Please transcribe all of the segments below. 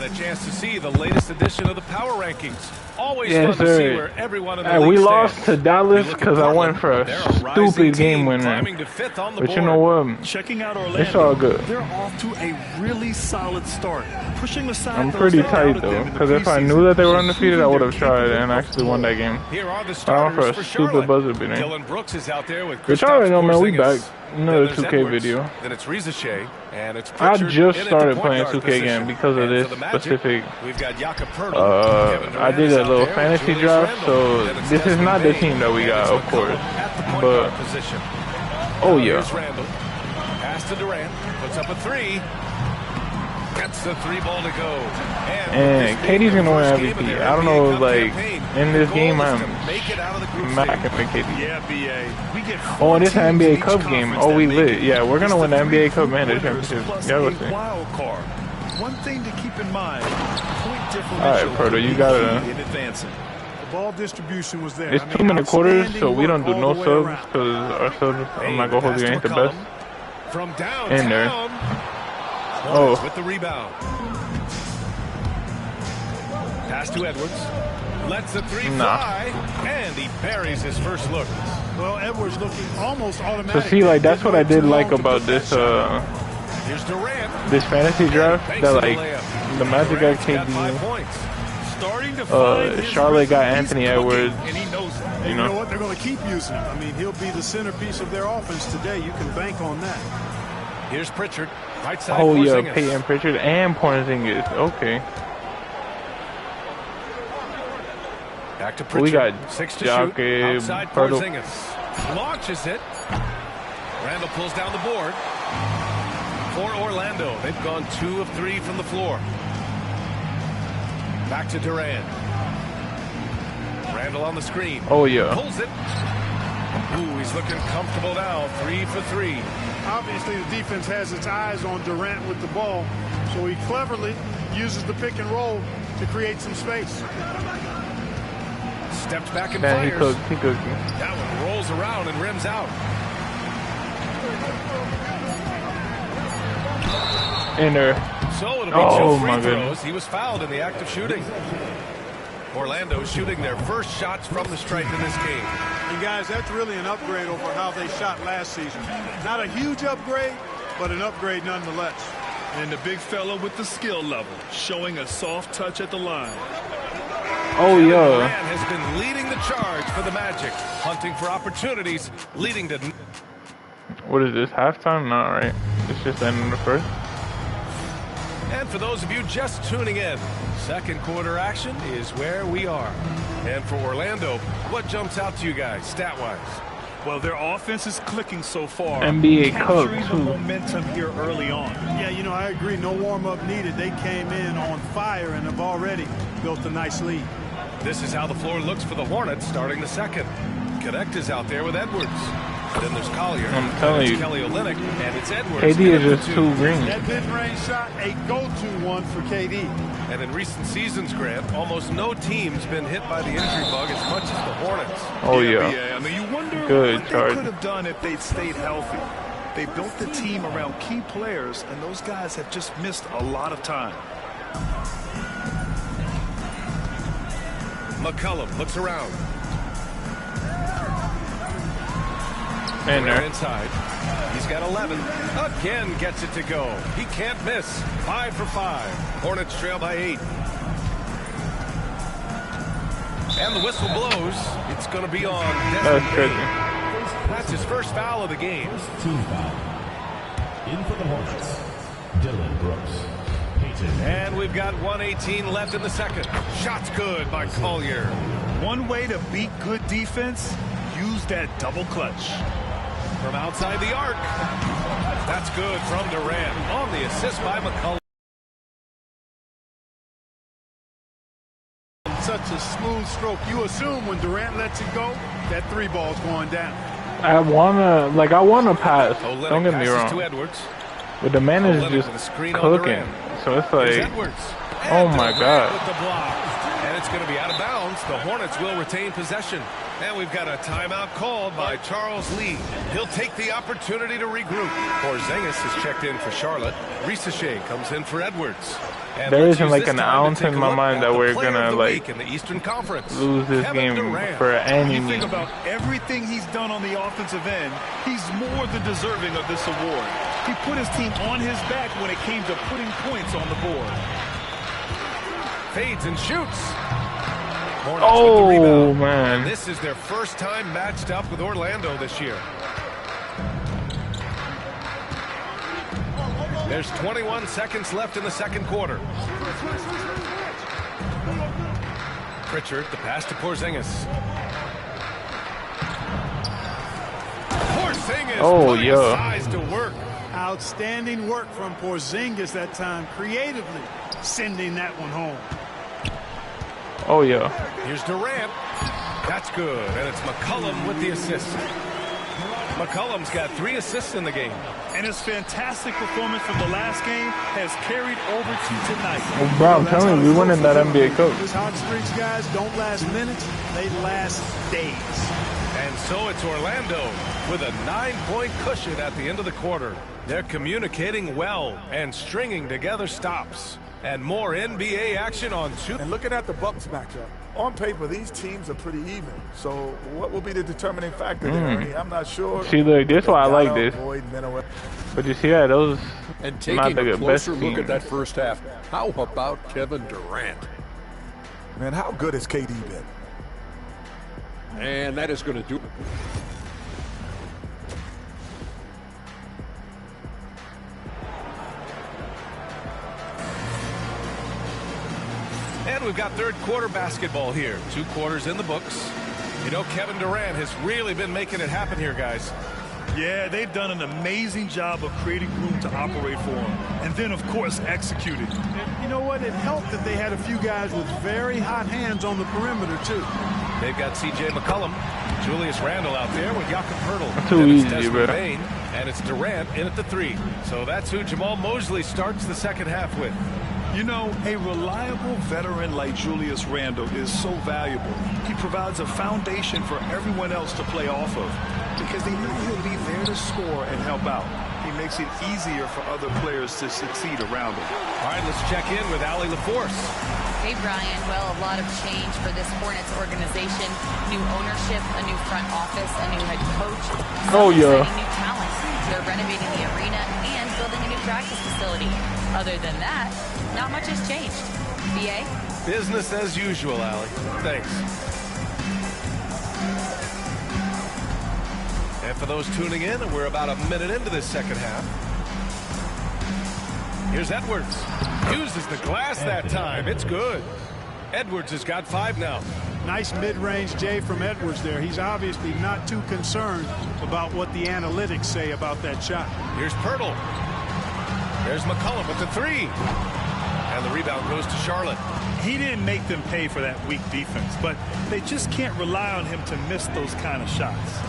a chance to see the latest edition of the Power Rankings. Always fun to see where everyone in the league we stands. lost to Dallas because I went for a stupid game winner. But you know what? Checking out Orlando, it's all good. They're off to a really solid start. Pushing aside I'm pretty tight though, because if I knew that they were undefeated, I would have tried and actually won that game. Here are the I went for a stupid buzzer beater. Which I already know, man. We back. Another 2K video. Then it's Rizachet, and it's I just started playing 2K again because of this specific. I did a little fantasy draft, so this is not the team that we got, of course. But oh yeah. Pass to Durant, puts up a three. Gets the three ball to go. And KD's gonna win MVP. I don't know, like in this game, I'm smacking for KD. Yeah, BA. We get oh, and this is an NBA Cup game. Oh, we lit. Yeah, we're gonna win the NBA Cup Manager Championship. Y'all go see. Wild card. One thing to keep in mind: point differential. All right, Proto, you gotta. In advancing. The ball distribution was there. It's 2-minute quarters, so we don't do no subs because our subs. I'm not gonna hold you, ain't the best. From down in there. Oh. With the rebound. Pass to Edwards. Lets the three fly. And he buries his first look. Well, Edwards looking almost automatic. So see, like that's what I did like about this Here's Durant. This fantasy draft. That like the Magic got KD. Charlotte got Anthony Edwards. And he knows that. You know what? They're going to keep using him. I mean, he'll be the centerpiece of their offense today. You can bank on that. Here's Pritchard. Right side, oh yeah, Peyton Pritchard and Porzingis. Okay. Back to Pritchard. We got 6 to shoot. Outside Porzingis launches it. Randall pulls down the board for Orlando. They've gone 2 of 3 from the floor. Back to Durant. Randall on the screen. Oh yeah. Pulls it. Ooh, he's looking comfortable now. 3 for 3. Obviously, the defense has its eyes on Durant with the ball, so he cleverly uses the pick and roll to create some space. Steps back and fires. He cooked. That one rolls around and rims out. In there. So it'll be 2 free throws. He was fouled in the act of shooting. Orlando shooting their first shots from the stripe in this game. And guys, that's really an upgrade over how they shot last season. Not a huge upgrade, but an upgrade nonetheless. And the big fella with the skill level, showing a soft touch at the line. Oh yeah. Durant has been leading the charge for the Magic, hunting for opportunities, leading to. What is this, halftime? No, right? It's just the end of the first. And for those of you just tuning in, second quarter action is where we are. And for Orlando, what jumps out to you guys, stat-wise? Well, their offense is clicking so far. NBA Cup, too. Momentum here early on. Yeah, you know, I agree. No warm-up needed. They came in on fire and have already built a nice lead. This is how the floor looks for the Hornets starting the second. Connect is out there with Edwards. Then there's Collier. I'm telling you. Kelly Olynyk, and it's Edwards. KD is just too green. That mid-range shot, a go-to one for KD. And in recent seasons, Grant, almost no team's been hit by the injury bug as much as the Hornets. Oh yeah. I mean, you wonder what charge. they could have done if they'd stayed healthy. They built the team around key players, and those guys have just missed a lot of time. McCollum looks around. And there. Inside. He's got 11. Again gets it to go. He can't miss. 5 for 5. Hornets trail by 8. And the whistle blows. It's going to be on. That's crazy. That's his first foul of the game. Team foul. In for the Hornets, Dylan Brooks. And we've got 1:18 left in the second. Shot's good by Collier. One way to beat good defense, use that double clutch. From outside the arc. That's good from Durant on the assist by McCollum. Such a smooth stroke. You assume when Durant lets it go, that 3 ball's going down. I wanna pass. Don't get me wrong. To Edwards. But the man is just cooking. So it's like, oh my God. It's going to be out of bounds. The Hornets will retain possession. And we've got a timeout called by Charles Lee. He'll take the opportunity to regroup. Porzingis has checked in for Charlotte. Risacher comes in for Edwards. And there isn't like an ounce in my mind that we're gonna like in the Eastern Conference. lose this game for any. You think about everything he's done on the offensive end, he's more than deserving of this award. He put his team on his back when it came to putting points on the board. Fades and shoots. Oh, man. This is their first time matched up with Orlando this year. There's 21 seconds left in the second quarter. Pritchard, the pass to Porzingis. Porzingis putting size to work. Outstanding work from Porzingis that time, creatively sending that one home. Oh, yeah. Here's Durant. That's good. And it's McCollum with the assist. McCollum's got 3 assists in the game. And his fantastic performance from the last game has carried over to tonight. Oh, bro, I'm telling you, we winning that NBA Cup. These hot streaks, guys, don't last minutes. They last days. And so it's Orlando with a 9-point cushion at the end of the quarter. They're communicating well and stringing together stops. And more NBA action on 2. And looking at the Bucks matchup, on paper, these teams are pretty even. So what will be the determining factor there? I mean, I'm not sure. See, look, this is why I like this. But you see how those and taking not the a closer best look team. at that first half, how about Kevin Durant? Man, how good has KD been? And that is going to do it. And we've got third quarter basketball here. 2 quarters in the books. You know, Kevin Durant has really been making it happen here, guys. Yeah, they've done an amazing job of creating room to operate for him. And then, of course, executing. And you know what? It helped that they had a few guys with very hot hands on the perimeter, too. They've got C.J. McCollum, Julius Randle out there with Jakob Poeltl. Too easy, bro. And it's Durant in at the 3. So that's who Jamal Mosley starts the second half with. You know, a reliable veteran like Julius Randle is so valuable. He provides a foundation for everyone else to play off of because they know he'll be there to score and help out. He makes it easier for other players to succeed around him. All right, let's check in with Allie LaForce. Hey, Brian. Well, a lot of change for this Hornets organization. New ownership, a new front office, a new head coach. Oh, yeah. New talent. They're renovating the arena and building a new practice facility. Other than that, not much has changed. BA? Business as usual, Allie. Thanks. And for those tuning in, we're about a minute into this second half. Here's Edwards. Uses the glass that time. It's good. Edwards has got 5 now. Nice mid-range J from Edwards there. He's obviously not too concerned about what the analytics say about that shot. Here's Poeltl. There's McCollum with the 3. And the rebound goes to Charlotte. He didn't make them pay for that weak defense, but they just can't rely on him to miss those kind of shots.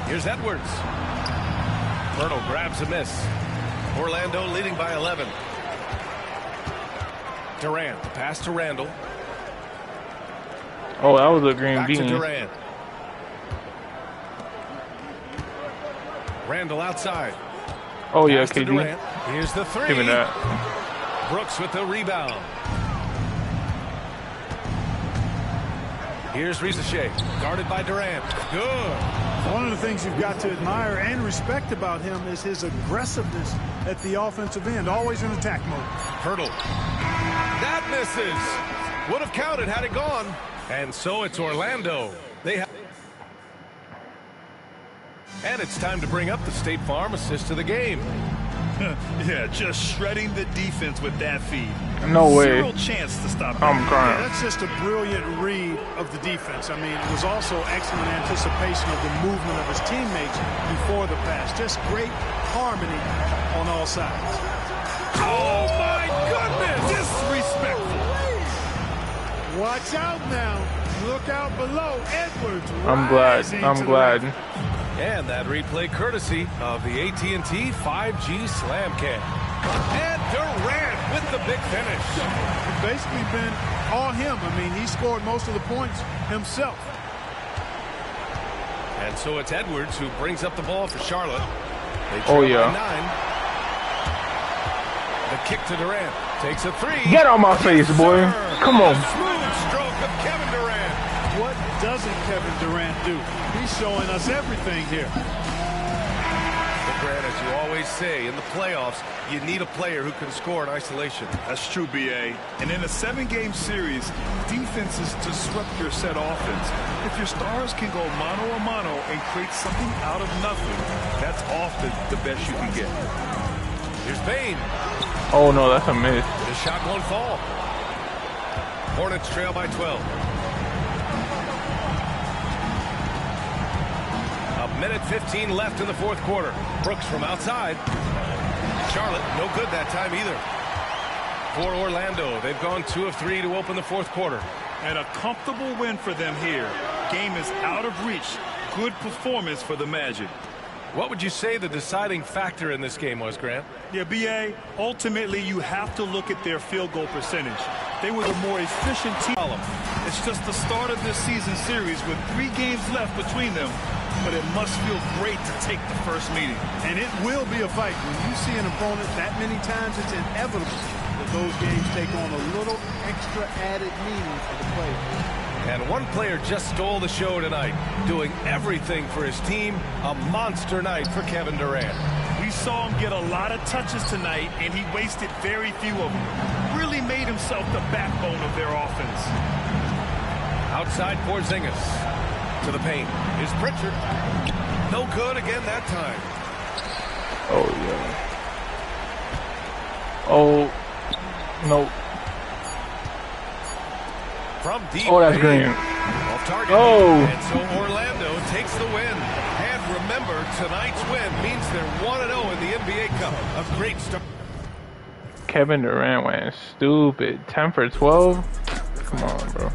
Here's Edwards. Poeltl grabs a miss. Orlando leading by 11. Durant, the pass to Randle. Oh, that was a green Back bean. to Durant. Randle outside. Oh, yeah, Pass to KD. Durant. Here's the 3. Give me that. Brooks with the rebound. Here's Risacher, guarded by Durant. Good. One of the things you've got to admire and respect about him is his aggressiveness at the offensive end, always in attack mode. Poeltl. That misses. Would have counted had it gone. And so it's Orlando. And it's time to bring up the State Farm assist to the game. Yeah, just shredding the defense with that feed. No way. Zero chance to stop that. I'm crying. Yeah, that's just a brilliant read of the defense. I mean, it was also excellent anticipation of the movement of his teammates before the pass. Just great harmony on all sides. Oh, my goodness! Disrespectful. Watch out now. Look out below. Edwards. I'm glad. And that replay courtesy of the AT&T 5G Slam Cam. And Durant with the big finish. It's basically been all him. I mean, he scored most of the points himself. And so it's Edwards who brings up the ball for Charlotte. Oh, yeah. 9. The kick to Durant. Takes a 3. Get on my face, boy. Come on. Smooth stroke of Kevin Durant. What doesn't Kevin Durant do? He's showing us everything here. But Grant, as you always say, in the playoffs, you need a player who can score in isolation. That's true, B.A. And in a 7-game series, defense is disrupt your set offense. If your stars can go mano a mano and create something out of nothing, that's often the best you can get. Here's Bane. Oh, no, that's a miss. The shot won't fall. Hornets trail by 12. A minute 15 left in the fourth quarter. Brooks from outside. Charlotte, no good that time either. For Orlando, they've gone 2 of 3 to open the fourth quarter. And a comfortable win for them here. Game is out of reach. Good performance for the Magic. What would you say the deciding factor in this game was, Grant? Yeah, B.A., ultimately you have to look at their field goal percentage. They were the more efficient team. It's just the start of this season series with 3 games left between them, but it must feel great to take the first meeting. And it will be a fight. When you see an opponent that many times, it's inevitable that those games take on a little extra added meaning for the players. And one player just stole the show tonight, doing everything for his team. A monster night for Kevin Durant. We saw him get a lot of touches tonight, and he wasted very few of them. Really made himself the backbone of their offense. Outside Porzingis. To the paint is Pritchard. No good again that time. Oh, yeah. Oh, no. From deep. Oh, that's green. Off target. Oh. And so Orlando takes the win. And remember, tonight's win means they're 1-0 in the NBA Cup. A great start. Kevin Durant went stupid. 10 for 12? Come on, bro.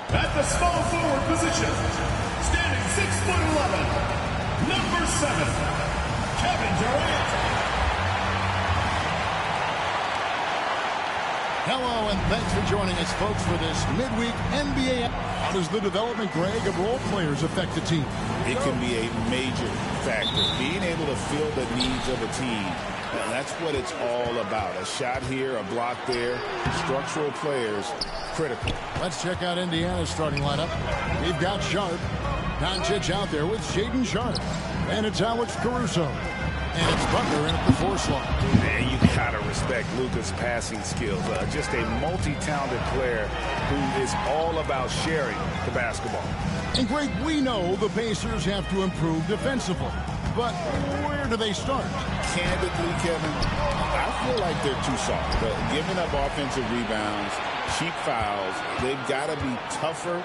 At the small forward position, standing 6'11", number 7, Kevin Durant. Hello, and thanks for joining us, folks, for this midweek NBA. How does the development, Greg, of role players affect the team? It can be a major factor. Being able to fill the needs of a team. And that's what it's all about. A shot here, a block there. Structural players, critical. Let's check out Indiana's starting lineup. We've got Sharp. Doncic out there with Shaedon Sharp. And it's Alex Caruso. And it's Butler in at the 4 slot. Man, you gotta respect Luka's passing skills. Just a multi-talented player who is all about sharing the basketball. And Greg, we know the Pacers have to improve defensively. But where do they start? Candidly, Kevin, I feel like they're too soft. Giving up offensive rebounds, cheap fouls, they've got to be tougher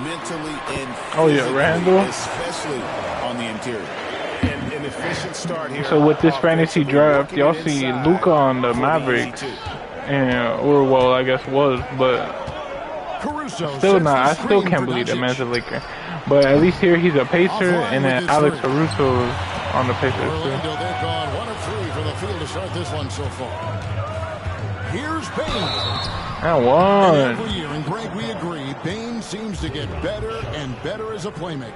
mentally and physically, oh, yeah, Randall. Especially on the interior. And an efficient start here. So with this fantasy draft, y'all see Luka on the Mavericks, and well, I guess was, but still not. I still can't believe that man's a Laker. But at least here he's a Pacer, and then Alex Caruso on the Pacers too. Orlando, they've gone 1 of 3 from the field to start this one so far. Here's Bane. And one. And every year, and Greg, we agree, Bane seems to get better and better as a playmaker.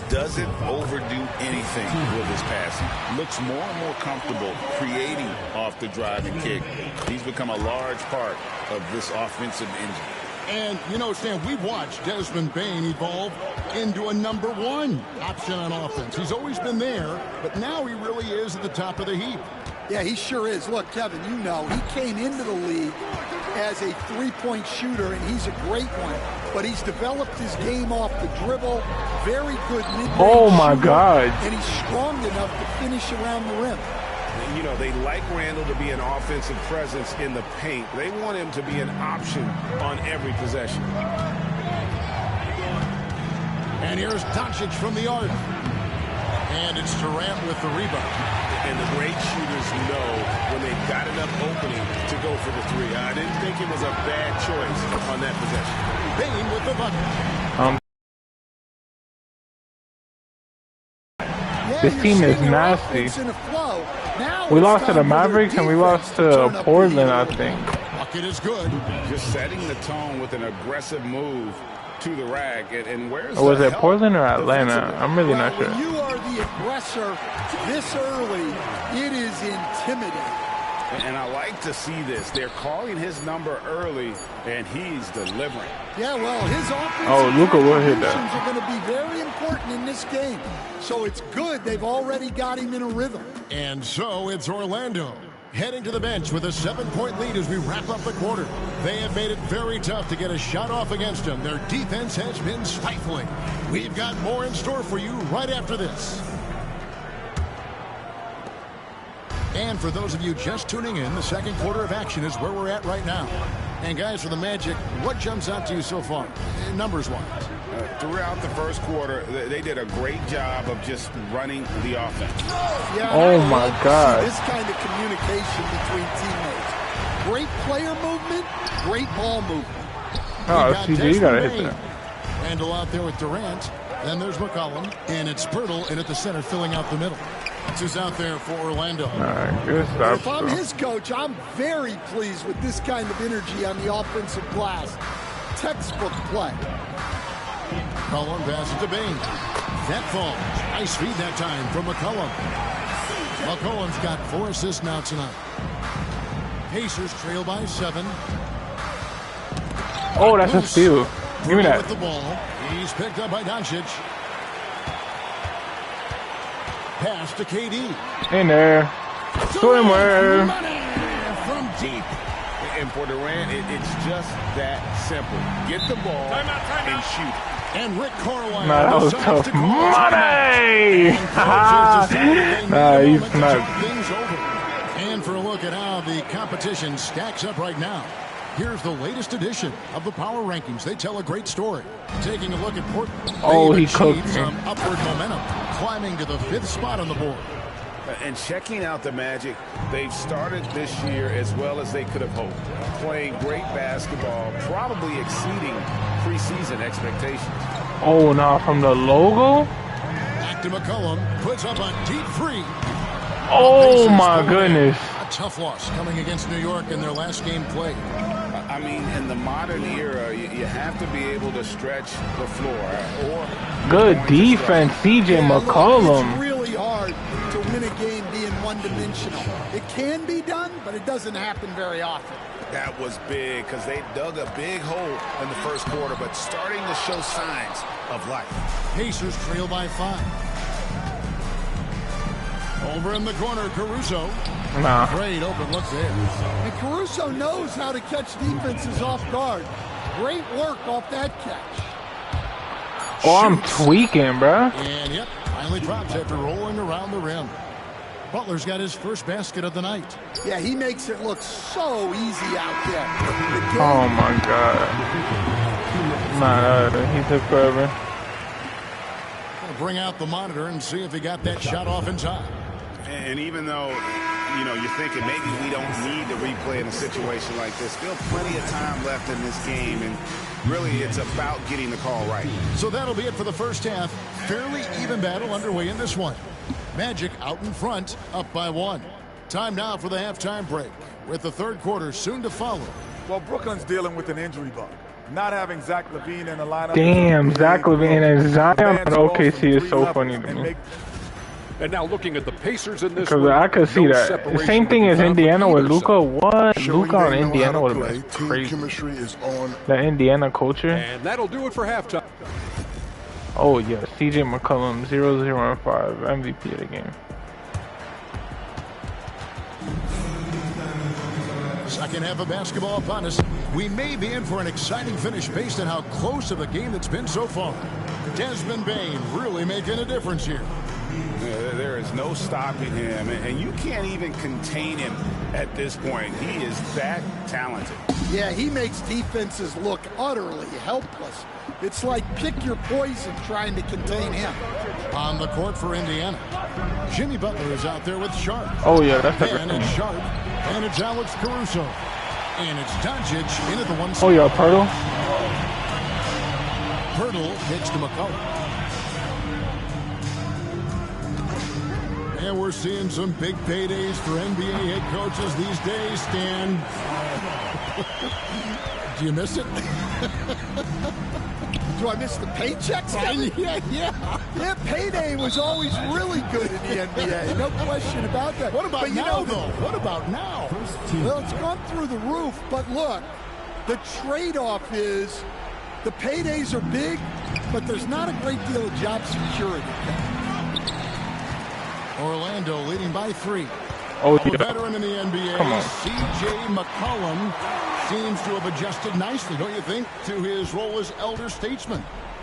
Doesn't overdo anything with his passing. Looks more and more comfortable creating off the driving kick. He's become a large part of this offensive engine. And, you know, Stan, we've watched Desmond Bane evolve into a number 1 option on offense. He's always been there, but now he really is at the top of the heap. Yeah, he sure is. Look, Kevin, you know, he came into the league as a three-point shooter, and he's a great one. But he's developed his game off the dribble. Very good mid-range Oh, my shooter, God. and he's strong enough to finish around the rim. You know, they like Randall to be an offensive presence in the paint. They want him to be an option on every possession. And here's Doncic from the arc. And it's Durant with the rebound. And the great shooters know when they've got enough opening to go for the three. I didn't think it was a bad choice on that possession. Bain with the bucket. This team is nasty. We lost to the Mavericks and we lost to Portland, I think. Bucket is good. Just setting the tone with an aggressive move to the rack. And where's was it Portland or Atlanta? I'm really not sure. When you are the aggressor this early, it is intimidating. And I like to see this. They're calling his number early, and he's delivering. Yeah, well, his offensive Luka will hit that. are going to be very important in this game. So it's good they've already got him in a rhythm. And so it's Orlando heading to the bench with a 7-point lead as we wrap up the quarter. They have made it very tough to get a shot off against them. Their defense has been stifling. We've got more in store for you right after this. And for those of you just tuning in, the second quarter of action is where we're at right now. And guys, for the Magic, what jumps out to you so far, numbers-wise? Throughout the first quarter, they did a great job of just running the offense. Yeah, oh my God. This kind of communication between teammates. Great player movement, great ball movement. Oh, CJ, you gotta hit that. Randall out there with Durant. Then there's McCollum, and it's Pirtle in at the center, filling out the middle. That's who's out there for Orlando. Good stuff. If I'm his coach, I'm very pleased with this kind of energy on the offensive glass. Textbook play. McCollum passes to Bain. That falls. Nice feed that time from McCollum. McCollum's got 4 assists now tonight. Pacers trail by 7. Oh, that's a steal. Give me that. With the ball. He's picked up by Doncic. Pass to KD. In there. Swimmer. From deep. And for Durant, it's just that simple. Get the ball and shoot. And Rick Carlisle. Nah, that was tough. Money! Nah, he's not. And for a look at how the competition stacks up right now, here's the latest edition of the Power Rankings. They tell a great story. Taking a look at Portland. Oh, he cooked some upward momentum, climbing to the 5th spot on the board. And checking out the Magic, they've started this year as well as they could have hoped. Playing great basketball, probably exceeding preseason expectations. Oh, now from the logo? Back to McCollum, puts up a deep 3. Oh, my goodness. A tough loss coming against New York in their last game played. I mean, in the modern era, you have to be able to stretch the floor. Good defense, CJ McCollum. It's really hard to win a game being one-dimensional. It can be done, but it doesn't happen very often. That was big because they dug a big hole in the first quarter, but starting to show signs of life. Pacers trail by 5. Over in the corner, Caruso. Nah. Great open look there. And Caruso knows how to catch defenses off guard. Great work off that catch. Oh, I'm tweaking, bro. And yep, finally drops after rolling around the rim. Butler's got his first basket of the night. Yeah, he makes it look so easy out there. Oh my God. Nah, he took forever. Gonna bring out the monitor and see if he got that shot off in time. And even though, you're thinking maybe we don't need to replay in a situation like this, still plenty of time left in this game, and really it's about getting the call right. So that'll be it for the first half. Fairly even battle underway in this one. Magic out in front, up by 1. Time now for the halftime break, with the third quarter soon to follow. Well, Brooklyn's dealing with an injury bug. Not having Zach LaVine in the lineup. Damn, Zach LaVine and Zion on OKC is so funny to me. And now looking at the Pacers in this Because I could see that. The same thing as Indiana with Luka. What? Luka on Indiana would have been crazy. Chemistry is on. The Indiana culture. And that'll do it for halftime. Oh, yeah. CJ McCollum, 0-0-5, MVP of the game. Second half of basketball upon us. We may be in for an exciting finish based on how close of a game it's been so far. Desmond Bain really making a difference here. There is no stopping him, and you can't even contain him at this point. He is that talented. Yeah, he makes defenses look utterly helpless. It's like pick your poison trying to contain him. On the court for Indiana, Jimmy Butler is out there with Sharp. Oh, yeah, that's a and it's Sharp, and it's Alex Caruso. And it's Doncic in at the one side. Oh, yeah, Pirtle. Pirtle hits to McCollum. And we're seeing some big paydays for NBA head coaches these days, Stan. Do you miss it? Do I miss the paychecks? Yeah, payday was always really good in the NBA. No question about that. What about now, though? What about now? Well, it's gone through the roof, but look, the trade-off is the paydays are big, but there's not a great deal of job security. Orlando leading by 3. Oh, A veteran in the NBA, Come on. C.J. McCollum, seems to have adjusted nicely, don't you think, to his role as elder statesman.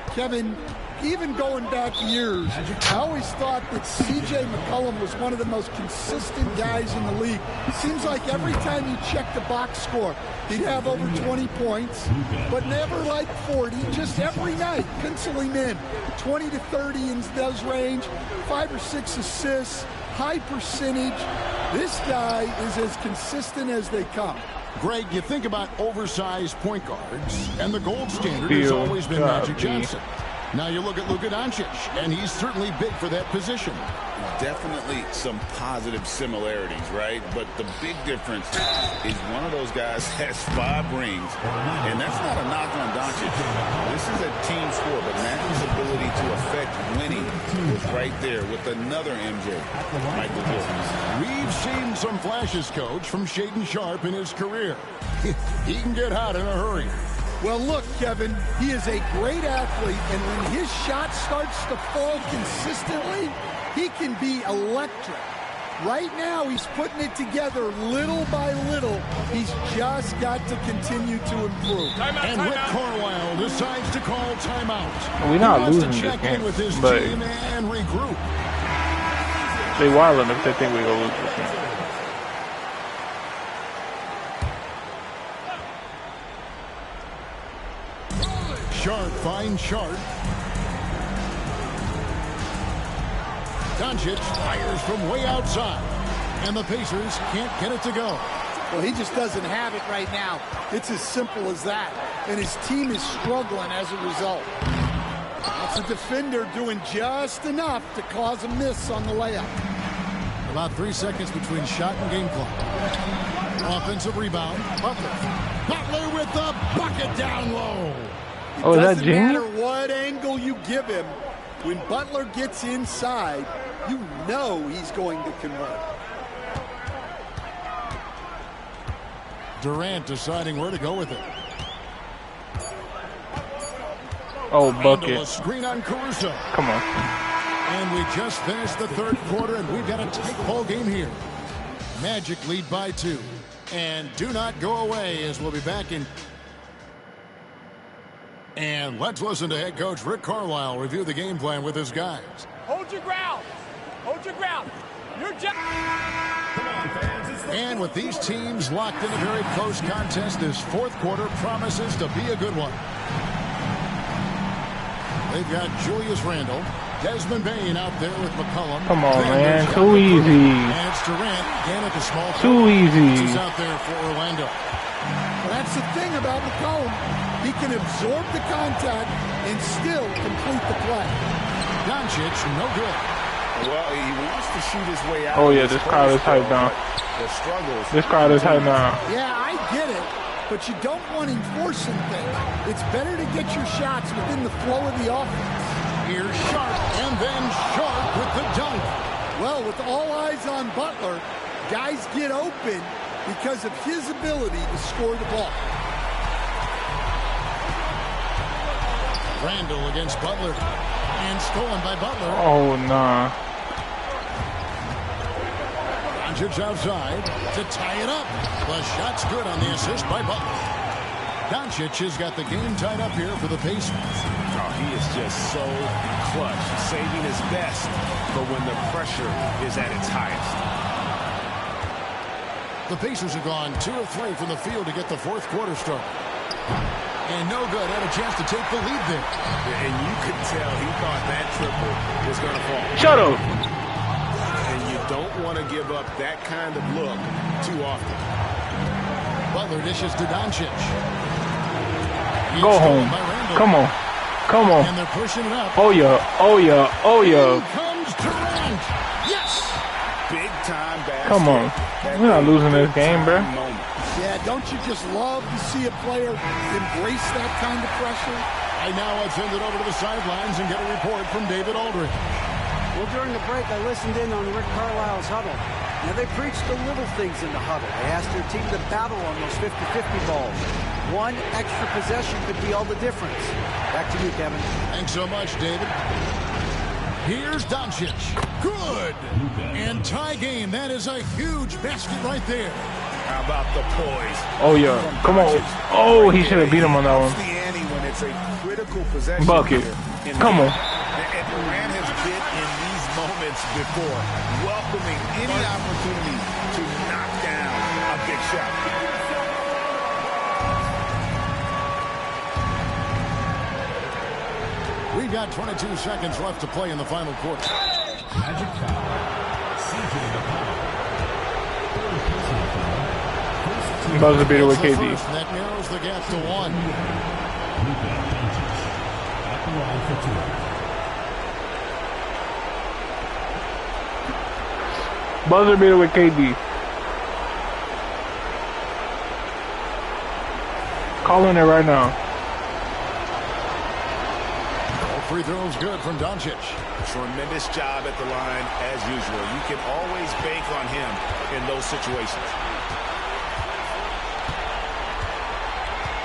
Kevin, even going back years, I always thought that C.J. McCollum was one of the most consistent guys in the league. It seems like every time you check the box score, he'd have over 20 points, but never like 40, just every night, pencil him in. 20 to 30 in those range, 5 or 6 assists, high percentage. This guy is as consistent as they come. Greg, you think about oversized point guards, and the gold standard has always been Magic Johnson. Now you look at Luka Doncic, and he's certainly big for that position. Definitely some positive similarities, right? But the big difference is one of those guys has 5 rings, and that's not a knock on Doncic. This is a team sport, but Magic's ability to affect winning was right there with another MJ, Michael Jordan. We've seen some flashes, Coach, from Shaedon Sharpe in his career. He can get hot in a hurry. Well, look, Kevin, he is a great athlete, and when his shot starts to fall consistently, he can be electric. Right now, he's putting it together little by little. He's just got to continue to improve. And Rick Carlisle decides to call timeout. We're not losing to this check game, in with his but team and regroup. they wildin' if they think we're gonna lose this game. Sharp finds Sharp. Doncic fires from way outside, and the Pacers can't get it to go. Well, he just doesn't have it right now. It's as simple as that, and his team is struggling as a result. That's a defender doing just enough to cause a miss on the layup. About 3 seconds between shot and game clock. Offensive rebound. Butler with the bucket down low. It Oh, is that doesn't Jamie? matter what angle you give him. When Butler gets inside, you know he's going to convert. Durant deciding where to go with it. Oh, A bucket. screen on Caruso. Come on. And we just finished the third quarter, and we've got a tight ball game here. Magic lead by 2. And do not go away, as we'll be back in. And let's listen to head coach Rick Carlisle review the game plan with his guys. Hold your ground. Hold your ground. You're just... And with these teams locked in a very close contest, this fourth quarter promises to be a good one. They've got Julius Randle, Desmond Bain out there with McCollum. Come on, man. Too easy. And it's Durant again at the small Too easy. He's out there for Orlando. Well, that's the thing about McCollum. He can absorb the contact and still complete the play. Doncic, no good. Well, he wants to shoot his way out. Oh, yeah, this crowd is hyped down. The struggles. This crowd is hyped down. Yeah, I get it, but you don't want him forcing things. It's better to get your shots within the flow of the offense. Here's Sharp, and then Sharp with the dunk. Well, with all eyes on Butler, guys get open because of his ability to score the ball. Randle against Butler. And stolen by Butler. Oh, nah. Doncic outside to tie it up. The shot's good on the assist by Butler. Doncic has got the game tied up here for the Pacers. Oh, he is just so clutch, saving his best for when the pressure is at its highest. The Pacers have gone 2 of 3 from the field to get the fourth quarter started. And no good. Had a chance to take the lead there. And you could tell he thought that triple was going to fall. Shut up. And you don't want to give up that kind of look too often. Butler dishes to Doncic. Go home. Come on. Come on. And they're pushing it up. Oh, yeah. Oh, yeah. Oh, yeah. Here comes Durant. Yes. Big time basket. Come on. We're not losing this game, bro. Yeah, don't you just love to see a player embrace that kind of pressure? I now have send it over to the sidelines and get a report from David Aldridge. Well, during the break, I listened in on Rick Carlisle's huddle. Now, they preached the little things in the huddle. They asked their team to battle on those 50-50 balls. One extra possession could be all the difference. Back to you, Kevin. Thanks so much, David. Here's Doncic. Good. And tie game. That is a huge basket right there. How about the poise? Oh, yeah. Come on. Oh, he should have beat him on that one. The ante when it's a critical possession. Bucket. Come on. And Durant has been in these moments before, welcoming any opportunity to knock down a big shot. We've got 22 seconds left to play in the final quarter. Magic foul. CJ McCollum. Buzzer beater with KD. That narrows the gap to 1. At the line for 2. Buzzer beater with KD. Calling it right now. All free throws good from Doncic. Tremendous job at the line as usual. You can always bank on him in those situations.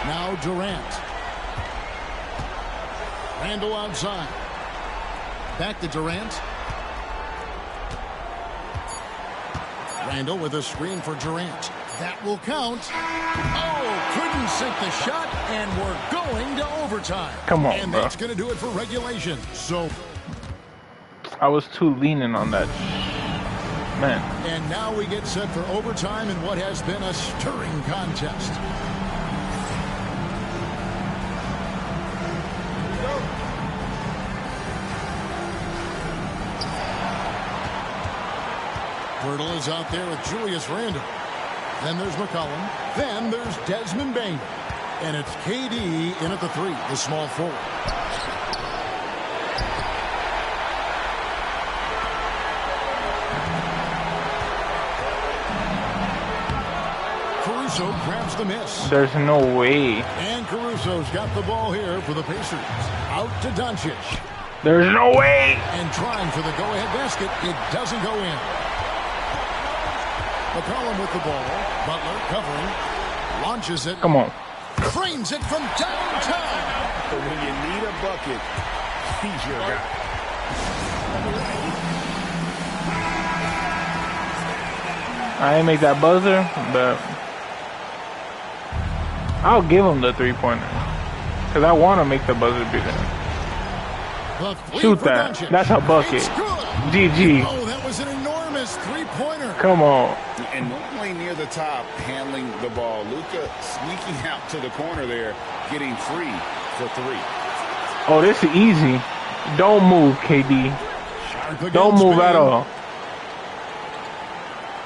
Now Durant. Randall outside. Back to Durant. Randall with a screen for Durant. That will count. Oh, couldn't sink the shot, and we're going to overtime. Come on, and bro. that's going to do it for regulation. So I was too leaning on that. Man. And now we get set for overtime in what has been a stirring contest. Pirtle is out there with Julius Randle. Then there's McCollum. Then there's Desmond Bain. And it's KD in at the 3, the small forward. Caruso grabs the miss. There's no way. And Caruso's got the ball here for the Pacers. Out to Doncic. There's no way. And trying for the go-ahead basket. It doesn't go in. McCollum with the ball. Butler covering. Launches it. Come on. Frames it from downtown. But when you need a bucket, he's your guy. I didn't make that buzzer, but I'll give him the 3-pointer. Because I want to make the buzzer beater. Shoot that. That's a bucket. GG. Oh, that was an enormous 3-pointer. Come on. And normally near the top, handling the ball. Luka sneaking out to the corner there, getting free for 3. Oh, this is easy. Don't move, KD. Don't move at all.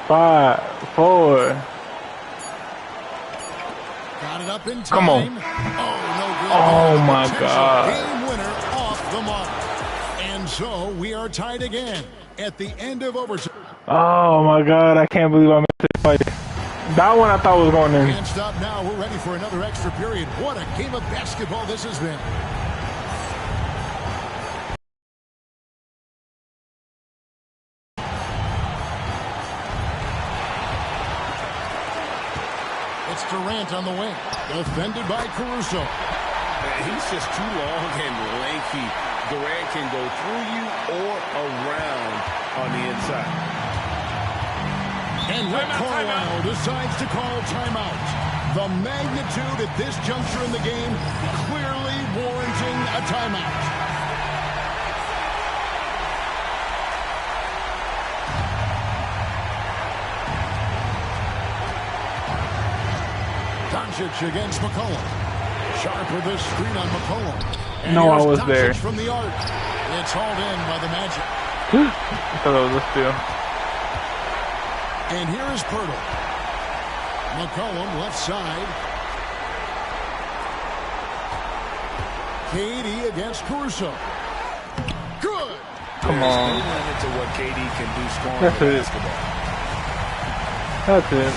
5, 4. Got it up in time. Come on. Oh, no good. Oh, my God. Game winner off the mark. And so we are tied again at the end of overtime. Oh, my God. I can't believe I missed this fight. That one I thought was going in. Can't stop now. We're ready for another extra period. What a game of basketball this has been. It's Durant on the wing. Defended by Caruso. He's just too long and lanky. Durant can go through you or around on the inside. And Rick Carlisle decides to call timeout. The magnitude at this juncture in the game clearly warranting a timeout. Doncic against McCollum. Sharp with this screen on McCollum. And no, I was Doncic there. From the arc. It's hauled in by the Magic. I thought it was a steal. And here is Pirtle. McCollum left side. KD against Caruso. Good. Come on. No limit to what KD can do scoring That's it. basketball. That's it.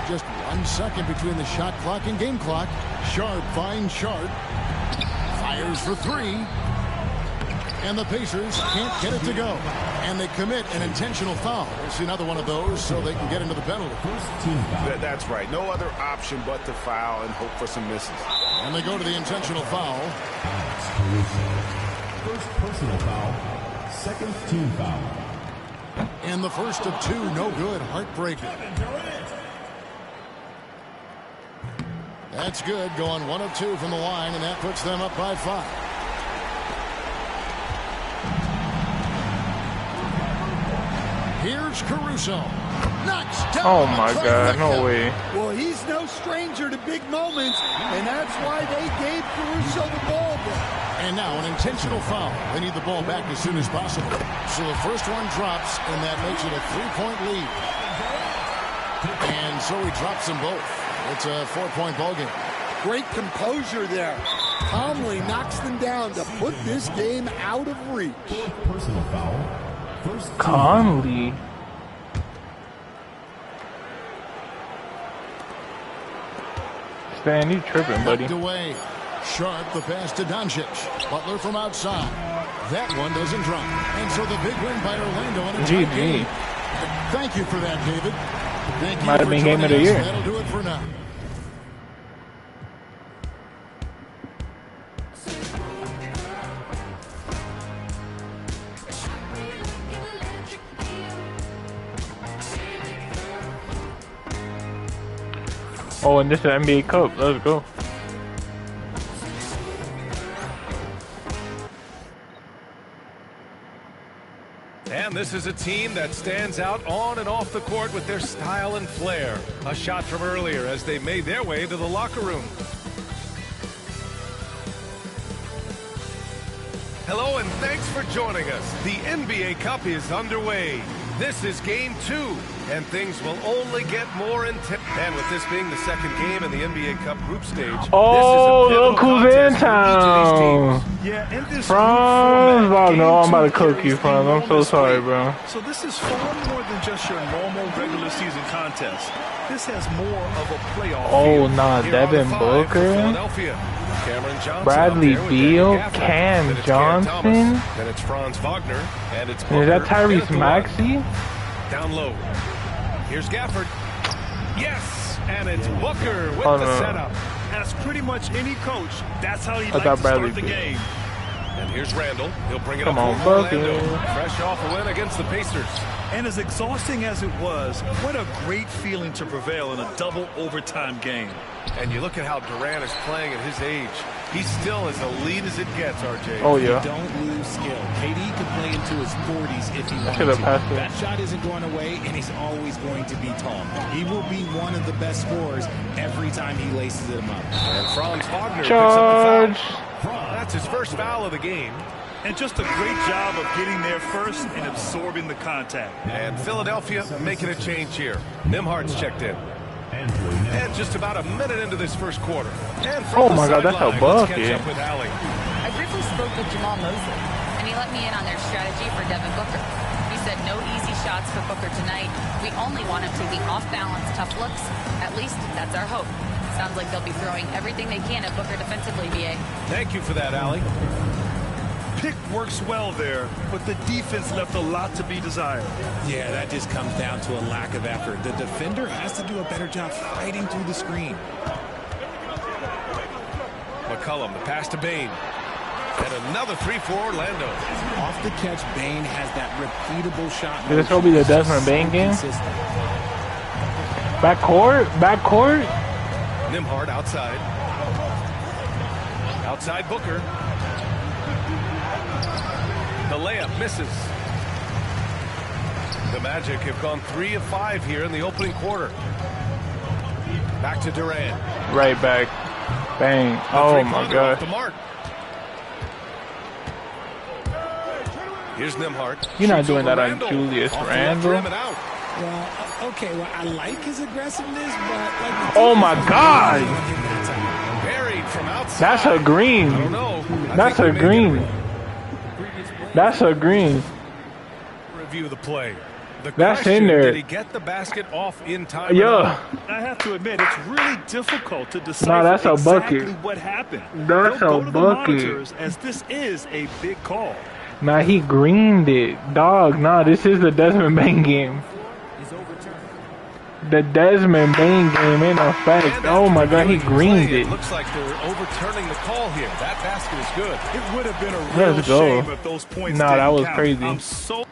Just 1 second between the shot clock and game clock. Sharp finds Sharp. Fires for three. And the Pacers can't get it to go. And they commit an intentional foul. We'll see another one of those so they can get into the penalty. That's right. No other option but to foul and hope for some misses. And they go to the intentional foul. First personal foul. Second team foul. And the first of two, no good. Heartbreaker. That's good. Going 1 of 2 from the line, and that puts them up by 5. Here's Caruso. Knocks down. Oh my God, no way. Well, he's no stranger to big moments, and that's why they gave Caruso the ball there. And now an intentional foul. They need the ball back as soon as possible. So the first one drops, and that makes it a 3-point lead. And so he drops them both. It's a 4-point ball game. Great composure there. Calmly knocks them down to put this game out of reach. Personal foul. First Conley. Stan, you tripping, buddy. Knocked away. Sharp the pass to Doncic. Butler from outside. That one doesn't drop. And so the big win by Orlando in a tight game. Thank you for that, David. Thank you. Might have been game of the year. That'll do it for now. Oh, and this is NBA Cup. Let's go. And this is a team that stands out on and off the court with their style and flair. A shot from earlier as they made their way to the locker room. Hello and thanks for joining us. The NBA Cup is underway. This is game 2, and things will only get more intense. And with this being the second game in the NBA Cup group stage, oh, look who's in town. Yeah, in this Franz Wagner. Oh, I'm about to cook you, Franz. I'm so sorry, bro. So this is far more than just your normal regular season contest. This has more of a playoff. Oh, nah, Devin Booker. Bradley Beal, Cam Johnson. Then it's Franz Wagner, and it's Booker. Is that Tyrese Maxey? Down low. Here's Gafford. Yes, and it's Booker with the setup. As pretty much any coach, that's how he likes to Bradley start the Beal. game. And here's Randall. He'll bring it Come up on, for Orlando. Booker. Fresh off a win against the Pacers. And as exhausting as it was, what a great feeling to prevail in a double overtime game. And you look at how Durant is playing at his age. He's still as elite as it gets, RJ. Oh, yeah. Don't lose skill. KD could play into his 40s if he wanted to. That shot isn't going away, and he's always going to be tall. He will be one of the best scorers every time he laces them up. And Franz Wagner picks up the foul. That's his first foul of the game. And just a great job of getting there first and absorbing the contact. And Philadelphia making a change here. Nimhard's checked in. And just about a minute into this first quarter. And from oh my God, that's a bucket. I briefly spoke with Jamal Mosley, and he let me in on their strategy for Devin Booker. He said no easy shots for Booker tonight. We only want him taking off-balance tough looks. At least that's our hope. Sounds like they'll be throwing everything they can at Booker defensively, BA. Thank you for that, Allie. Pick works well there, but the defense left a lot to be desired. Yeah, that just comes down to a lack of effort. The defender has to do a better job fighting through the screen. McCollum. The pass to Bain. And another three for Orlando. Off the catch, Bain has that repeatable shot. Did this will be the Desmond Bain game? Backcourt? Backcourt? Nembhard outside. Outside Booker. The layup misses. The Magic have gone 3 of 5 here in the opening quarter. Back to Durant. Right back. Bang. Oh my God. The mark. Here's Nembhard. You're not doing that on Julius Randle. Well, okay, well, I like his aggressiveness, but like, oh my God. Buried from outside. That's a green. I don't know. That's a green. That's a green. Review the play. That's in there. Did he get the basket off in time? Yeah. I have to admit, it's really difficult to decide that's a exactly bucket. what happened. That's They'll a go to bucket. the monitors, as this is a big call. Nah, he greened it. Dog, nah, this is the Desmond Bain game. The Desmond Bain game in effect. Oh my God, he greened it. Looks like they're overturning the call here. That basket is good. It would have been a real shame if those points Nah, that was count. crazy.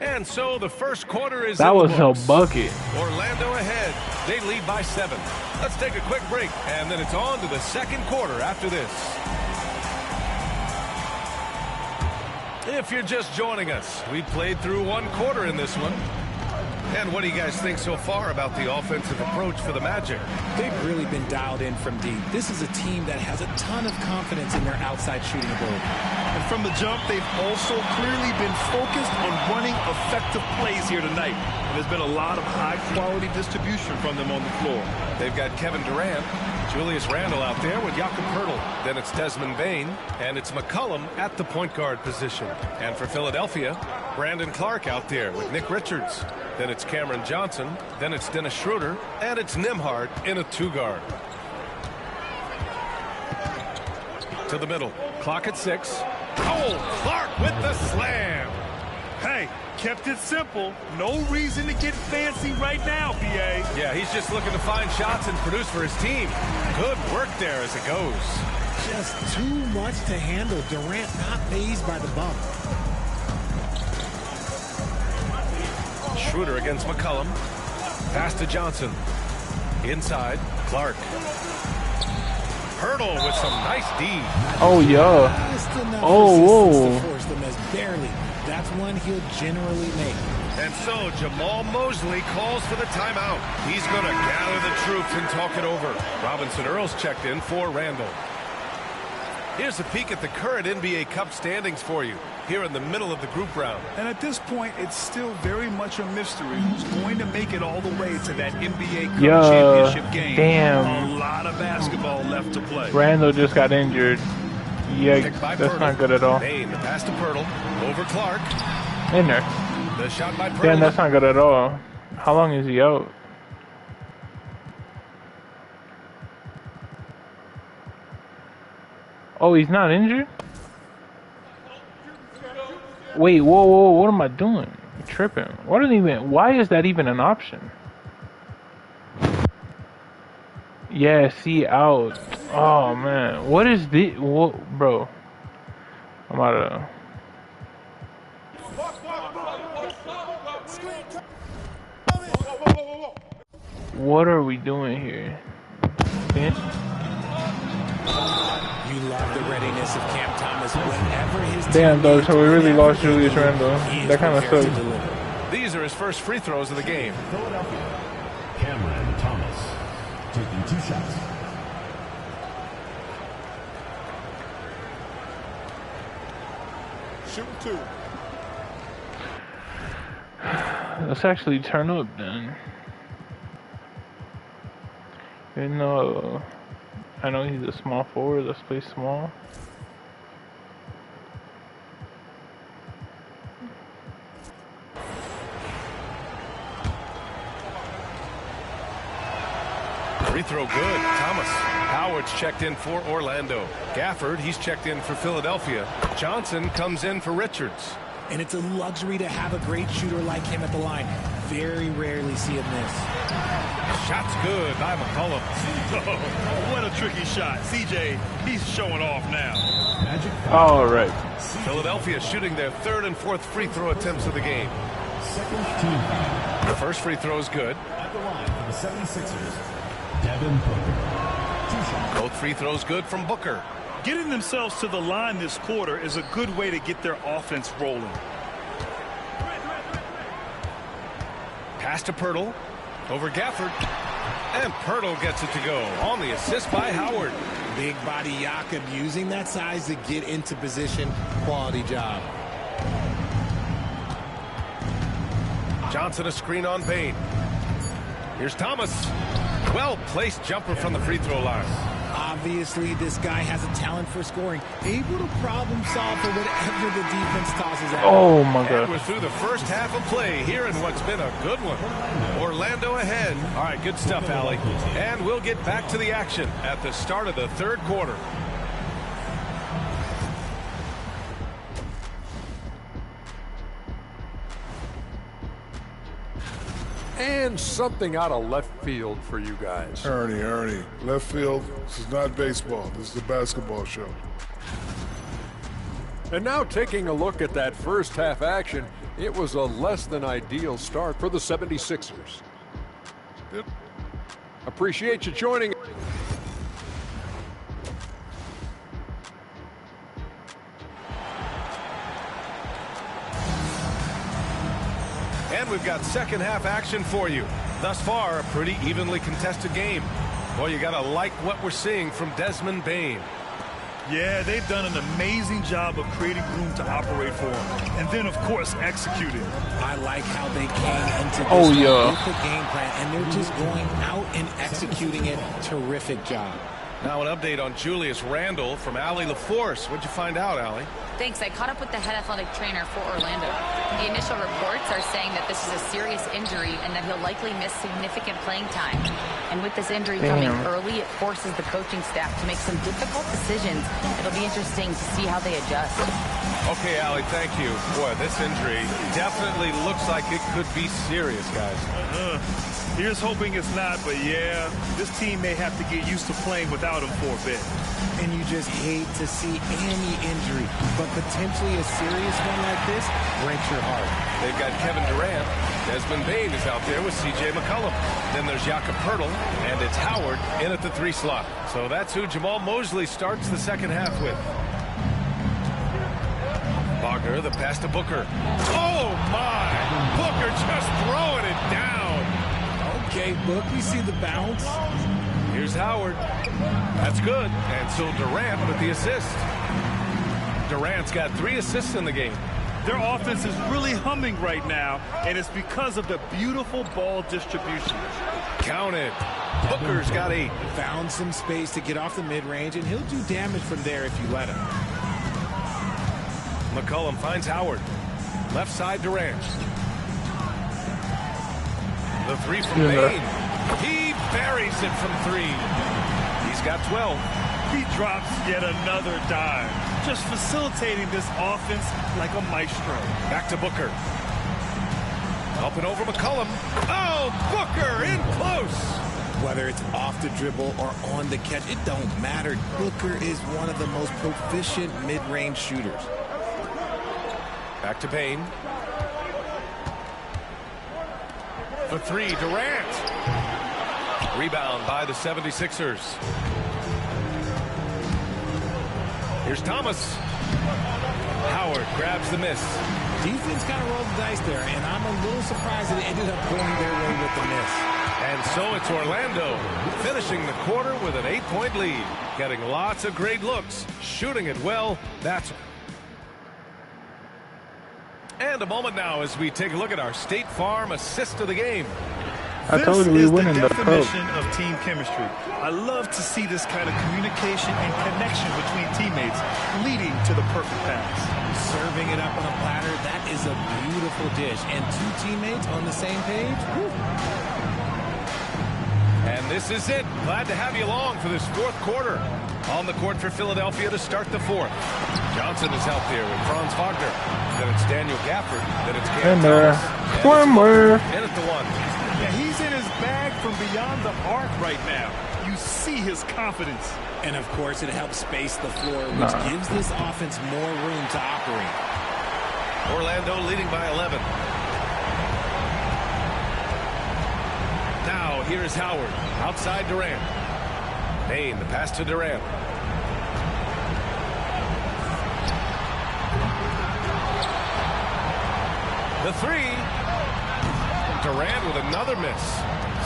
And so the first quarter is that in was the books. a bucket. Orlando ahead. They lead by 7. Let's take a quick break, and then it's on to the second quarter after this. If you're just joining us, we played through 1 quarter in this one. And what do you guys think so far about the offensive approach for the Magic? They've really been dialed in from deep. This is a team that has a ton of confidence in their outside shooting ability. And from the jump, they've also clearly been focused on running effective plays here tonight. And there's been a lot of high-quality distribution from them on the floor. They've got Kevin Durant, Julius Randle out there with Jakob Poeltl. Then it's Desmond Bain, and it's McCollum at the point guard position. And for Philadelphia, Brandon Clark out there with Nick Richards. Then it's Cameron Johnson. Then it's Dennis Schroeder. And it's Nembhard in a 2-guard. To the middle. Clock at 6. Oh, Clark with the slam. Hey, kept it simple. No reason to get fancy right now, BA. Yeah, he's just looking to find shots and produce for his team. Good work there as it goes. Just too much to handle. Durant not fazed by the bump. Schroeder against McCollum. Pass to Johnson. Inside, Clark. Poeltl with some nice D. Oh, yeah. Oh, whoa. Force them as barely. That's one he'll generally make. And so Jamal Mosley calls for the timeout. He's going to gather the troops and talk it over. Robinson Earls checked in for Randle. Here's a peek at the current NBA Cup standings for you here in the middle of the group round. And at this point, it's still very much a mystery who's going to make it all the way to that NBA Cup championship game. Damn. A lot of basketball left to play. Randle just got injured. Yikes, that's not good at all. Bain, the pass to Poeltl, over Clark. In there. The shot by Poeltl. Damn, that's not good at all. How long is he out? Oh, he's not injured? Wait, whoa, whoa, what am I doing? I'm tripping. Why is that even an option? Yeah, see, out. Oh, man. What is this? What, bro? I'm out of... What are we doing here? Bench? You love the readiness of Cam Thomas whenever his damn, dog, so we really lost Julius Randle. That kind of sucks. These are his first free throws of the game. Philadelphia, Cameron Thomas taking 2 shots. Shooting 2. Let's actually turn up then. Even though I know he's a small forward, let's play small. Free throw good. Thomas. Howard's checked in for Orlando. Gafford, he's checked in for Philadelphia. Johnson comes in for Richards. And it's a luxury to have a great shooter like him at the line. very rarely see him miss. Shot's good by McCollum. What a tricky shot. CJ, he's showing off now. All right. Philadelphia shooting their third and fourth free throw attempts of the game. The first free throw is good. At the line for the 76ers, Devin Booker. Both free throws good from Booker. Getting themselves to the line this quarter is a good way to get their offense rolling. Pass to Pirtle. Over Gafford. And Pirtle gets it to go on the assist by Howard. Big body Jakob using that size to get into position. Quality job. Johnson a screen on Bain. Here's Thomas. Well-placed jumper from the free throw line. Obviously, this guy has a talent for scoring. Able to problem solve for whatever the defense tosses at. Oh, my God. And we're through the first half of play here in what's been a good one. Orlando ahead. All right, good stuff, Allie. And we'll get back to the action at the start of the third quarter. And something out of left field for you guys. Ernie, left field, this is not baseball. This is a basketball show. And now taking a look at that first half action, it was a less than ideal start for the 76ers. Yep. Appreciate you joining. And we've got second half action for you. Thus far, a pretty evenly contested game. Boy, you gotta like what we're seeing from Desmond Bain. Yeah, they've done an amazing job of creating room to operate for him. And then, of course, executing. I like how they came into this with the game plan, and they're just going out and executing it. Terrific job. Now an update on Julius Randle from Allie LaForce. What'd you find out, Allie? Thanks. I caught up with the head athletic trainer for Orlando. The initial reports are saying that this is a serious injury and that he'll likely miss significant playing time. And with this injury coming early, it forces the coaching staff to make some difficult decisions. It'll be interesting to see how they adjust. Okay, Allie, thank you. Boy, this injury definitely looks like it could be serious, guys. Here's hoping it's not, but yeah, this team may have to get used to playing without him for a bit. And you just hate to see any injury, but potentially a serious one like this breaks your heart. They've got Kevin Durant. Desmond Bain is out there with C.J. McCollum. Then there's Jakob Pirtle, and it's Howard in at the 3 slot. So that's who Jamal Mosley starts the second half with. Wagner, the pass to Booker. Oh, my! Booker just throwing it down. Okay, Book, we see the bounce. Here's Howard. That's good. And so Durant with the assist. Durant's got 3 assists in the game. Their offense is really humming right now, and it's because of the beautiful ball distribution. Count it. Booker's got 8. Found some space to get off the mid-range, and he'll do damage from there if you let him. McCollum finds Howard. Left side Durant. The 3 from Bain. He buries it from 3. He's got 12. He drops yet another dime. Just facilitating this offense like a maestro. Back to Booker. Up and over McCollum. Oh, Booker in close. Whether it's off the dribble or on the catch, it don't matter. Booker is one of the most proficient mid-range shooters. Back to Bain. For 3, Durant. Rebound by the 76ers. Here's Thomas. Howard grabs the miss. Defense kind of rolled the dice there, and I'm a little surprised that it ended up going their way with the miss. And so it's Orlando finishing the quarter with an 8-point lead. Getting lots of great looks. Shooting it well. That's... And a moment now as we take a look at our State Farm assist of the game. I told you we win in the This is the definition of team chemistry. I love to see this kind of communication and connection between teammates leading to the perfect pass. Serving it up on a platter, that is a beautiful dish. And 2 teammates on the same page. Woo. And this is it. Glad to have you along for this 4th quarter. On the court for Philadelphia to start the 4th. Johnson is out there with Franz Wagner. then it's Daniel Gafford, then it's Cam And there. Thomas. One more. And at the one. Yeah, he's in his bag from beyond the arc right now. You see his confidence. And of course, it helps space the floor, which gives this offense more room to operate. Orlando leading by 11. Now, here is Howard. Outside Durant. Payne, the pass to Durant. The three. Durant with another miss.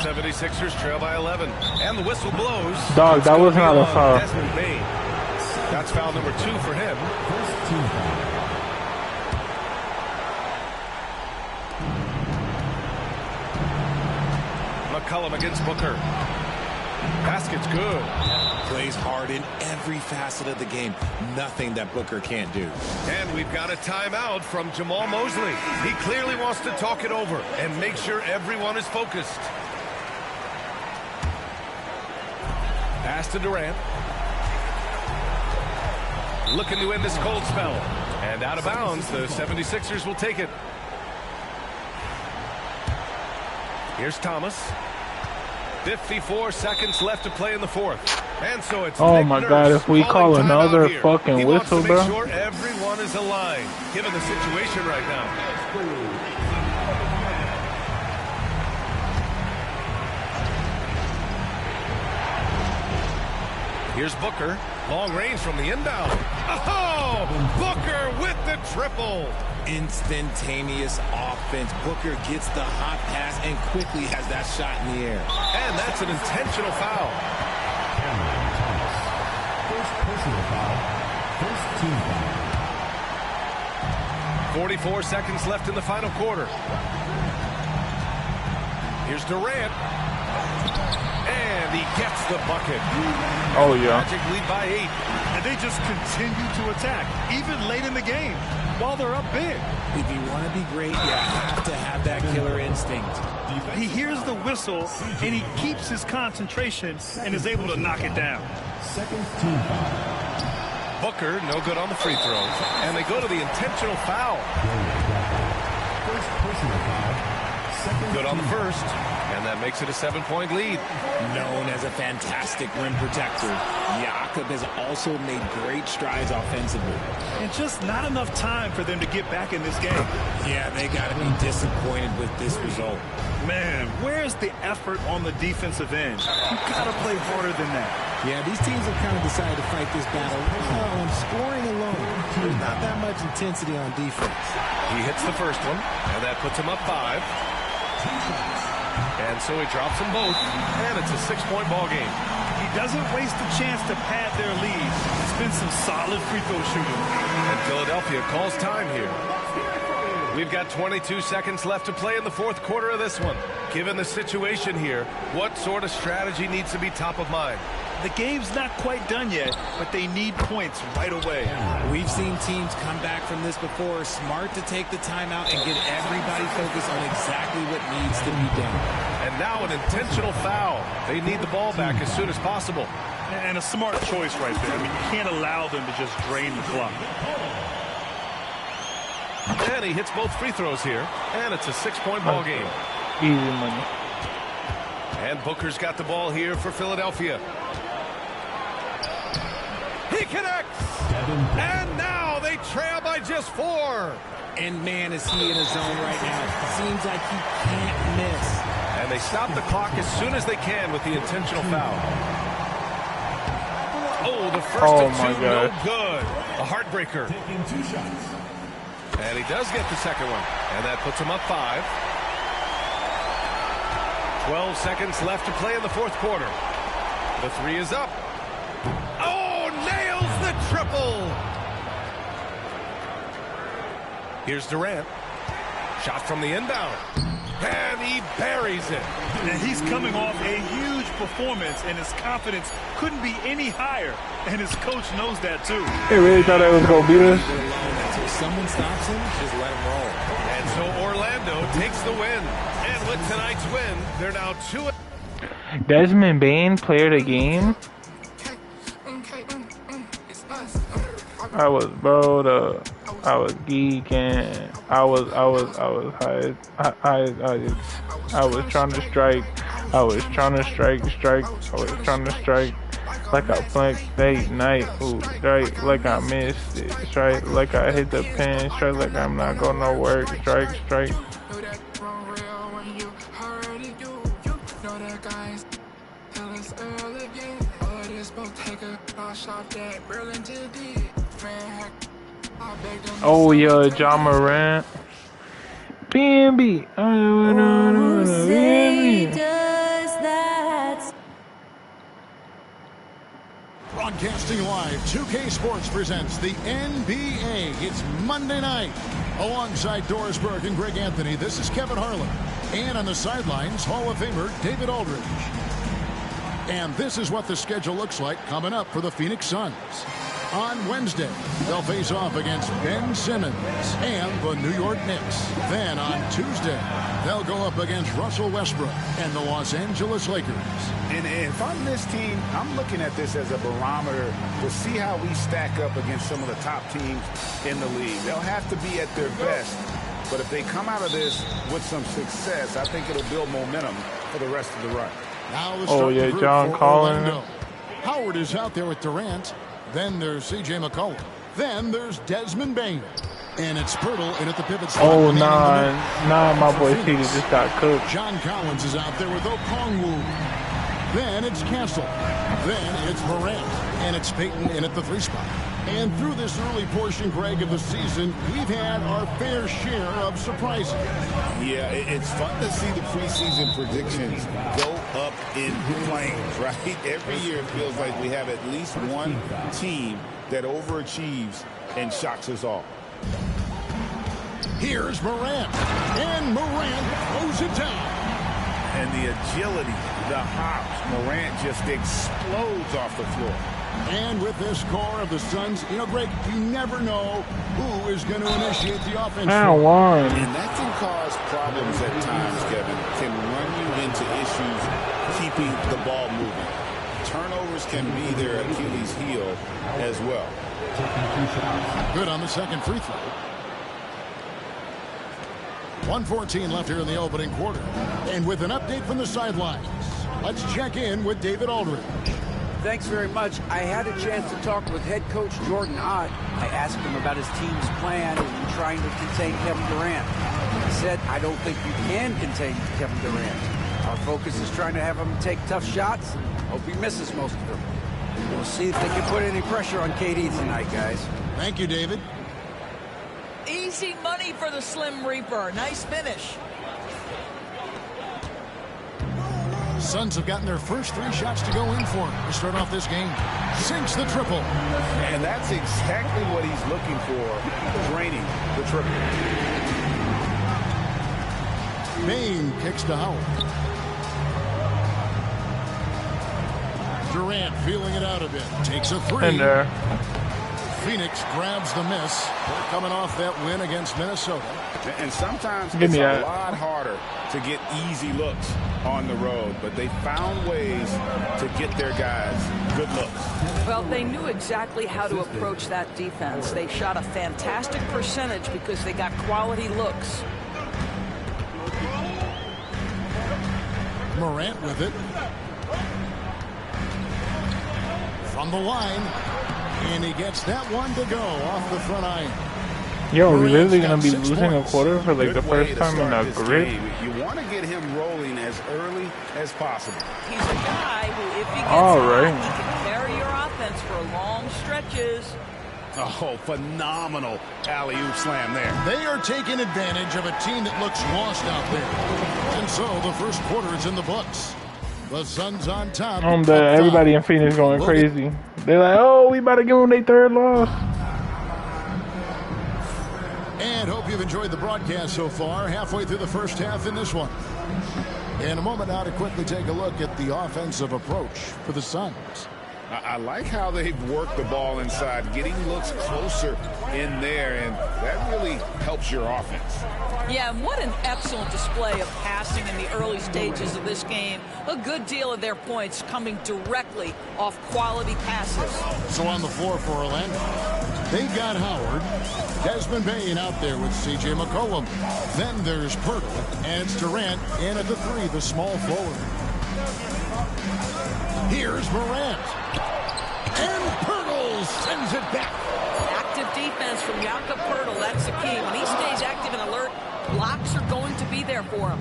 76ers trail by 11. And the whistle blows. Dog, that was not a foul. Desmond Bane. That's foul number 2 for him. McCollum against Booker. Basket's good. Plays hard in every facet of the game. Nothing that Booker can't do. And we've got a timeout from Jamal Mosley. He clearly wants to talk it over and make sure everyone is focused. Pass to Durant. Looking to end this cold spell. And out of bounds, the 76ers will take it. Here's Thomas. 54 seconds left to play in the fourth. And so it's oh Nick my Nurse God, if we call another here. fucking he whistle, wants to bro. make sure everyone is aligned, given the situation right now. Here's Booker. Long range from the inbound. Oh! Booker with the triple. Instantaneous offense. Booker gets the hot pass and quickly has that shot in the air. And that's an intentional foul. First personal foul. First team foul. 44 seconds left in the final quarter. Here's Durant. And he gets the bucket. Oh, yeah. Magic lead by 8. And they just continue to attack, even late in the game, while they're up big. If you want to be great, you have to have that killer instinct. He hears the whistle, and he keeps his concentration and is able to knock it down. Second team foul. Booker, no good on the free throws. And they go to the intentional foul. First personal foul. Second Good on the first. And that makes it a 7-point lead. Known as a fantastic rim protector, Jakob has also made great strides offensively. And just not enough time for them to get back in this game. Yeah, they got to be disappointed with this result. Man, where's the effort on the defensive end? You got to play harder than that. Yeah, these teams have kind of decided to fight this battle on scoring alone. There's not that much intensity on defense. He hits the first one, and that puts him up 5. And so he drops them both, and it's a 6-point ball game. He doesn't waste a chance to pad their lead. It's been some solid free throw shooting. And Philadelphia calls time here. We've got 22 seconds left to play in the fourth quarter of this one. Given the situation here, what sort of strategy needs to be top of mind? The game's not quite done yet, but they need points right away. We've seen teams come back from this before. Smart to take the timeout and get everybody focused on exactly what needs to be done. And now an intentional foul. They need the ball back as soon as possible. And a smart choice right there. I mean, you can't allow them to just drain the clock. And he hits both free throws here. And it's a 6-point ball game. Easy money. And Booker's got the ball here for Philadelphia. He connects! And now they trail by just 4. And man, is he in a zone right now. Seems like he can't miss. And they stop the clock as soon as they can with the intentional foul. Oh, the first of 2, no good. A heartbreaker. Taking 2 shots. And he does get the second one. And that puts him up 5. 12 seconds left to play in the fourth quarter. The 3 is up. Oh, nails the triple. Here's Durant. Shot from the inbound. And he buries it. And he's coming off a huge performance, and his confidence couldn't be any higher. And his coach knows that, too. They really thought I was going to beat us. Until someone stops him, just let him roll. And so Orlando takes the win. And with tonight's win, they're now 2. Desmond Bane, player of the game. I was, bro, I was geeking. I was high. I was trying to strike. I was trying to strike. I was trying to strike. Like I blanked late night. Ooh, strike like I missed it. Strike like I hit the pin. Strike like I'm not gonna work. Strike. Oh yeah, John Morant. BNB. Broadcasting live, 2K Sports presents the NBA. It's Monday night. Alongside Doris Burke and Greg Anthony, this is Kevin Harlan. And on the sidelines, Hall of Famer David Aldridge. And this is what the schedule looks like coming up for the Phoenix Suns. On Wednesday, they'll face off against Ben Simmons and the New York Knicks. Then on Tuesday, they'll go up against Russell Westbrook and the Los Angeles Lakers. And if I'm this team, I'm looking at this as a barometer to see how we stack up against some of the top teams in the league. They'll have to be at their best, but if they come out of this with some success, I think it'll build momentum for the rest of the run. Now the oh yeah, John Collins. Howard is out there with Durant. Then there's C.J. McCollum. Then there's Desmond Bain. And it's Pirtle in at the pivot spot. Oh, nah, my boy CD just got cooked. John Collins is out there with Okongwu. Then it's Castle. Then it's Morant. And it's Payton in at the 3 spot. And through this early portion, Greg, of the season, we've had our fair share of surprises. Yeah, it's fun to see the preseason predictions go up in flames, right? Every year it feels like we have at least one team that overachieves and shocks us all. Here's Morant. And Morant throws it down. And the agility, the hops, Morant just explodes off the floor. And with this core of the Suns, you know, Greg, you never know who is going to initiate the offense. And that can cause problems at times, Kevin. Can run you into issues keeping the ball moving. Turnovers can be their Achilles heel as well. Good on the second free throw. 1:14 left here in the opening quarter. And with an update from the sidelines, let's check in with David Aldridge. Thanks very much. I had a chance to talk with head coach Jordan Ott. I asked him about his team's plan in trying to contain Kevin Durant. He said, I don't think you can contain Kevin Durant. Our focus is trying to have him take tough shots and hope he misses most of them. We'll see if they can put any pressure on KD tonight, guys. Thank you, David. Easy money for the Slim Reaper. Nice finish. Suns have gotten their first 3 shots to go in for to start off this game. Sinks the triple. And that's exactly what he's looking for, draining the triple. Bain kicks to Howard. Durant feeling it out a bit. Takes a 3. In there. Phoenix grabs the miss. They're coming off that win against Minnesota. And sometimes it's a lot harder to get easy looks on the road, but they found ways to get their guys good looks. Well, they knew exactly how to approach that defense. They shot a fantastic percentage because they got quality looks. Morant with it. From the line. And he gets that one to go off the front iron. Yo, are we literally going to be losing a quarter for like the first time in a grip? You want to get him rolling as early as possible. He's a guy who, if he gets hot, he can carry your offense for long stretches. Oh, phenomenal alley-oop slam there. They are taking advantage of a team that looks lost out there. And so the first quarter is in the books. The Suns on top. Everybody in Phoenix going crazy. They're like, oh, we about to give them their 3rd loss. And hope you've enjoyed the broadcast so far. Halfway through the first half in this one. In a moment now to quickly take a look at the offensive approach for the Suns. I like how they've worked the ball inside, getting looks closer in there, and that really helps your offense. Yeah, and what an excellent display of passing in the early stages of this game. A good deal of their points coming directly off quality passes. So on the floor for Orlando, they've got Howard, Desmond Bain out there with C.J. McCollum. Then there's Pirtle, and it's Durant in at the 3, the small forward. Here's Morant. And Pirtle sends it back. Active defense from Jakob Pirtle. That's the key. When he stays active and alert, blocks are going to be there for him.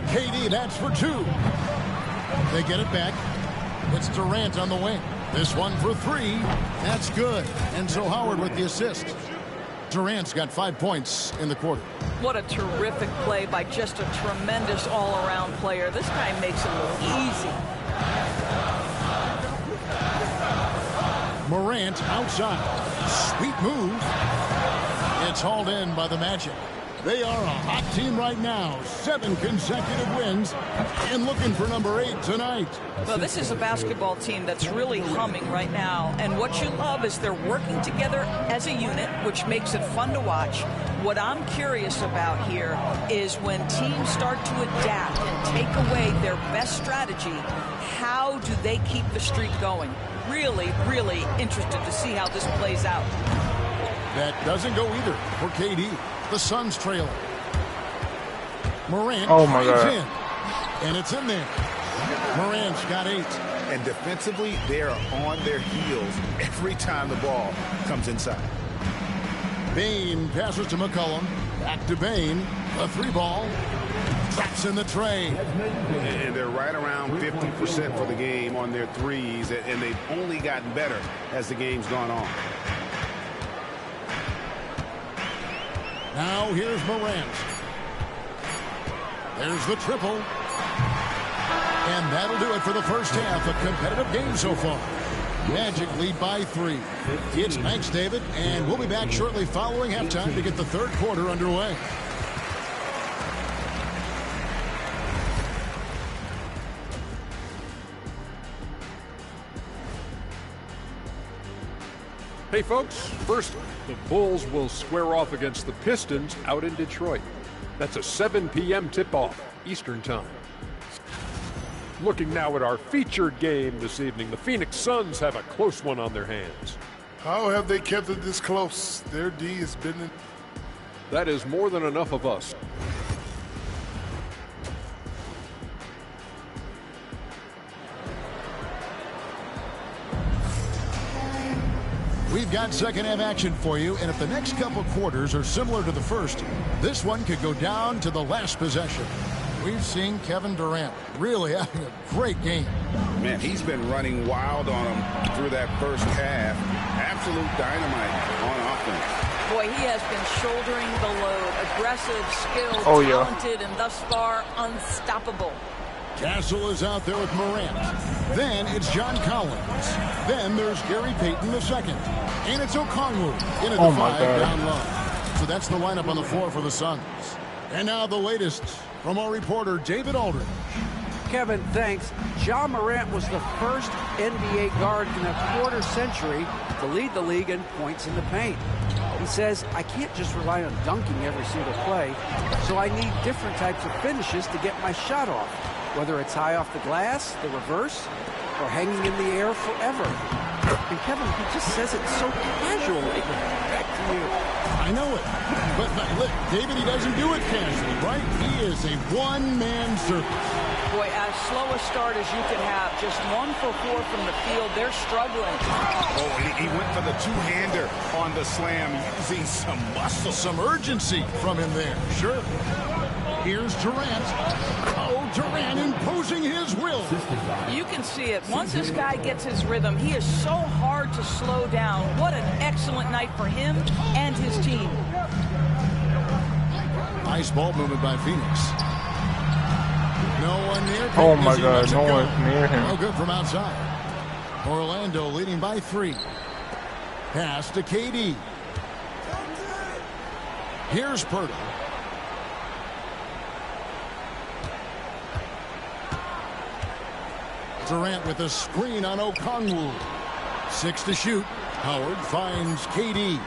KD, that's for 2. They get it back. It's Durant on the wing. This one for 3. That's good. And so Howard with the assist. Durant's got 5 points in the quarter. What a terrific play by just a tremendous all-around player. This guy makes it look easy. Morant outside. Sweet move. It's hauled in by the Magic. They are a hot team right now. 7 consecutive wins and looking for number 8 tonight. Well, this is a basketball team that's really humming right now. And what you love is they're working together as a unit, which makes it fun to watch. What I'm curious about here is when teams start to adapt and take away their best strategy, how do they keep the streak going? Really, really interested to see how this plays out. That doesn't go either for KD. The Suns trailing. Morant drives in. And it's in there. Morant's got 8. And defensively, they are on their heels every time the ball comes inside. Bain passes to McCollum. Back to Bain. A 3-ball. Traps in the tray. And they're right around 50% for the game on their threes. And they've only gotten better as the game's gone on. Now here's Morant. There's the triple. And that'll do it for the first half. A competitive game so far. Magic lead by 3. It's Max David, and we'll be back shortly following halftime to get the third quarter underway. Hey, folks, first, the Bulls will square off against the Pistons out in Detroit. That's a 7 p.m. tip-off, Eastern Time. Looking now at our featured game this evening, the Phoenix Suns have a close one on their hands. How have they kept it this close? Their D has been in. That is more than enough of us. We've got second half action for you, and if the next couple quarters are similar to the first, this one could go down to the last possession. We've seen Kevin Durant really having a great game. Man, he's been running wild on him through that first half. Absolute dynamite on offense. Boy, he has been shouldering the load. Aggressive, skilled, talented, and thus far unstoppable. Castle is out there with Morant. Then it's John Collins. Then there's Gary Payton II. And it's Okongwu in at the 5 down low. So that's the lineup on the floor for the Suns. And now the latest from our reporter, David Aldridge. Kevin, thanks. Ja Morant was the first NBA guard in a quarter century to lead the league in points in the paint. He says, I can't just rely on dunking every single play, so I need different types of finishes to get my shot off, whether it's high off the glass, the reverse, or hanging in the air forever. And Kevin, he just says it so casually. Back to you. I know it. But look, David, he doesn't do it casually, right? He is a one-man circus. Boy, as slow a start as you can have. Just 1 for 4 from the field. They're struggling. Oh, he went for the two-hander on the slam, using some muscle. Some urgency from him there. Sure. Here's Durant. Oh, Durant imposing his will. You can see it. Once this guy gets his rhythm, he is so hard to slow down. What an excellent night for him and his team. Nice ball movement by Phoenix. No one near. Oh my God, no one's near him. No good from outside. Orlando leading by 3. Pass to KD. Here's Pirtle. Durant with a screen on Okongwu. 6 to shoot. Howard finds KD.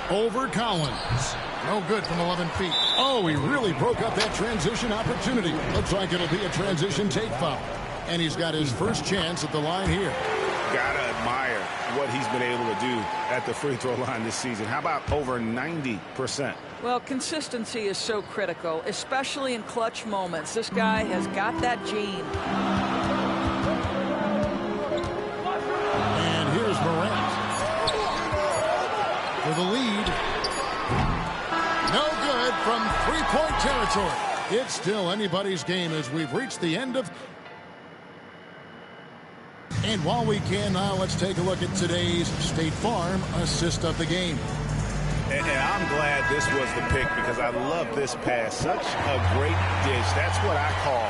Over Collins. No good from 11 feet. Oh, he really broke up that transition opportunity. Looks like it'll be a transition take foul. And he's got his first chance at the line here. Gotta admire what he's been able to do at the free throw line this season. How about over 90%? Well, consistency is so critical, especially in clutch moments. This guy has got that gene. And here's Morant for the lead. No good from three-point territory. It's still anybody's game as we've reached the end of... And while we can now, let's take a look at today's State Farm assist of the game. And I'm glad this was the pick because I love this pass. Such a great dish. That's what I call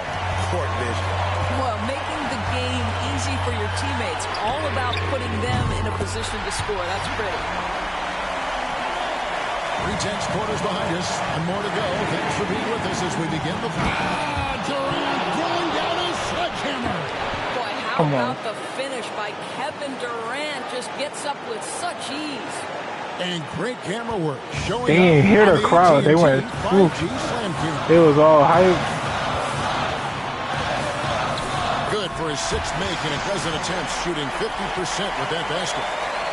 court vision. Well, making the game easy for your teammates. All about putting them in a position to score. That's pretty. 3/10 quarters behind us and more to go. Thanks for being with us as we begin the... Durant going down a sledgehammer. How about the finish by Kevin Durant? Just gets up with such ease. And great camera work. Showing they didn't hear the crowd. They went, it was all hype. Good for his 6th make in a dozen attempts, shooting 50% with that basket.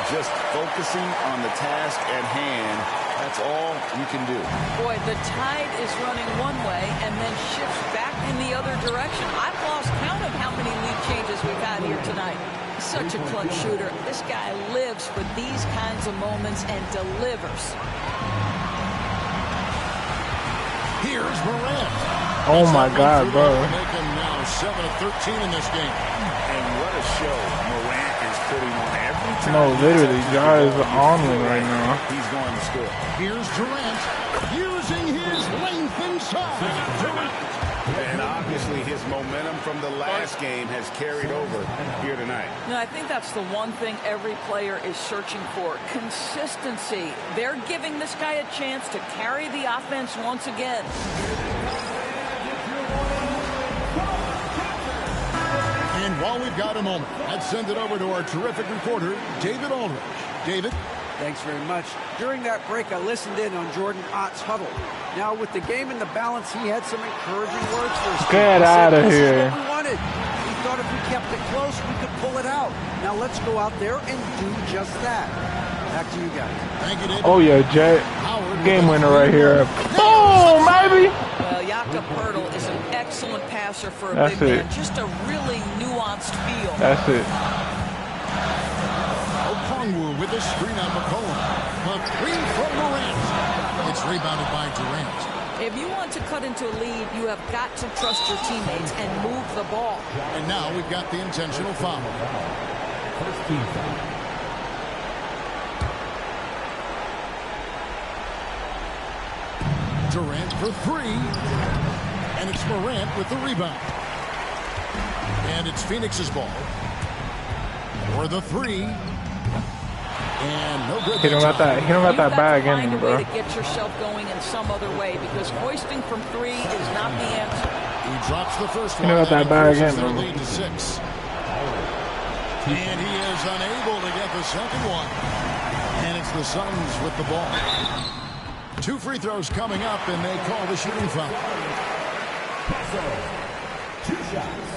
Just focusing on the task at hand. That's all you can do. Boy, the tide is running one way and then shifts back in the other direction. I've lost count of how many lead changes we've had here tonight. Such a clutch shooter. This guy lives for these kinds of moments and delivers. Here's Durant. Oh my God, bro. Make him now 7 of 13 in this game. And what a show Morant is putting on every time. No, literally, Ja is on me right now. He's going to score. Here's Durant using his length inside. Durant. And obviously his momentum from the last game has carried over here tonight. No, I think that's the one thing every player is searching for. Consistency. They're giving this guy a chance to carry the offense once again. And while we've got a moment, let's send it over to our terrific reporter, David Aldridge. David? Thanks very much. During that break, I listened in on Jordan Ott's huddle. Now, with the game in the balance, he had some encouraging words for us. Get out of here. This is what we wanted. He thought if we kept it close, we could pull it out. Now, let's go out there and do just that. Back to you guys. Thank you, David. Oh, yeah, Jet. Game winner right here. Boom, baby. Well, Jakob Poeltl is an excellent passer for a big man. Just a really nuanced feel. That's it. Okongwu with a screen on McCollum. A three from Durant. It's rebounded by Durant. If you want to cut into a lead, you have got to trust your teammates and move the ball. And now we've got the intentional foul. First team foul. Durant for 3. And it's Morant with the rebound. And it's Phoenix's ball. For the 3. And no good. He don't got that bag in him, bro. You got to find a way to get yourself going in some other way because hoisting from 3 is not the answer. He drops the first one. He got that bag in him. him. Lead to 6. And he is unable to get the second one. And it's the Suns with the ball. 2 free throws coming up, and they call the shooting foul. 2 shots.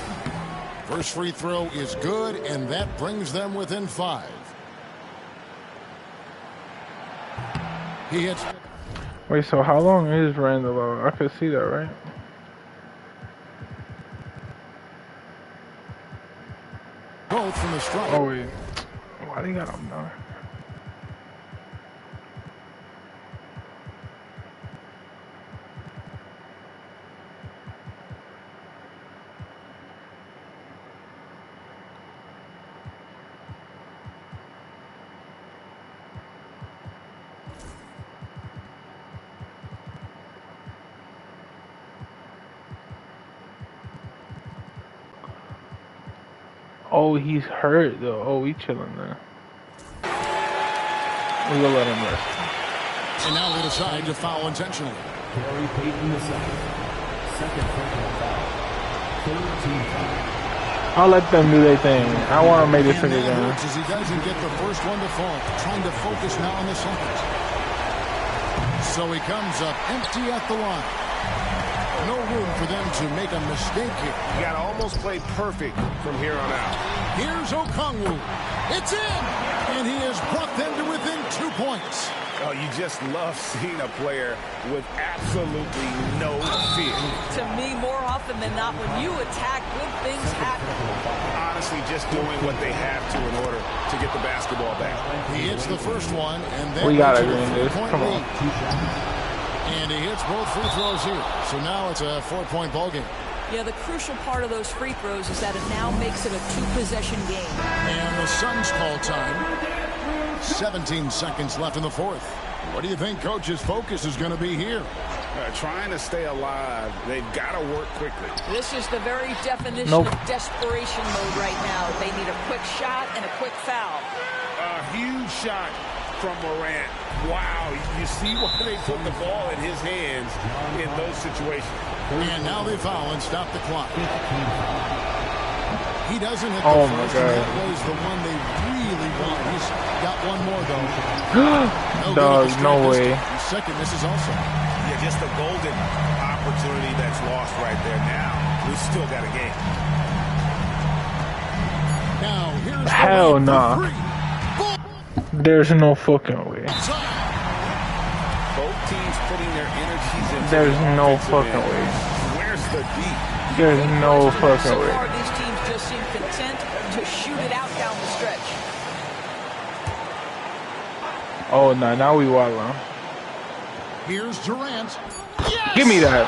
First free throw is good, and that brings them within 5. He hits. Wait, so how long is Randall? I could see that, right? Both from the strike. Oh, wait. Why do you got him now? Oh, he's hurt though. Oh, we chilling there. We will let him rest. And now they decide to foul intentionally. Gary Payton II. Second personal foul. Third team foul. I'll let them do their thing. I want to make this a good game. As he doesn't get the first one to fall, trying to focus now on the second. So he comes up empty at the line. No room for them to make a mistake here. You got to almost play perfect from here on out. Here's Okongwu. It's in! And he has brought them to within 2 points. Oh, you just love seeing a player with absolutely no fear. To me, more often than not, when you attack, good things happen. Honestly, just doing what they have to in order to get the basketball back. He hits the first one, and then we gotta win this. Come on. And he hits both free throws here. So now it's a 4-point ball game. Yeah, the crucial part of those free throws is that it now makes it a 2-possession game. And the Suns call time. 17 seconds left in the fourth. What do you think Coach's focus is going to be here? Trying to stay alive. They've got to work quickly. This is the very definition of desperation mode right now. They need a quick shot and a quick foul. A huge shot from Durant. Wow, you see why they put the ball in his hands in those situations. And now they foul and stop the clock. He doesn't hit the first, and that was the one they really want. He's got one more, though. Dog, no way. Second, this is also. Yeah, just a golden opportunity that's lost right there. Now, we still got a game. Now, here's hell no. Nah. There's no fucking way. Both teams putting their energies into There's no fucking way. Where's the deep? There's no fucking way. These teams just seem content to shoot it out down the stretch. Oh, no, now we wildin'. Here's Durant. Yes! Give me that.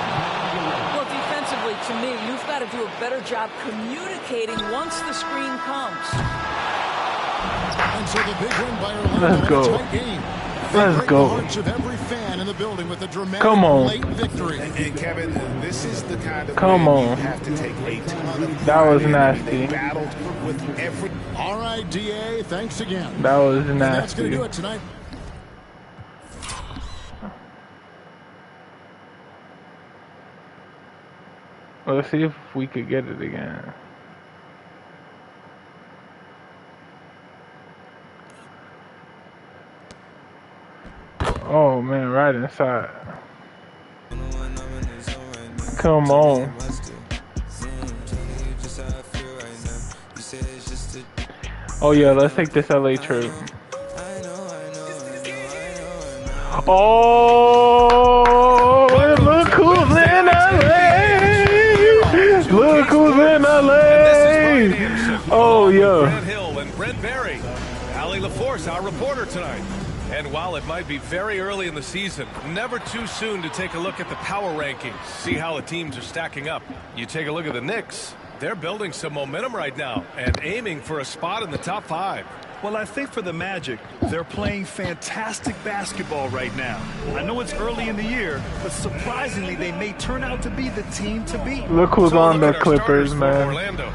Well, defensively, to me, you've got to do a better job communicating once the screen comes. And so the big win by Orlando. Let's go. Let's go. Of every fan in the building with a dramatic Come on. late victory. And Kevin, this is the kind of Come on. you have to take a ton of that was in. nasty. They battled with every. All right, DA, thanks again. That was nasty. That's going to do it tonight. Let's see if we could get it again. Oh man, right inside. Come on. Oh yeah, let's take this LA trip. Oh, look who's in LA! Look who's in LA! Oh yeah. Brent Hill and Brent Barry. Allie LaForce, our reporter tonight. And while it might be very early in the season, never too soon to take a look at the power rankings, see how the teams are stacking up. You take a look at the Knicks, they're building some momentum right now and aiming for a spot in the top 5. Well, I think for the Magic, they're playing fantastic basketball right now. I know it's early in the year, but surprisingly, they may turn out to be the team to beat. Look who's on the Clippers, man. Orlando.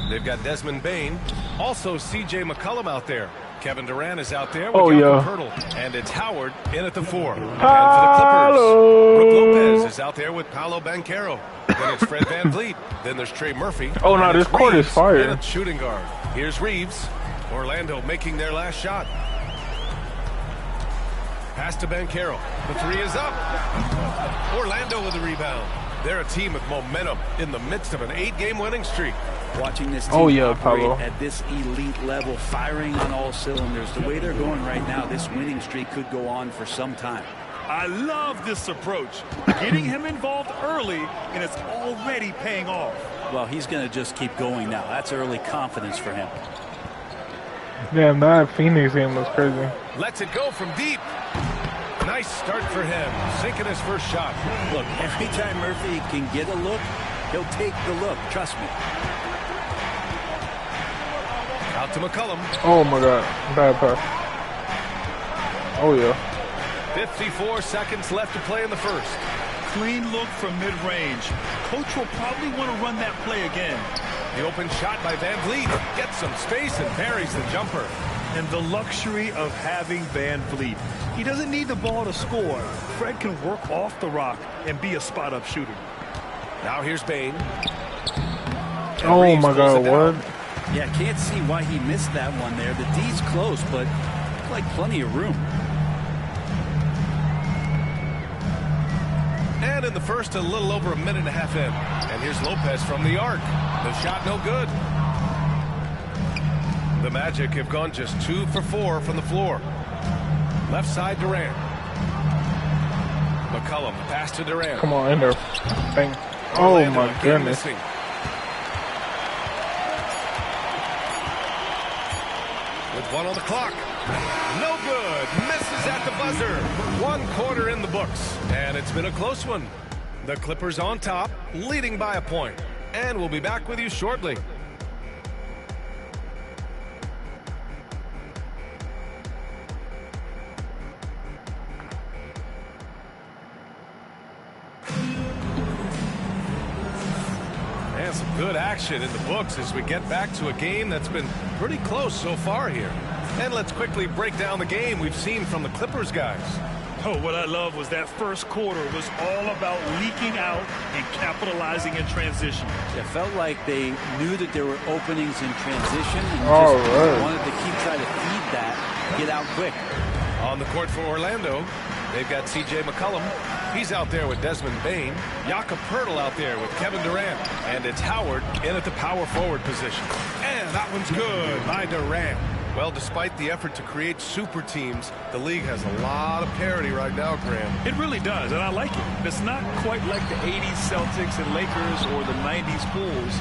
They've got Desmond Bane, also C.J. McCollum out there. Kevin Durant is out there with Hurtle, and it's Howard in at the 4. And for the Clippers, Brook Lopez is out there with Paolo Banchero. Then it's Fred VanVleet. Then there's Trey Murphy. Oh no, this court is fire. Shooting guard. Here's Reeves. Orlando making their last shot. Pass to Banchero. The 3 is up. Orlando with the rebound. They're a team with momentum in the midst of an 8-game winning streak. Watching this team Pablo. at this elite level, firing on all cylinders. The way they're going right now, this winning streak could go on for some time. I love this approach. Getting him involved early, and it's already paying off. Well, he's going to just keep going now. That's early confidence for him. Damn, that Phoenix game was crazy. Lets it go from deep. Nice start for him, sinking his first shot. Look, every time Murphy can get a look, he'll take the look. Trust me. Out to McCollum. Oh my God, bad pass. Oh yeah. 54 seconds left to play in the first. Clean look from mid-range. Coach will probably want to run that play again. The open shot by VanVleet gets some space and buries the jumper. And the luxury of having VanVleet. He doesn't need the ball to score. Fred can work off the rock and be a spot-up shooter. Now here's Bane. Oh my God, what? Yeah, can't see why he missed that one there. The D's close, but like plenty of room. And in the first, a little over a minute and a half in. And here's Lopez from the arc. The shot no good. The Magic have gone just 2 for 4 from the floor. Left side, Durant. McCollum, pass to Durant. Come on, in there. Bang. Oh my goodness. With 1 on the clock. No good. Misses at the buzzer. 1 quarter in the books. And it's been a close one. The Clippers on top, leading by a point. And we'll be back with you shortly. And some good action in the books as we get back to a game that's been pretty close so far here. And let's quickly break down the game we've seen from the Clippers guys. Oh, what I love was that first quarter was all about leaking out and capitalizing in transition. It felt like they knew that there were openings in transition and just wanted to trying to feed that, get out quick. On the court for Orlando, they've got CJ McCollum. He's out there with Desmond Bane. Jakob Poeltl out there with Kevin Durant. And it's Howard in at the power forward position. And that one's good by Durant. Well, despite the effort to create super teams, the league has a lot of parity right now, Graham. It really does, and I like it. It's not quite like the 80s Celtics and Lakers or the 90s Bulls,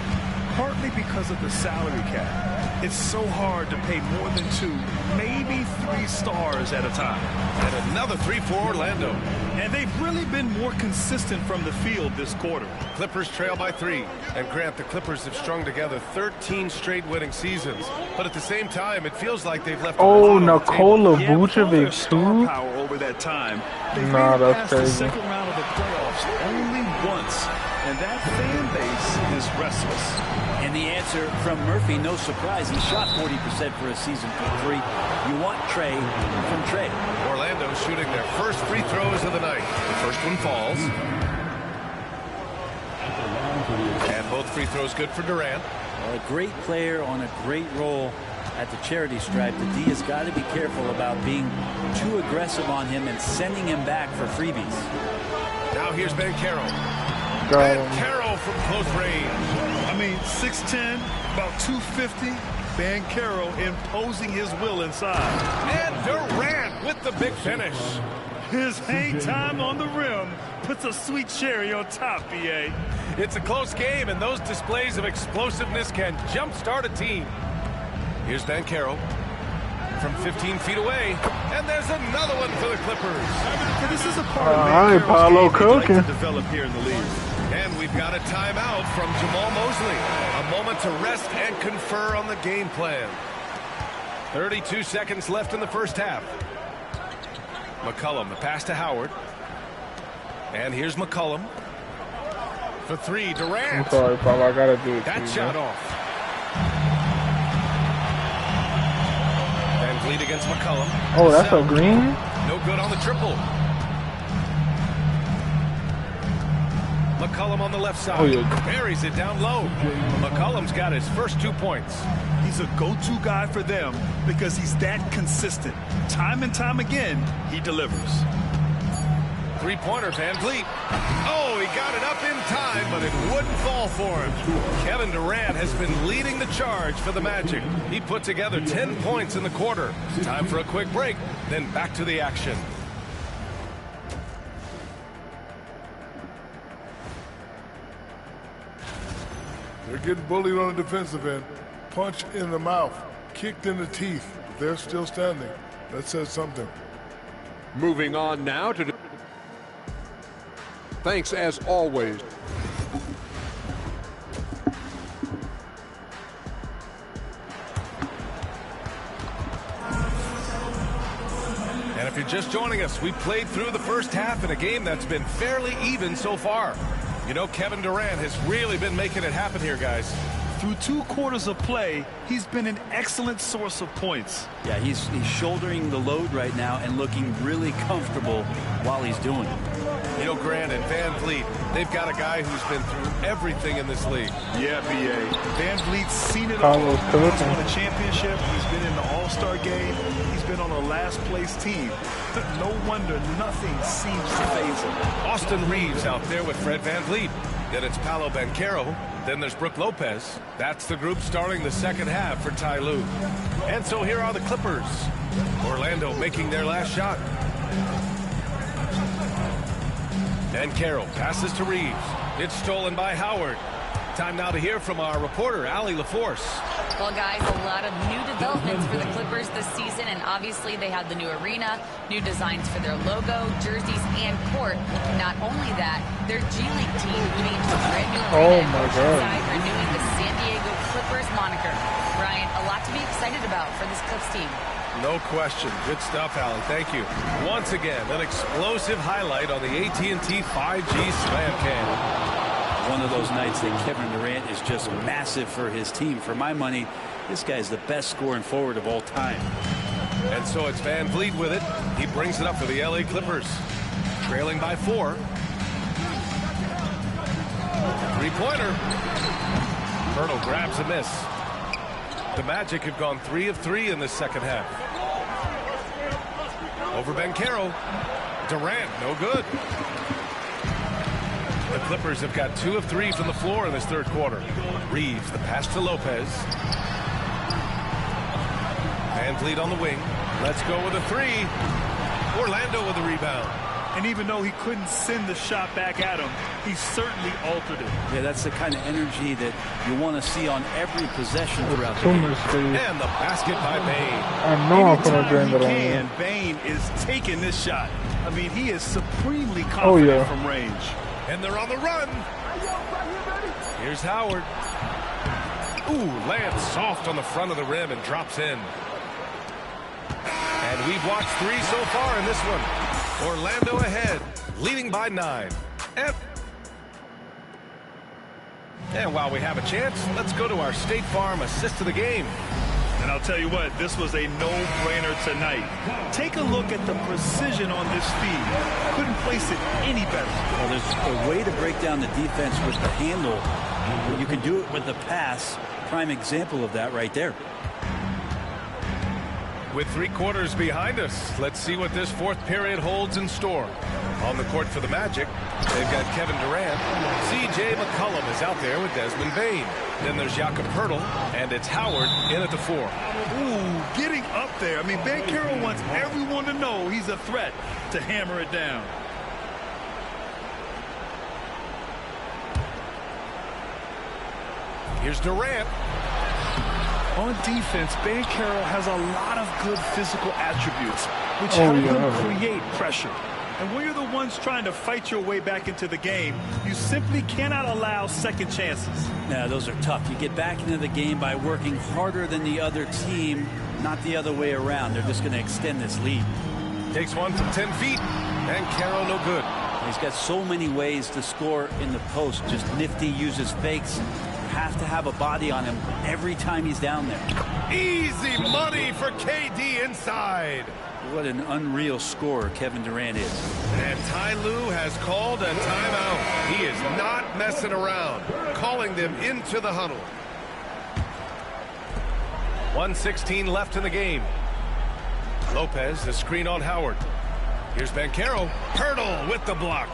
partly because of the salary cap. It's so hard to pay more than 2, maybe 3 stars at a time. And another 3 for Orlando. And they've really been more consistent from the field this quarter. Clippers trail by 3. And Grant, the Clippers have strung together 13 straight winning seasons. But at the same time, it feels like they've left. Oh, Nikola Vucevic too. Power over that time. Nah, that's crazy. The second round of the playoffs only once, and that fan base is restless. And the answer from Murphy, no surprise, he shot 40% for a season for 3. You want Trey from Trey. Orlando shooting their first free throws of the night. The first one falls. And both free throws good for Durant. A great player on a great role at the charity stripe. The D has got to be careful about being too aggressive on him and sending him back for freebies. Now here's Banchero. Banchero from close range. I mean, 6'10", about 250. Banchero imposing his will inside. And Durant with the big finish. His hang time on the rim puts a sweet cherry on top, BA. It's a close game, and those displays of explosiveness can jumpstart a team. Here's Banchero from 15 feet away, and there's another one for the Clippers. This is a part of Banchero's game he'd like to develop here in the league. And we've got a timeout from Jamal Mosley. A moment to rest and confer on the game plan. 32 seconds left in the first half. McCollum, the pass to Howard. And here's McCollum. For 3, Durant. I'm sorry, Paul, I gotta do it. That shot off. And lead against McCollum. Oh, that's a green? No good on the triple. McCollum on the left side. Oh, yeah. Buries it down low. McCollum's got his first 2 points. He's a go-to guy for them because he's that consistent. Time and time again, he delivers. 3-pointer, Van Vliet. Oh, he got it up in time, but it wouldn't fall for him. Kevin Durant has been leading the charge for the Magic. He put together 10 points in the quarter. Time for a quick break, then back to the action. They're getting bullied on the defensive end. Punch in the mouth, kicked in the teeth. They're still standing. That says something. Moving on now to... Thanks as always. And if you're just joining us, we played through the first half in a game that's been fairly even so far. You know, Kevin Durant has really been making it happen here, guys. Through 2 quarters of play, he's been an excellent source of points. Yeah, he's shouldering the load right now and looking really comfortable while he's doing it. You know, Grant and Van Vliet, they've got a guy who's been through everything in this league. Yeah, B.A. Van Vliet's seen it all. He's won a championship. He's been in the All-Star game. He's been on a last-place team. No wonder nothing seems to faze him. Austin Reeves out there with Fred Van Vliet. Then it's Paolo Banchero. Then there's Brook Lopez. That's the group starting the second half for Ty Lue. And so here are the Clippers. Orlando making their last shot. Banchero passes to Reeves. It's stolen by Howard. Time now to hear from our reporter, Allie LaForce. Well, guys, a lot of new developments for the Clippers this season, and obviously they have the new arena, new designs for their logo, jerseys, and court. Not only that, their G League team moving into a brand new arena inside, renewing the San Diego Clippers moniker. Ryan, a lot to be excited about for this Clips team. No question. Good stuff, Allie. Thank you. Once again, an explosive highlight on the AT&T 5G Slam Cam. One of those nights that Kevin Durant is just massive for his team. For my money, this guy's the best scoring forward of all time. And so it's Van Vliet with it. He brings it up for the LA Clippers. Trailing by 4. Three-pointer. Pirtle grabs a miss. The Magic have gone 3 of 3 in the second half. Over Banchero. Durant, no good. The Clippers have got 2 of 3 from the floor in this third quarter. Reeves, the pass to Lopez. Van Vliet on the wing. Let's go with a 3. Orlando with the rebound. And even though he couldn't send the shot back at him, he certainly altered it. Yeah, that's the kind of energy that you want to see on every possession throughout the game. And the basket by Bane. I know I'm going to drain that on. Bane is taking this shot. I mean, he is supremely confident from range. And they're on the run. Here's Howard. Ooh, lands soft on the front of the rim and drops in. And we've watched 3 so far in this one. Orlando ahead, leading by 9. And while we have a chance, let's go to our State Farm assist of the game. And I'll tell you what, this was a no-brainer tonight. Take a look at the precision on this feed. Couldn't place it any better. Well, there's a way to break down the defense with the handle. You can do it with the pass. Prime example of that right there. With 3 quarters behind us, let's see what this fourth period holds in store. On the court for the Magic, they've got Kevin Durant. C.J. McCollum is out there with Desmond Bane. Then there's Jakob Pirtle, and it's Howard in at the 4. Ooh, getting up there. I mean, Banchero wants everyone to know he's a threat to hammer it down. Here's Durant. On defense, Banchero has a lot of good physical attributes, which help him create pressure. And when you're the ones trying to fight your way back into the game, you simply cannot allow second chances. Yeah, those are tough. You get back into the game by working harder than the other team, not the other way around. They're just going to extend this lead. Takes one from 10 feet, and Carroll no good. He's got so many ways to score in the post. Just nifty, uses fakes. Have to have a body on him every time he's down there. Easy money for KD inside. What an unreal scorer Kevin Durant is. And Ty Lue has called a timeout. He is not messing around, calling them into the huddle. 1:16 left in the game. Lopez, the screen on Howard. Here's Banchero. Pirtle with the block.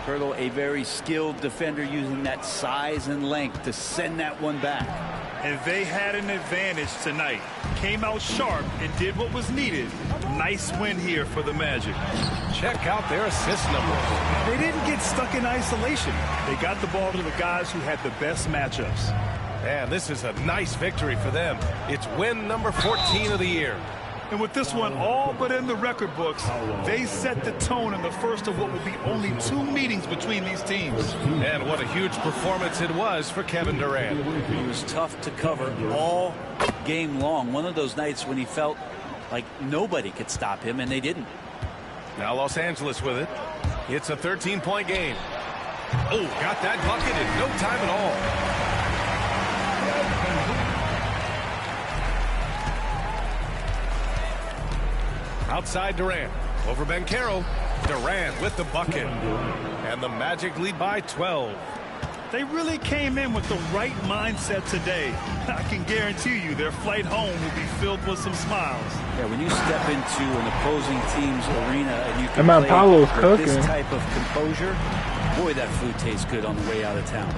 Pirtle, a very skilled defender, using that size and length to send that one back. And they had an advantage tonight. Came out sharp and did what was needed. Nice win here for the Magic. Check out their assist numbers. They didn't get stuck in isolation. They got the ball to the guys who had the best matchups. Man, this is a nice victory for them. It's win number 14 of the year. And with this one all but in the record books, they set the tone in the first of what will be only 2 meetings between these teams. And what a huge performance it was for Kevin Durant. He was tough to cover all game long. One of those nights when he felt like nobody could stop him, and they didn't. Now Los Angeles with it. It's a 13-point game. Oh, got that bucket in no time at all. Outside Durant. Over Banchero. Durant with the bucket. And the Magic lead by 12. They really came in with the right mindset today. I can guarantee you their flight home will be filled with some smiles. Yeah, when you step into an opposing team's arena and you can play with this type of composure, boy, that food tastes good on the way out of town.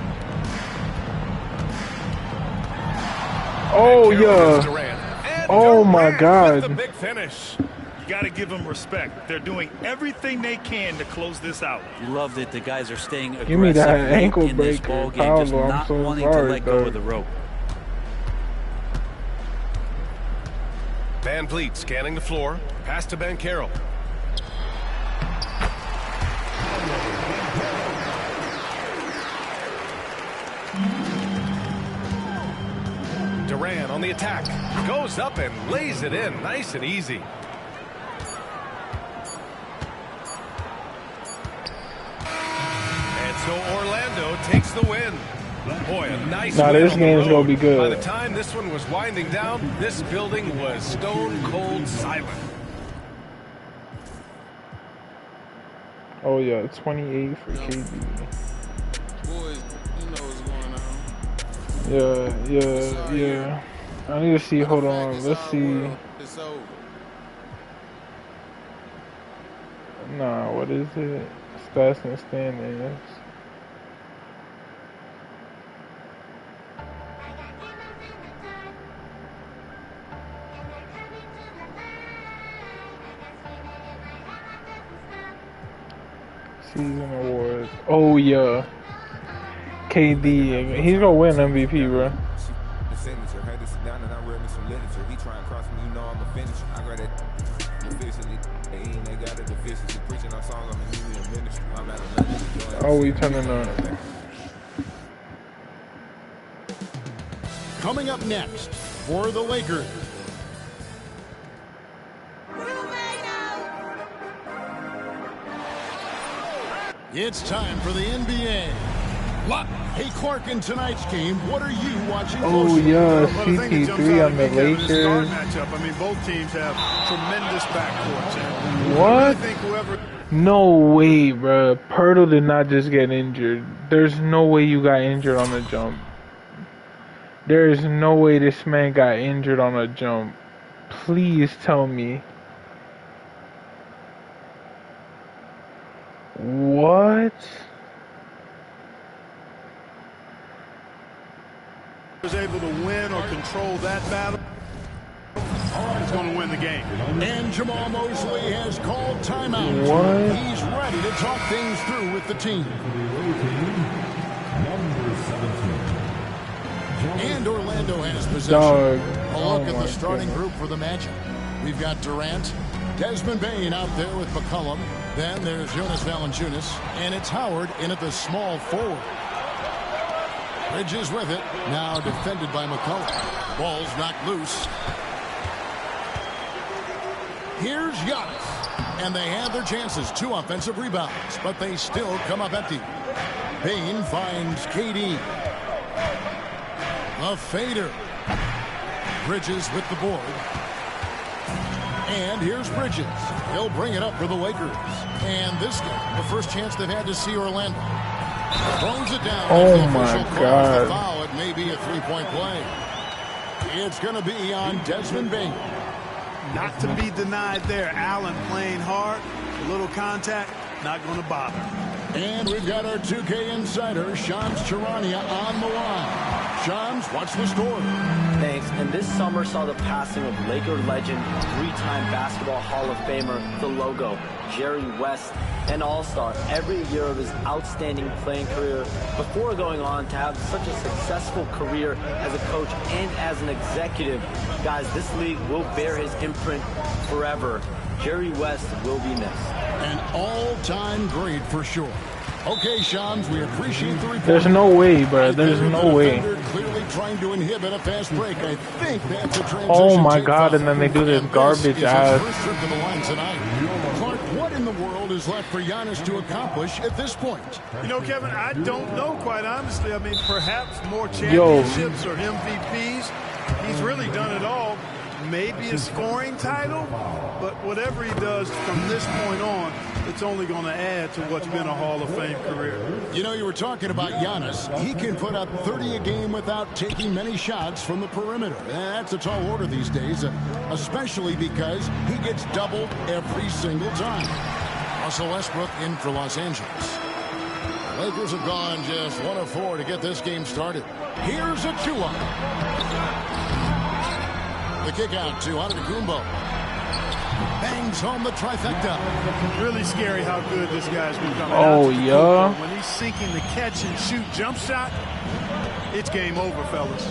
Oh, yeah. Oh, my God. The big finish. You got to give them respect. They're doing everything they can to close this out. Love that the guys are staying aggressive. Give me that ankle in this breaker, ball game, just Paolo. not I'm so wanting sorry, to let go of the rope. Van Vliet scanning the floor. Pass to Ben Carroll. Durant on the attack. Goes up and lays it in. Nice and easy. And so Orlando takes the win. Boy, a nice win. This game is going to be good. By the time this one was winding down, this building was stone cold silent. Oh, yeah. 28 for KD. Boys, you know what's going on. Yeah. I need to see. Hold on. Let's see. It's over. Nah, what is it? Stats and standings. Season awards. Oh, yeah. KD. He's gonna win MVP, bro. Signature, had to sit down and I read me some literature. He try and cross me, you know I'm a finisher. I got it officially. They got a deficiency. Preaching our songs, I'm a new ministry. I'm not a legend. Oh, we turning on. Coming up next for the Lakers. It's time for the NBA. Hey, Clark, in tonight's game, what are you watching Oh, closely? yeah, CP3 on the Lakers. Matchup. I mean, both teams have tremendous backcourts. What? No way, bro. Pirtle did not just get injured. There's no way you got injured on a jump. There is no way this man got injured on a jump. Please tell me. What? Was able to win or control that battle, he's going to win the game. And Jamal Mosley has called timeout. What? He's ready to talk things through with the team. And Orlando has possession. A look at the starting group for the Magic. We've got Durant, Desmond Bain out there with McCollum. Then there's Jonas Valanciunas, and it's Howard in at the small forward. Bridges with it, now defended by McCollum. Ball's knocked loose. Here's Giannis, and they have their chances. 2 offensive rebounds, but they still come up empty. Bain finds KD. A fader. Bridges with the board. And here's Bridges. He'll bring it up for the Lakers. And this game, the first chance they've had to see Orlando. Throws it down. Oh my God. The foul. It may be a three-point play. It's going to be on Desmond Bain. Not to be denied there. Allen playing hard. A little contact, not going to bother. And we've got our 2K insider, Shams Charania, on the line. Shams, what's the story? Thanks. And this summer saw the passing of Laker legend, 3-time Basketball Hall of Famer, the logo, Jerry West, an all-star every year of his outstanding playing career before going on to have such a successful career as a coach and as an executive. Guys, this league will bear his imprint forever. Jerry West will be missed. An all-time great for sure. Okay, Shams, we appreciate the report. There's no way, bro. There's no way. Clearly trying to inhibit a fast break. I think that's a transition. Oh my God! And then they do this garbage ass. First trip to the line tonight. Clark, what in the world is left for Giannis to accomplish at this point? You know, Kevin, I don't know, quite honestly. I mean, perhaps more championships or MVPs. He's really done it all. Maybe a scoring title, but whatever he does from this point on, it's only going to add to what's been a Hall of Fame career. You know, you were talking about Giannis. He can put up 30 a game without taking many shots from the perimeter. That's a tall order these days, especially because he gets doubled every single time. Russell Westbrook in for Los Angeles. Lakers have gone just 1 of 4 to get this game started. Here's Achua. The kick out to Antetokounmpo. Bangs home the trifecta. Really scary how good this guy's been coming. Oh, yeah. When he's sinking the catch and shoot jump shot, it's game over, fellas.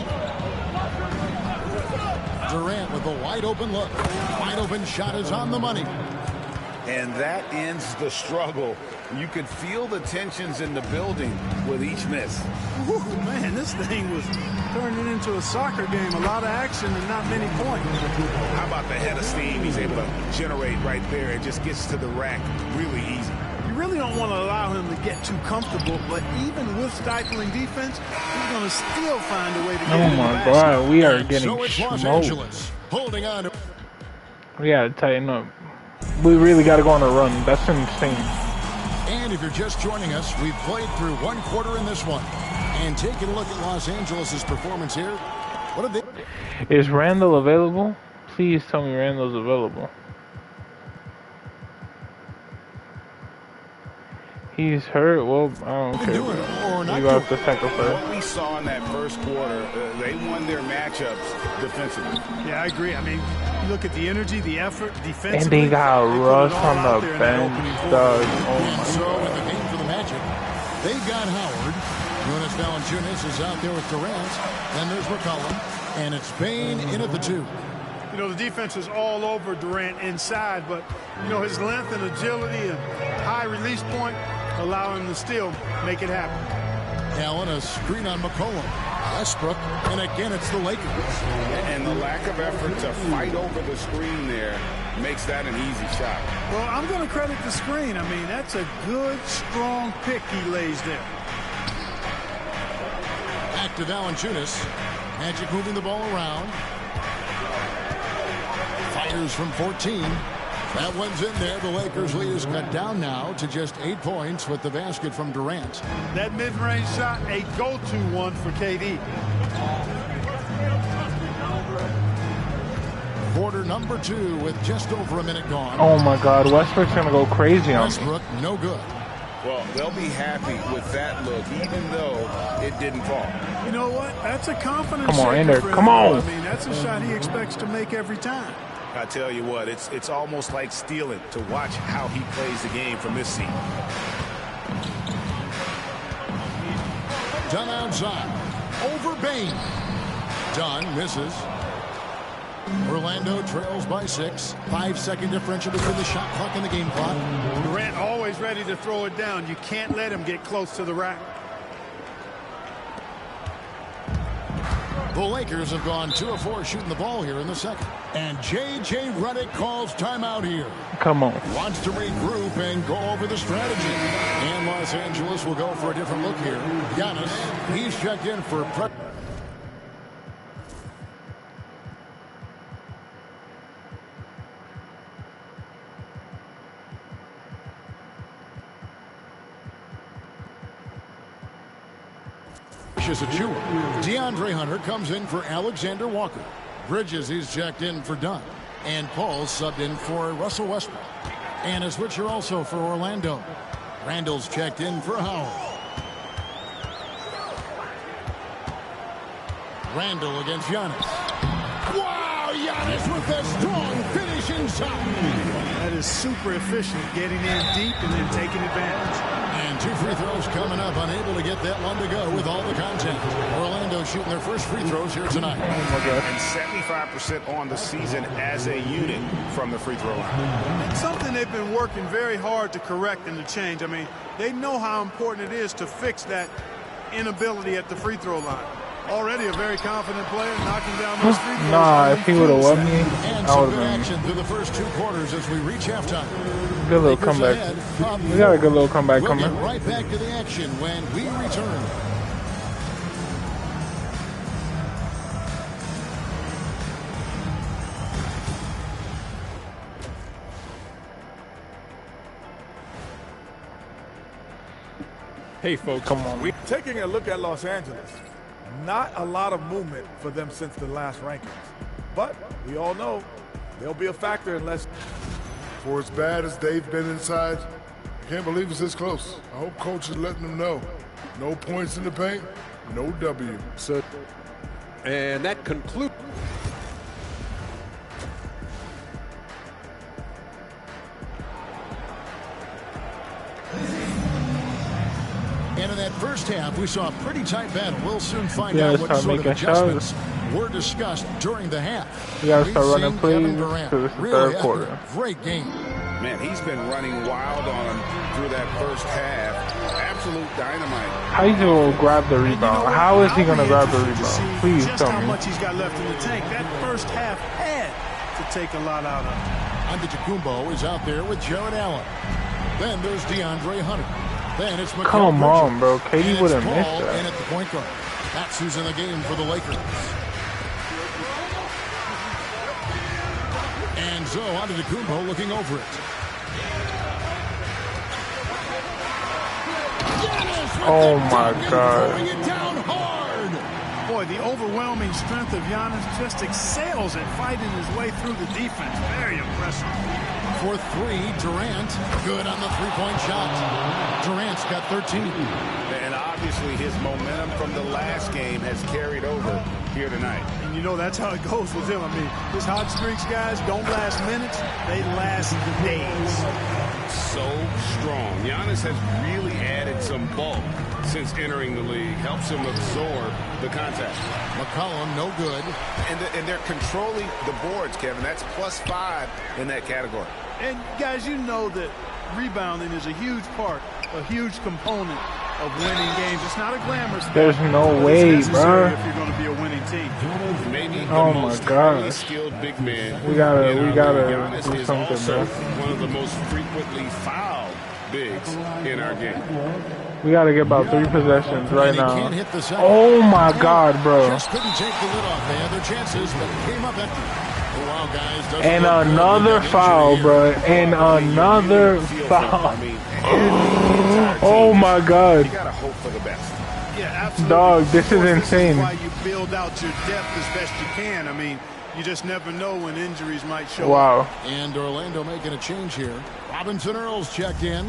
Durant with a wide open look. Wide open shot is on the money. And that ends the struggle. You could feel the tensions in the building with each miss. Ooh, man, this thing was turning into a soccer game. A lot of action and not many points. How about the head of steam he's able to generate right there? It just gets to the rack really easy. You really don't want to allow him to get too comfortable, but even with stifling defense, he's going to still find a way to get Oh my God, we are getting so it's Los smoked. Angeles holding on to. We gotta tighten up. We really gotta go on a run. That's insane. And if you're just joining us, we've played through 1 quarter in this one. And taking a look at Los Angeles' performance here. What have they? Is Randall available? Please tell me Randall's available. He's hurt. Well, I don't care. You have to sacrifice. What we saw in that first quarter, they won their matchups defensively. Yeah, I agree. I mean, you look at the energy, the effort, defensively. And they got Russ on the bench, dog. Oh my So in God. the game for the Magic, they've got Howard. Jonas Valanciunas is out there with Durant. Then there's McCollum. And it's Bane in at the 2. You know, the defense is all over Durant inside, but, you know, his length and agility and high release point allow him to still make it happen. Allen, a screen on McCollum. Westbrook, and again it's the Lakers. And the lack of effort to fight over the screen there makes that an easy shot. Well, I'm going to credit the screen. I mean, that's a good, strong pick he lays there. Back to Valanciunas. Magic moving the ball around. Fires from 14. That one's in there. The Lakers' lead is cut down now to just 8 points with the basket from Durant. That mid-range shot, a go-to one for KD. Quarter number 2 with just over a minute gone. Oh my God, Westbrook's gonna go crazy on me. Westbrook, no good. Well, they'll be happy with that look, even though it didn't fall. You know what? That's a confidence. Come on, in there. for Come him. on. I mean, that's a shot he expects to make every time. I tell you what, it's almost like stealing to watch how he plays the game from this seat. Dunn outside. Over Bane. Dunn misses. Orlando trails by 6. 5-second differential between the shot clock and the game clock. Durant always ready to throw it down. You can't let him get close to the rack. The Lakers have gone 2 of 4 shooting the ball here in the second. And J.J. Redick calls timeout here. Come on. Wants to regroup and go over the strategy. And Los Angeles will go for a different look here. Giannis, he's checked in for prep. DeAndre Hunter comes in for Alexander Walker. Bridges, he's checked in for Dunn. And Paul subbed in for Russell Westbrook. And a switcher also for Orlando. Randall's checked in for Howard. Randall against Giannis. Wow, Giannis with a strong finish inside. That is super efficient, getting in deep and then taking advantage. And 2 free throws coming up, unable to get that one to go with all the contact. Orlando shooting their first free throws here tonight. And 75% on the season as a unit from the free throw line. It's something they've been working very hard to correct and to change. I mean, they know how important it is to fix that inability at the free throw line. Already a very confident player, knocking down those free throws. Nah, if he would have won me, And I some would good have action through the first 2 quarters as we reach halftime. been good little Lakers comeback. ahead, up We got a good little 4. comeback We'll coming. get right back to the action when we return. Hey, folks. Come on. Taking a look at Los Angeles, not a lot of movement for them since the last rankings. But we all know they'll be a factor unless... For as bad as they've been inside, I can't believe it's this close. I hope coach is letting them know. No points in the paint, no W. So, and that concludes. And in that first half, we saw a pretty tight battle. We'll soon find out what sort of adjustments were discussed during the half. We gotta start running plays because it's the third quarter. Great game. Man, he's been running wild on him through that first half. Absolute dynamite. How you gonna grab the rebound? How is he gonna grab the rebound? Please tell me. How much he's got left in the tank. That first half had to take a lot out of him. Antetokounmpo is out there with Jared Allen. Then there's DeAndre Hunter. Then it's McCall. Come on, bro. KD would have missed that. And at the point guard. That's who's in the game for the Lakers. And so Antetokounmpo looking over it. Oh my God. Throwing it down hard. Boy, the overwhelming strength of Giannis just excels at fighting his way through the defense. Very impressive. For three, Durant. Good on the three-point shot. Durant's got 13. And obviously his momentum from the last game has carried over here tonight. And you know that's how it goes with him. I mean, his hot streaks, guys, don't last minutes. They last days. So strong. Giannis has really added some bulk since entering the league. Helps him absorb the contact. McCollum, no good. And they're controlling the boards, Kevin. That's +5 in that category. And, guys, you know that rebounding is a huge part, a huge component of winning games. It's not a glamorous thing. There's no way, bro. If you're going to be a winning team. Maybe oh my God. skilled big man. We gotta Giannis do is something, also bro. one of the most frequently fouled bigs in our game. We gotta get about 3 possessions right now. Can't hit the second. Oh my God, bro. Just couldn't take the lid off. They had their chances, but it came up empty. Oh, wow, guys. And another foul, bro. And another foul. Oh my God. You gotta hope for the best. Yeah, absolutely. Dog, this is insane. This is why you build out your depth as best you can. I mean, you just never know when injuries might show up. And Orlando making a change here. Robinson Earls checked in.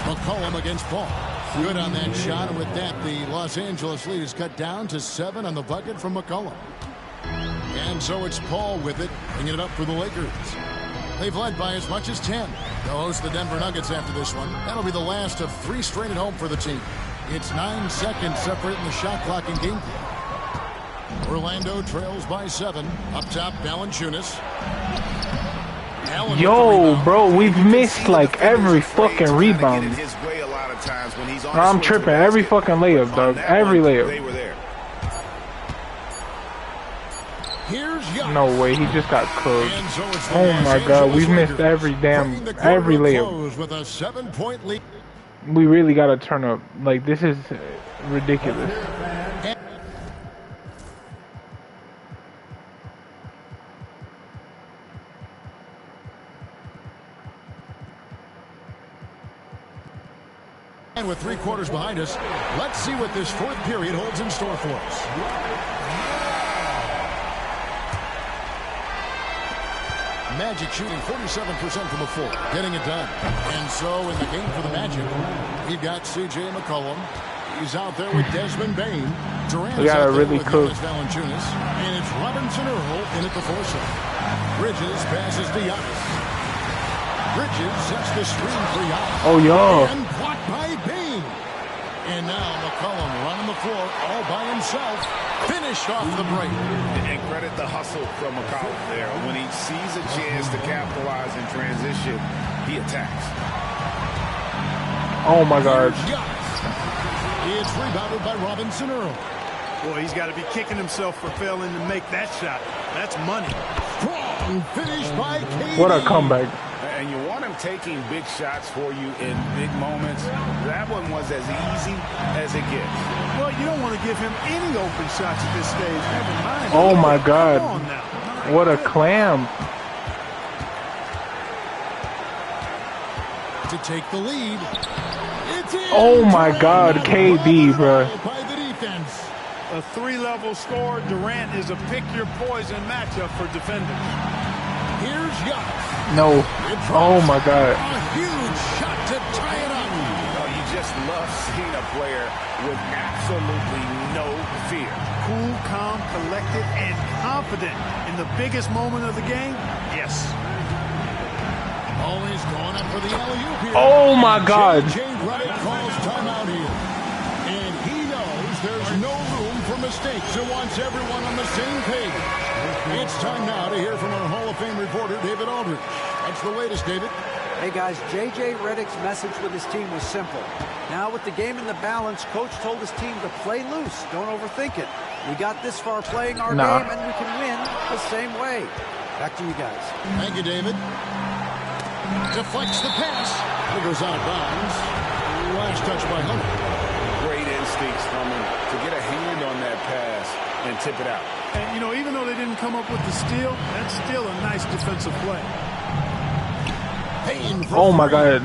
McCollum against Paul. Good on that shot. And with that, the Los Angeles lead is cut down to 7 on the bucket from McCollum. And so it's Paul with it, bringing it up for the Lakers. They've led by as much as 10. They'll host the Denver Nuggets after this one. That'll be the last of 3 straight at home for the team. It's 9 seconds separating the shot clock and game clock. Orlando trails by 7. Up top, Valanciunas. Yo, bro, we've missed like every fucking rebound. I'm tripping. Every fucking layup, dog. Every layup. No way, he just got cooked. Oh my God, we've missed every layup. With a 7-point lead. We really gotta turn up. Like, this is ridiculous. And with 3 quarters behind us, let's see what this 4th period holds in store for us. Magic shooting 47% from the floor, getting it done. And so in the game for the Magic, we've got C.J. McCollum. He's out there with Desmond Bain. Durant we gotta really cook. Valanciunas, and it's Robinson Earl in at the foresight. Bridges passes to Giannis. Bridges sets the screen for Giannis. Oh, yo. And blocked by Bain. And now McCollum running the floor all by himself. Finished off the break. And credit the hustle from McCollum there. When he sees a chance to capitalize in transition, he attacks. Oh my God. It's rebounded by Robinson Earl. Boy, he's got to be kicking himself for failing to make that shot. That's money. Strong finish by KD. What a comeback. And you want him taking big shots for you in big moments. That one was as easy as it gets. Well, you don't want to give him any open shots at this stage. Never mind. Oh my God. What a clam. To take the lead. Oh my God, KD, bro. By the defense. A three-level score. Durant is a pick-your-poison matchup for defenders. Here's Giannis. No. Oh my God. A huge shot to tie it up. Oh, you just love seeing a player with absolutely no fear. Cool, calm, collected, and confident in the biggest moment of the game. Yes. Always going up for the alley-oop here. Oh my God. J.J. Redick calls timeout here. And he knows there's no room for mistakes and wants everyone on the same page. It's time now to hear from our Hall of Fame reporter, David Aldridge. That's the latest, David. Hey guys, J.J. Redick's message with his team was simple. Now with the game in the balance, coach told his team to play loose. Don't overthink it. We got this far playing our game, and we can win the same way. Back to you guys. Thank you, David. Deflects the pass. It goes out of bounds. Last touch by Hunter. Great instincts from him to get a hand on that pass and tip it out. And, you know, even though they didn't come up with the steal, that's still a nice defensive play. Oh my God.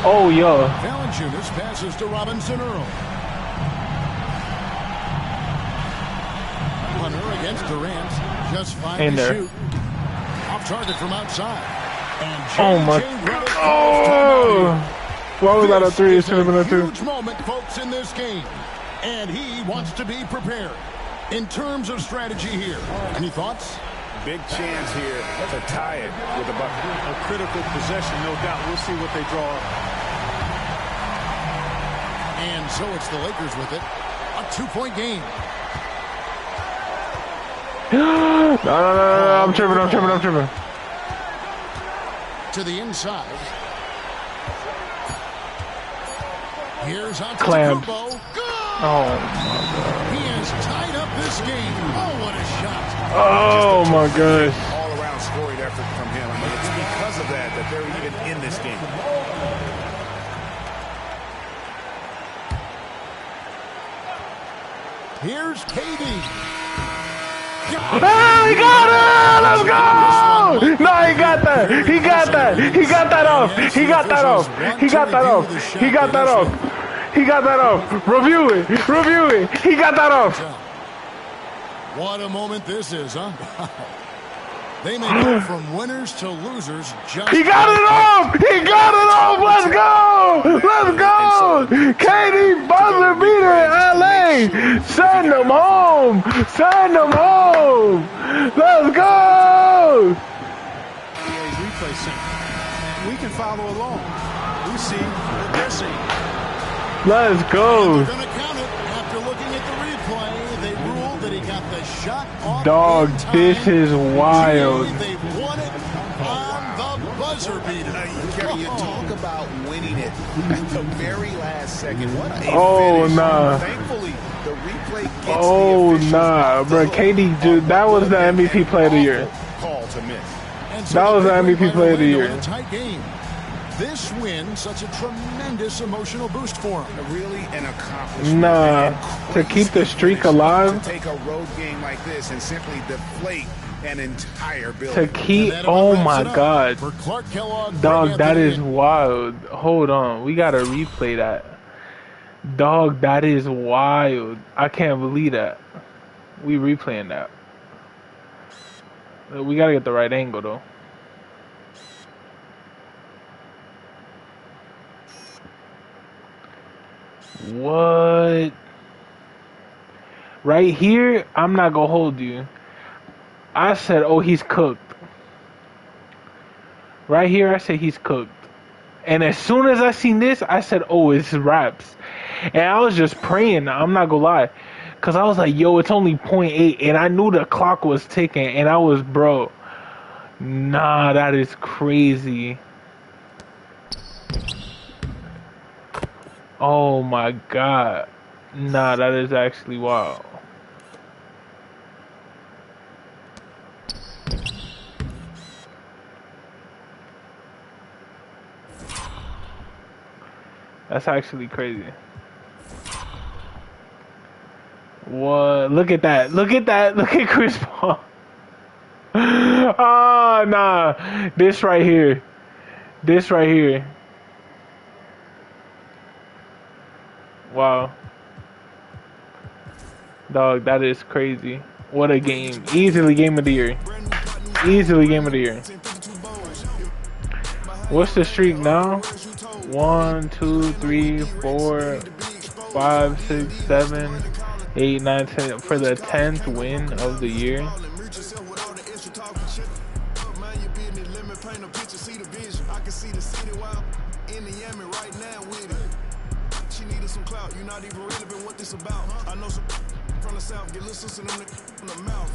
Oh, yo. Valanciunas passes to Robinson Earl. Hunter against Durant. Just 5 in to there. shoot. Off target from outside. And oh my. Oh. Why was that a 3? It should have been a 2. Huge moment, folks, in this game. And he wants to be prepared. In terms of strategy here, any thoughts? Big chance here to tie it with a bucket. A critical possession, no doubt. We'll see what they draw up. And so it's the Lakers with it. A 2-point game. No. I'm tripping. To the inside. Here's on Clamp. Oh my God. He has tied up this game. Oh, what a shot. Oh my gosh. All-around scoring effort from him. I mean, it's because of that that they're even in this game. Here's KD. Oh, he got it! Let's go! No, he got that. He got that. He got that off. He got that off. He got that off. He got that off. He got that off. Review it. He got that off. What a moment this is, huh? They may go from winners to losers. He got it off. Let's go. KD buzzer beater in LA. Send them home. Let's go. Replay center. We can follow along. We see what they're seeing. Let's go. They're going to count it after looking at the replay. They ruled that he got the shot off. Dog, this is wild. They've won it on the buzzer beater. You talk about winning it at the very last second. What a finish. Nah. Thankfully, the replay gets bro. KD, dude, that was the MVP player of the year. Call to miss. That was the MVP player of the year. Tight game. This win, such a tremendous emotional boost for him. Really an accomplishment. To keep the streak alive. To take a road game like this and simply deflate an entire building. To keep, oh my God. Dog, that is wild. Hold on, we gotta replay that. Dog, that is wild. I can't believe that. We replaying that. We gotta get the right angle though. What? Right here, I'm not gonna hold you. I said, oh, he's cooked. Right here, I said he's cooked. And as soon as I seen this, I said, oh, it's wraps. And I was just praying, I'm not gonna lie. Because I was like, yo, it's only 0.8. And I knew the clock was ticking. And I was, bro, nah, that is crazy. Oh my God. Nah, that is actually wild. That's actually crazy. What? Look at that. Look at Chris Paul. Ah, nah. This right here. This right here. Wow. Dog, that is crazy. What a game. Easily game of the year. Easily game of the year. What's the streak now? 1, 2, 3, 4, 5, 6, 7, 8, 9, 10. For the 10th win of the year. South, get little in the mouth.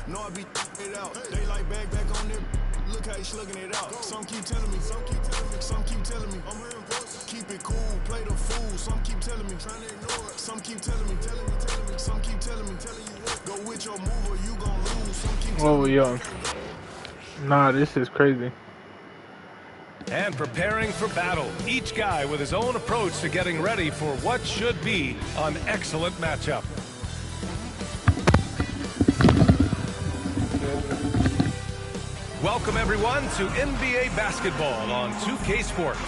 No, I be it out. They like back on there. Look how you slugging it out. Some keep telling me, some keep telling me. I'm hearing voices. Keep it cool, play the fool. Some keep telling me, trying to ignore it. Some keep telling me. Some keep telling me, you what. Go with your move or you gon' lose. Some keep telling me. Oh, yo. Nah, this is crazy. And preparing for battle, each guy with his own approach to getting ready for what should be an excellent matchup. Welcome everyone to NBA basketball on 2K Sports.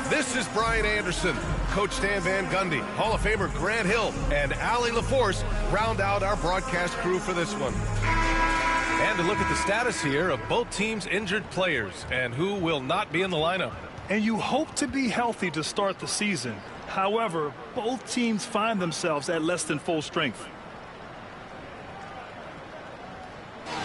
This is Brian Anderson, Coach Stan Van Gundy, Hall of Famer Grant Hill, and Allie LaForce round out our broadcast crew for this one. And to look at the status here of both teams' injured players and who will not be in the lineup. And you hope to be healthy to start the season. However, both teams find themselves at less than full strength.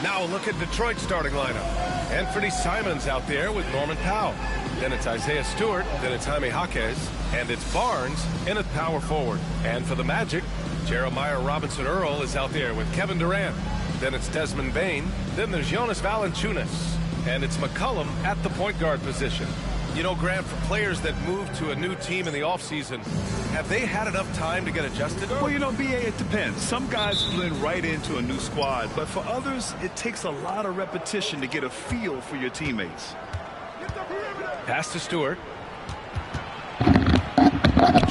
Now look at Detroit's starting lineup. Anthony Simons out there with Norman Powell. Then it's Isaiah Stewart. Then it's Jaime Jaquez. And it's Barnes in at power forward. And for the Magic, Jeremiah Robinson-Earl is out there with Kevin Durant. Then it's Desmond Bane. Then there's Jonas Valanciunas. And it's McCollum at the point guard position. You know, Grant, for players that move to a new team in the offseason, have they had enough time to get adjusted? Well, you know, B.A., it depends. Some guys blend right into a new squad, but for others, it takes a lot of repetition to get a feel for your teammates. Pass to Stewart.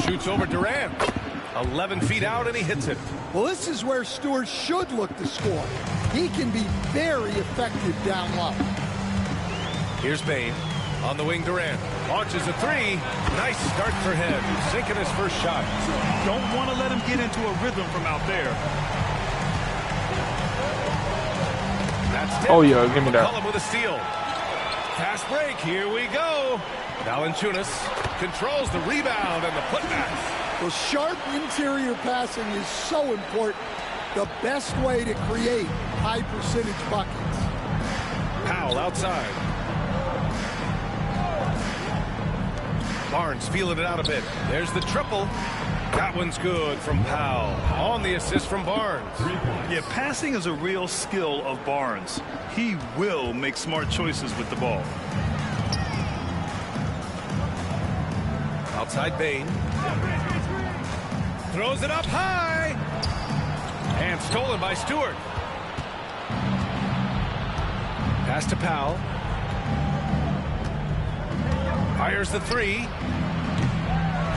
Shoots over Durant. 11 feet out, and he hits it. Well, this is where Stewart should look to score. He can be very effective down low. Here's Bane. On the wing, Durant launches a three. Nice start for him. Sinking his first shot. Don't want to let him get into a rhythm from out there. That's oh, yeah, give me that. McCollum with a steal. Fast break. Here we go. Valanciunas controls the rebound and the putback. Well, sharp interior passing is so important. The best way to create high percentage buckets. Powell outside. Barnes feeling it out a bit. There's the triple. That one's good from Powell. On the assist from Barnes. Yeah, passing is a real skill of Barnes. He will make smart choices with the ball. Outside Bane. Throws it up high. And stolen by Stewart. Pass to Powell. Fires the three.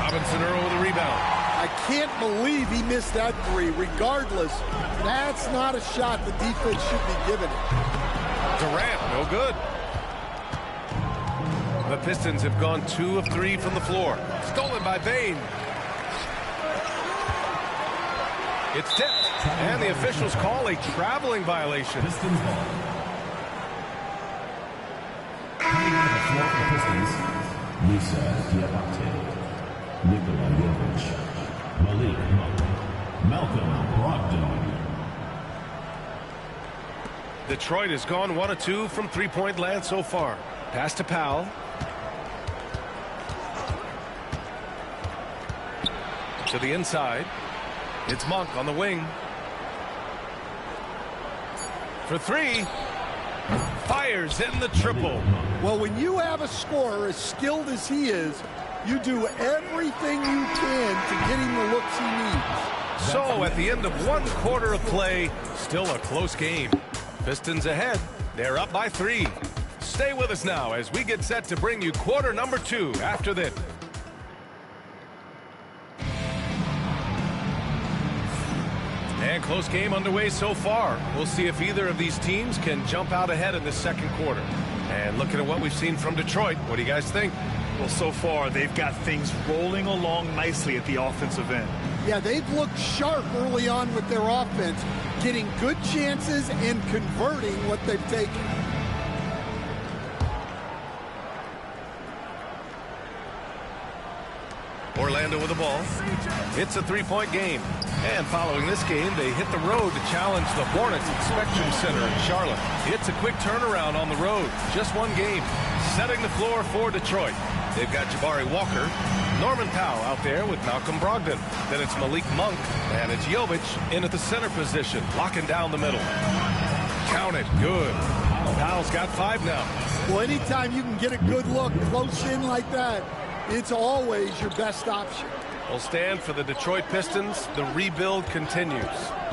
Robinson-Earl with a rebound. I can't believe he missed that three. Regardless, that's not a shot the defense should be giving it. Durant, no good. The Pistons have gone 2 of 3 from the floor. Stolen by Bane. It's tipped, and the officials call a traveling violation. Pistons ball. Coming out of the floor for the Pistons, Lisa Diabate, Nikola Jovic, Malik Monk, Malcolm Brogdon. Detroit has gone 1 of 2 from three-point land so far. Pass to Powell. To the inside. It's Monk on the wing. For three. Fires in the triple. Well, when you have a scorer as skilled as he is, you do everything you can to get him the looks he needs. So at the end of 1 quarter of play, still a close game. Pistons ahead. They're up by 3. Stay with us now as we get set to bring you quarter number 2 after this. And close game underway so far. We'll see if either of these teams can jump out ahead in the second quarter. And looking at what we've seen from Detroit, what do you guys think? Well, so far, they've got things rolling along nicely at the offensive end. Yeah, they've looked sharp early on with their offense, getting good chances and converting what they've taken. Orlando with the ball. It's a three-point game. And following this game, they hit the road to challenge the Hornets at Spectrum Center in Charlotte. It's a quick turnaround on the road. Just one game. Setting the floor for Detroit. They've got Jabari Walker, Norman Powell out there with Malcolm Brogdon. Then it's Malik Monk, and it's Jovic in at the center position, locking down the middle. Count it. Good. Powell's got 5 now. Well, anytime you can get a good look close in like that, it's always your best option. Will stand for the Detroit Pistons. The rebuild continues.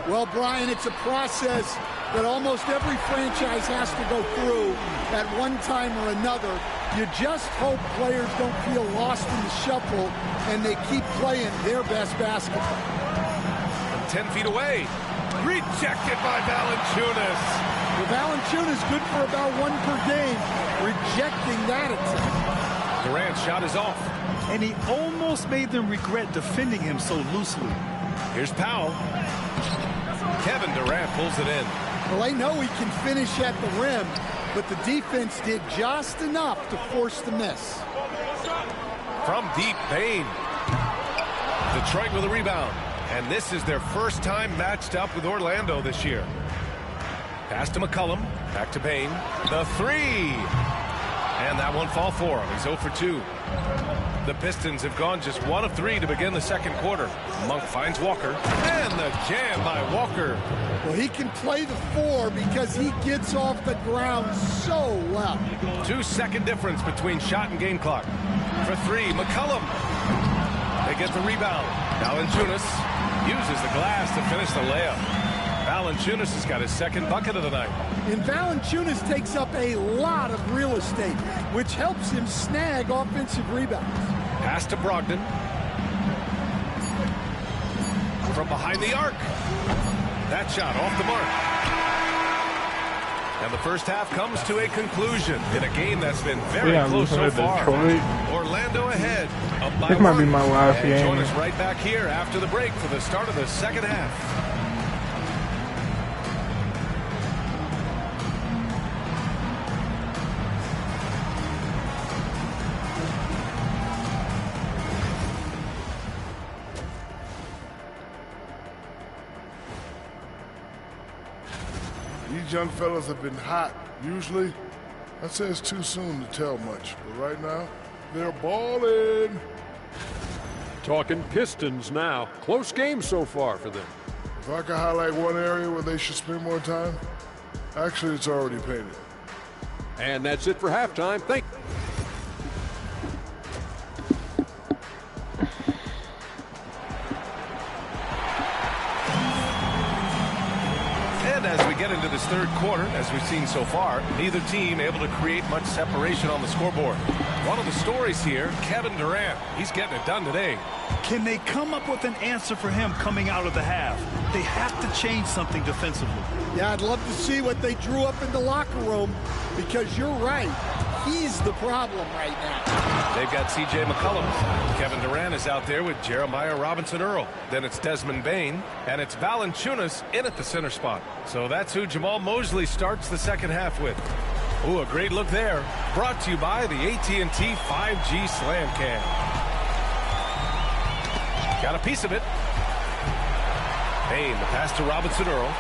Well, Brian, it's a process that almost every franchise has to go through at one time or another. You just hope players don't feel lost in the shuffle and they keep playing their best basketball. From 10 feet away. Rejected by Valanciunas. Well, Valanciunas good for about 1 per game. Rejecting that attempt. Durant's shot is off. And he almost made them regret defending him so loosely. Here's Powell. Kevin Durant pulls it in. Well, I know he can finish at the rim, but the defense did just enough to force the miss. From deep, Bane. Detroit with a rebound. And this is their first time matched up with Orlando this year. Pass to McCollum. Back to Bane. The 3. And that won't fall for him. He's 0 for 2. The Pistons have gone just 1 of 3 to begin the second quarter. Monk finds Walker. And the jam by Walker. Well, he can play the 4 because he gets off the ground so well. 2-second difference between shot and game clock. For 3, McCollum. They get the rebound. Valanciunas uses the glass to finish the layup. Valanciunas has got his second bucket of the night. And Valanciunas takes up a lot of real estate, which helps him snag offensive rebounds. Pass to Brogdon. From behind the arc. That shot off the mark. And the first half comes to a conclusion in a game that's been very close so far. Detroit. Orlando ahead. Up by this might be my last game. Join us right back here after the break for the start of the second half. These young fellas have been hot. Usually, I'd say it's too soon to tell much. But right now, they're balling. Talking Pistons now. Close game so far for them. If I could highlight one area where they should spend more time, actually, it's already painted. And that's it for halftime. Thank you. As we get into this third quarter, as we've seen so far, neither team able to create much separation on the scoreboard. One of the stories here, Kevin Durant. He's getting it done today. Can they come up with an answer for him coming out of the half? They have to change something defensively. Yeah, I'd love to see what they drew up in the locker room, because you're right. He's the problem right now. They've got C.J. McCollum. Kevin Durant is out there with Jeremiah Robinson-Earl. Then it's Desmond Bane, and it's Valanciunas in at the center spot. So that's who Jamal Mosley starts the second half with. Ooh, a great look there. Brought to you by the AT&T 5G Slam Cam. Got a piece of it. Bane, the pass to Robinson-Earl.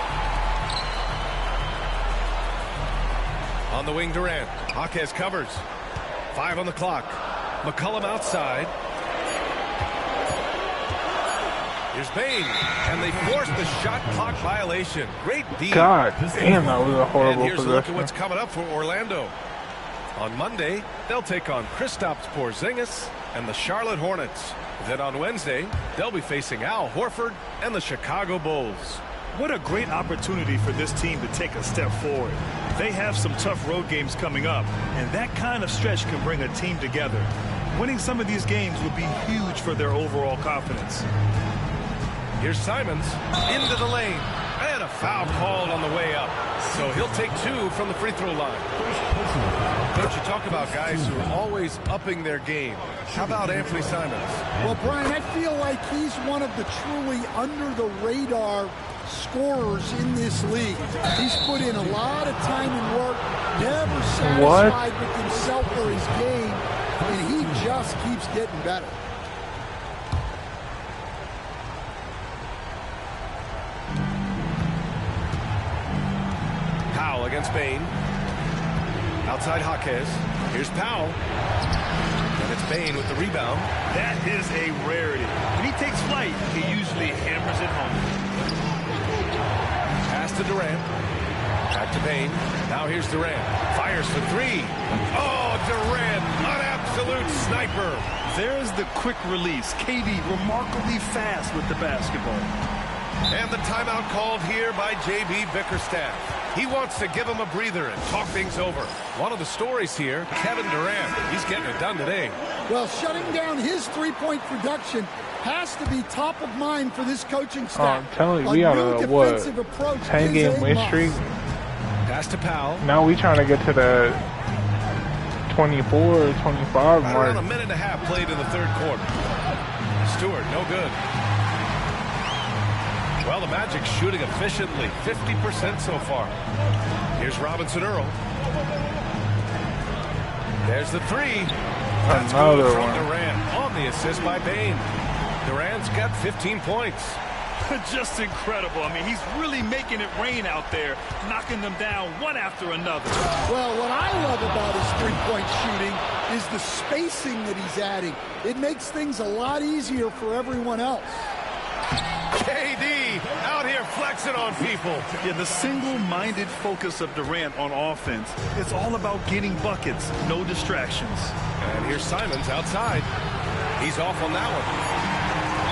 On the wing, Durant. Jaquez covers. 5 on the clock. McCollum outside. Here's Bane. And they force the shot clock violation. Great D. God damn, that was a horrible And here's possession. a look at what's coming up for Orlando. On Monday, they'll take on Kristaps Porzingis and the Charlotte Hornets. Then on Wednesday, they'll be facing Al Horford and the Chicago Bulls. What a great opportunity for this team to take a step forward. They have some tough road games coming up, and that kind of stretch can bring a team together. Winning some of these games would be huge for their overall confidence. Here's Simons into the lane. And a foul called on the way up. So he'll take 2 from the free throw line. Coach, you talk about guys who are always upping their game. How about Anthony Simons? Well, Brian, I feel like he's one of the truly under-the-radar scorers in this league. He's put in a lot of time and work, never satisfied with himself or his game, and he just keeps getting better. Powell against Bain. Outside Jaquez. Here's Powell. And it's Bain with the rebound. That is a rarity. When he takes flight, he usually hammers it home. Pass to Durant. Back to Bain. Now here's Durant. Fires for 3. Oh, Durant, an absolute sniper. There's the quick release. KD remarkably fast with the basketball. And the timeout called here by J.B. Bickerstaff. He wants to give him a breather and talk things over. One of the stories here, Kevin Durant. He's getting it done today. Well, shutting down his three-point production has to be top of mind for this coaching staff. I'm telling you, we on a, what, 10-game win streak? Pass to Powell. Now we trying to get to the 24, 25 mark. Around a minute and a half played in the third quarter. Stewart, no good. Well, the Magic shooting efficiently, 50% so far. Here's Robinson Earl. There's the 3. That's another good from one. Durant on the assist by Bain. Durant's got 15 points. Just incredible. I mean, he's really making it rain out there, knocking them down one after another. Well, what I love about his three-point shooting is the spacing that he's adding. It makes things a lot easier for everyone else. KD out here flexing on people. Yeah, the single-minded focus of Durant on offense. It's all about getting buckets, no distractions. And here's Simons outside. He's off on that one.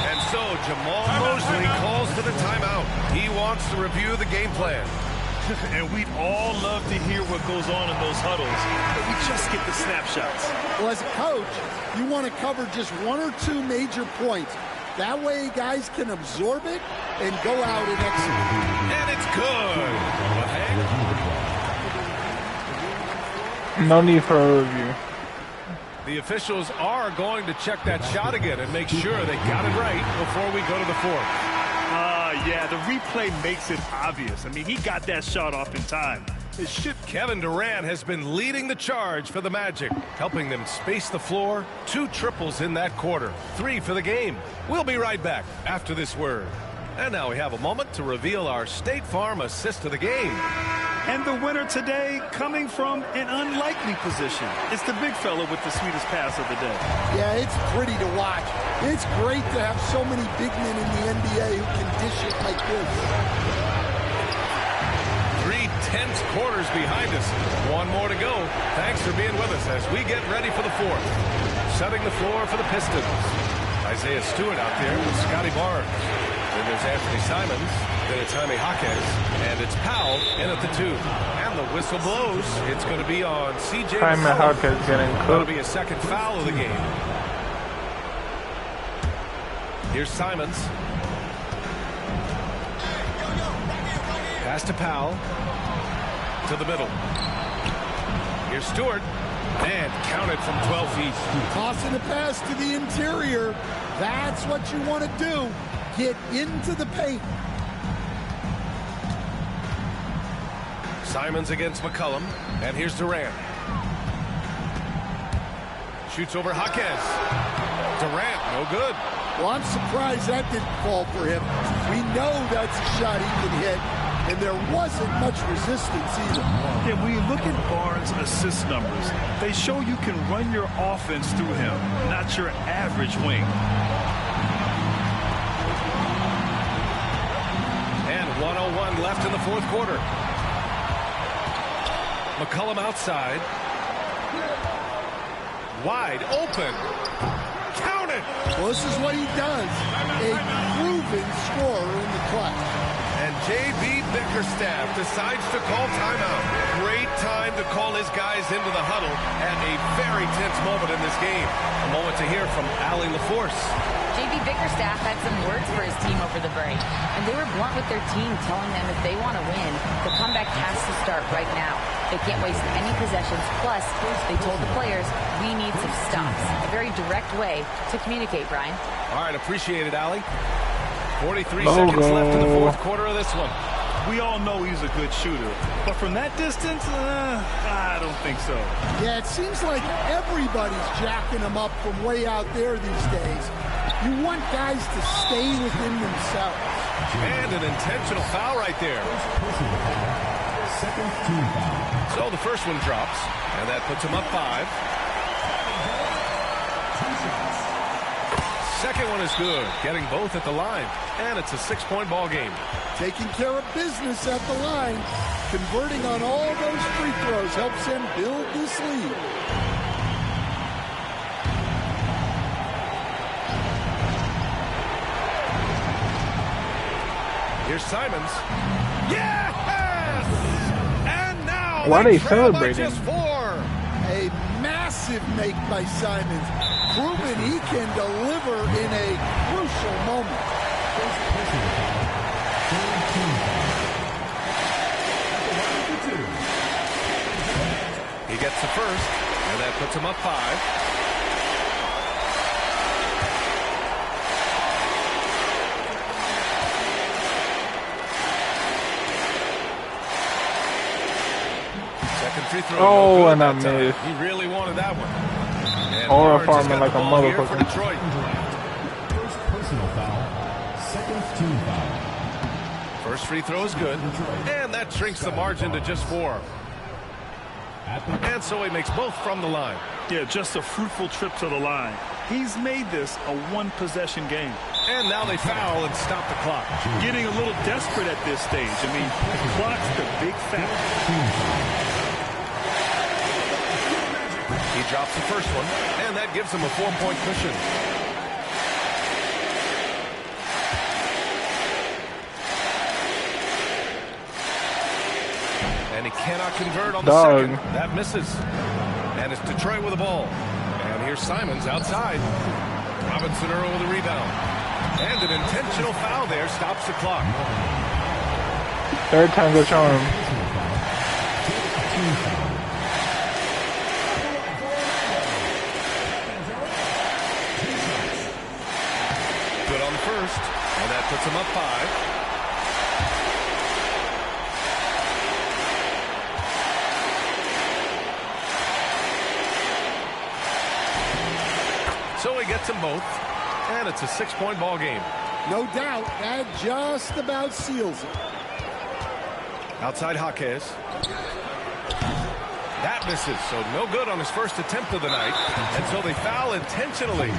And so Jamal Mosley calls for the timeout. He wants to review the game plan. And we'd all love to hear what goes on in those huddles, but we just get the snapshots. Well, as a coach, you want to cover just 1 or 2 major points. That way guys can absorb it and go out and execute. And it's good. No need for a review. The officials are going to check that shot again and make sure they got it right before we go to the 4th. Yeah, the replay makes it obvious. I mean, he got that shot off in time. It should. Kevin Durant has been leading the charge for the Magic, helping them space the floor. 2 triples in that quarter, 3 for the game. We'll be right back after this word. And now we have a moment to reveal our State Farm assist of the game. And the winner today coming from an unlikely position. It's the big fella with the sweetest pass of the day. Yeah, it's pretty to watch. It's great to have so many big men in the NBA who can dish it like this. 3 tense quarters behind us. 1 more to go. Thanks for being with us as we get ready for the 4th. Setting the floor for the Pistons. Isaiah Stewart out there with Scotty Barnes. Then there's Anthony Simons. Then it's Jaime Jaquez. And it's Powell in at the 2. And the whistle blows. It's going to be on CJ Jaime Jaquez getting cooked. That'll be a second foul of the game. Here's Simons. Pass to Powell. To the middle. Here's Stewart. And counted from 12 feet. Tossing a pass to the interior. That's what you want to do. Get into the paint. Simons against McCollum. And here's Durant. Shoots over Jaquez. Durant, no good. Well, I'm surprised that didn't fall for him. We know that's a shot he can hit, and there wasn't much resistance either. Yeah, when you look at Barnes' assist numbers, they show you can run your offense through him, not your average wing. And 1:01 left in the 4th quarter. McCollum outside. Wide open. Count it. Well, this is what he does. A proven scorer in the clutch. And J.B. Bickerstaff decides to call timeout. Great time to call his guys into the huddle at a very tense moment in this game. A moment to hear from Allie LaForce. JB Bickerstaff had some words for his team over the break, and they were blunt with their team, telling them if they want to win, the comeback has to start right now. They can't waste any possessions. Plus, they told the players, we need some stops. A very direct way to communicate, Brian. All right, appreciate it, Allie. 43 seconds left in the fourth quarter of this one. We all know he's a good shooter, but from that distance, I don't think so. Yeah, it seems like everybody's jacking him up from way out there these days. You want guys to stay within themselves. And an intentional foul right there. So the first one drops, and that puts him up 5. Second one is good, getting both at the line, and it's a 6-point ball game. Taking care of business at the line, converting on all those free throws helps him build this lead. Here's Simons. Yes! And now why are they celebrating? Just 4. A massive make by Simons, proving he can deliver in a crucial moment. He gets the first, and that puts him up 5. Free throw, oh, no and I missed. He really wanted that one. And or a Barnes farmer like a motherfucker. First personal foul, second team foul. First free throw is good, and that shrinks the margin to just 4. And so he makes both from the line. Yeah, just a fruitful trip to the line. He's made this a one-possession game. And now they foul and stop the clock. Getting a little desperate at this stage. I mean, the clock's the big factor. He drops the first one, and that gives him a 4-point cushion. And he cannot convert on the second. That misses. And it's Detroit with the ball. And here's Simons outside. Robinson Earl with the rebound. And an intentional foul there stops the clock. Third time's a charm. Good on the first. And that puts him up 5. So he gets them both, and it's a 6-point ball game. No doubt, that just about seals it. Outside Jaquez. That misses, so no good on his first attempt of the night, and so they foul intentionally.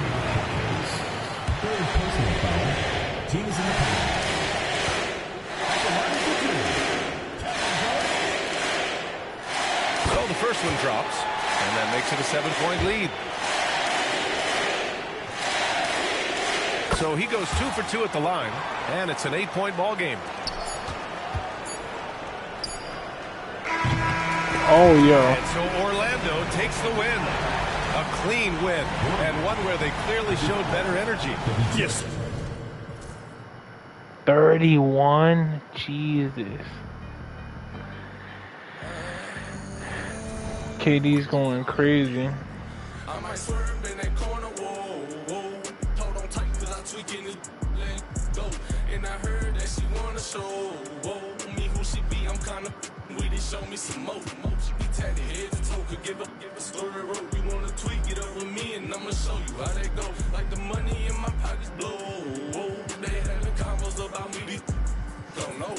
Third personal foul, teams in the paint. So the first one drops, and that makes it a 7-point lead. So he goes 2 for 2 at the line, and it's an 8-point ball game. Oh, yeah. And so Orlando takes the win. A clean win, and one where they clearly showed better energy. Yes. 31? Jesus. KD's going crazy. I might swerve in that corner, whoa, whoa. Hold on tight till I tweak in it, let go. And I heard that she wanna show, whoa. Me who she be, I'm kinda with it, show me some more. She be tatted head to toe, could give a story rope. You wanna tweak it up with me and I'ma show you how that go. Like the money in my pockets blow, whoa. They having combos about me, these don't know.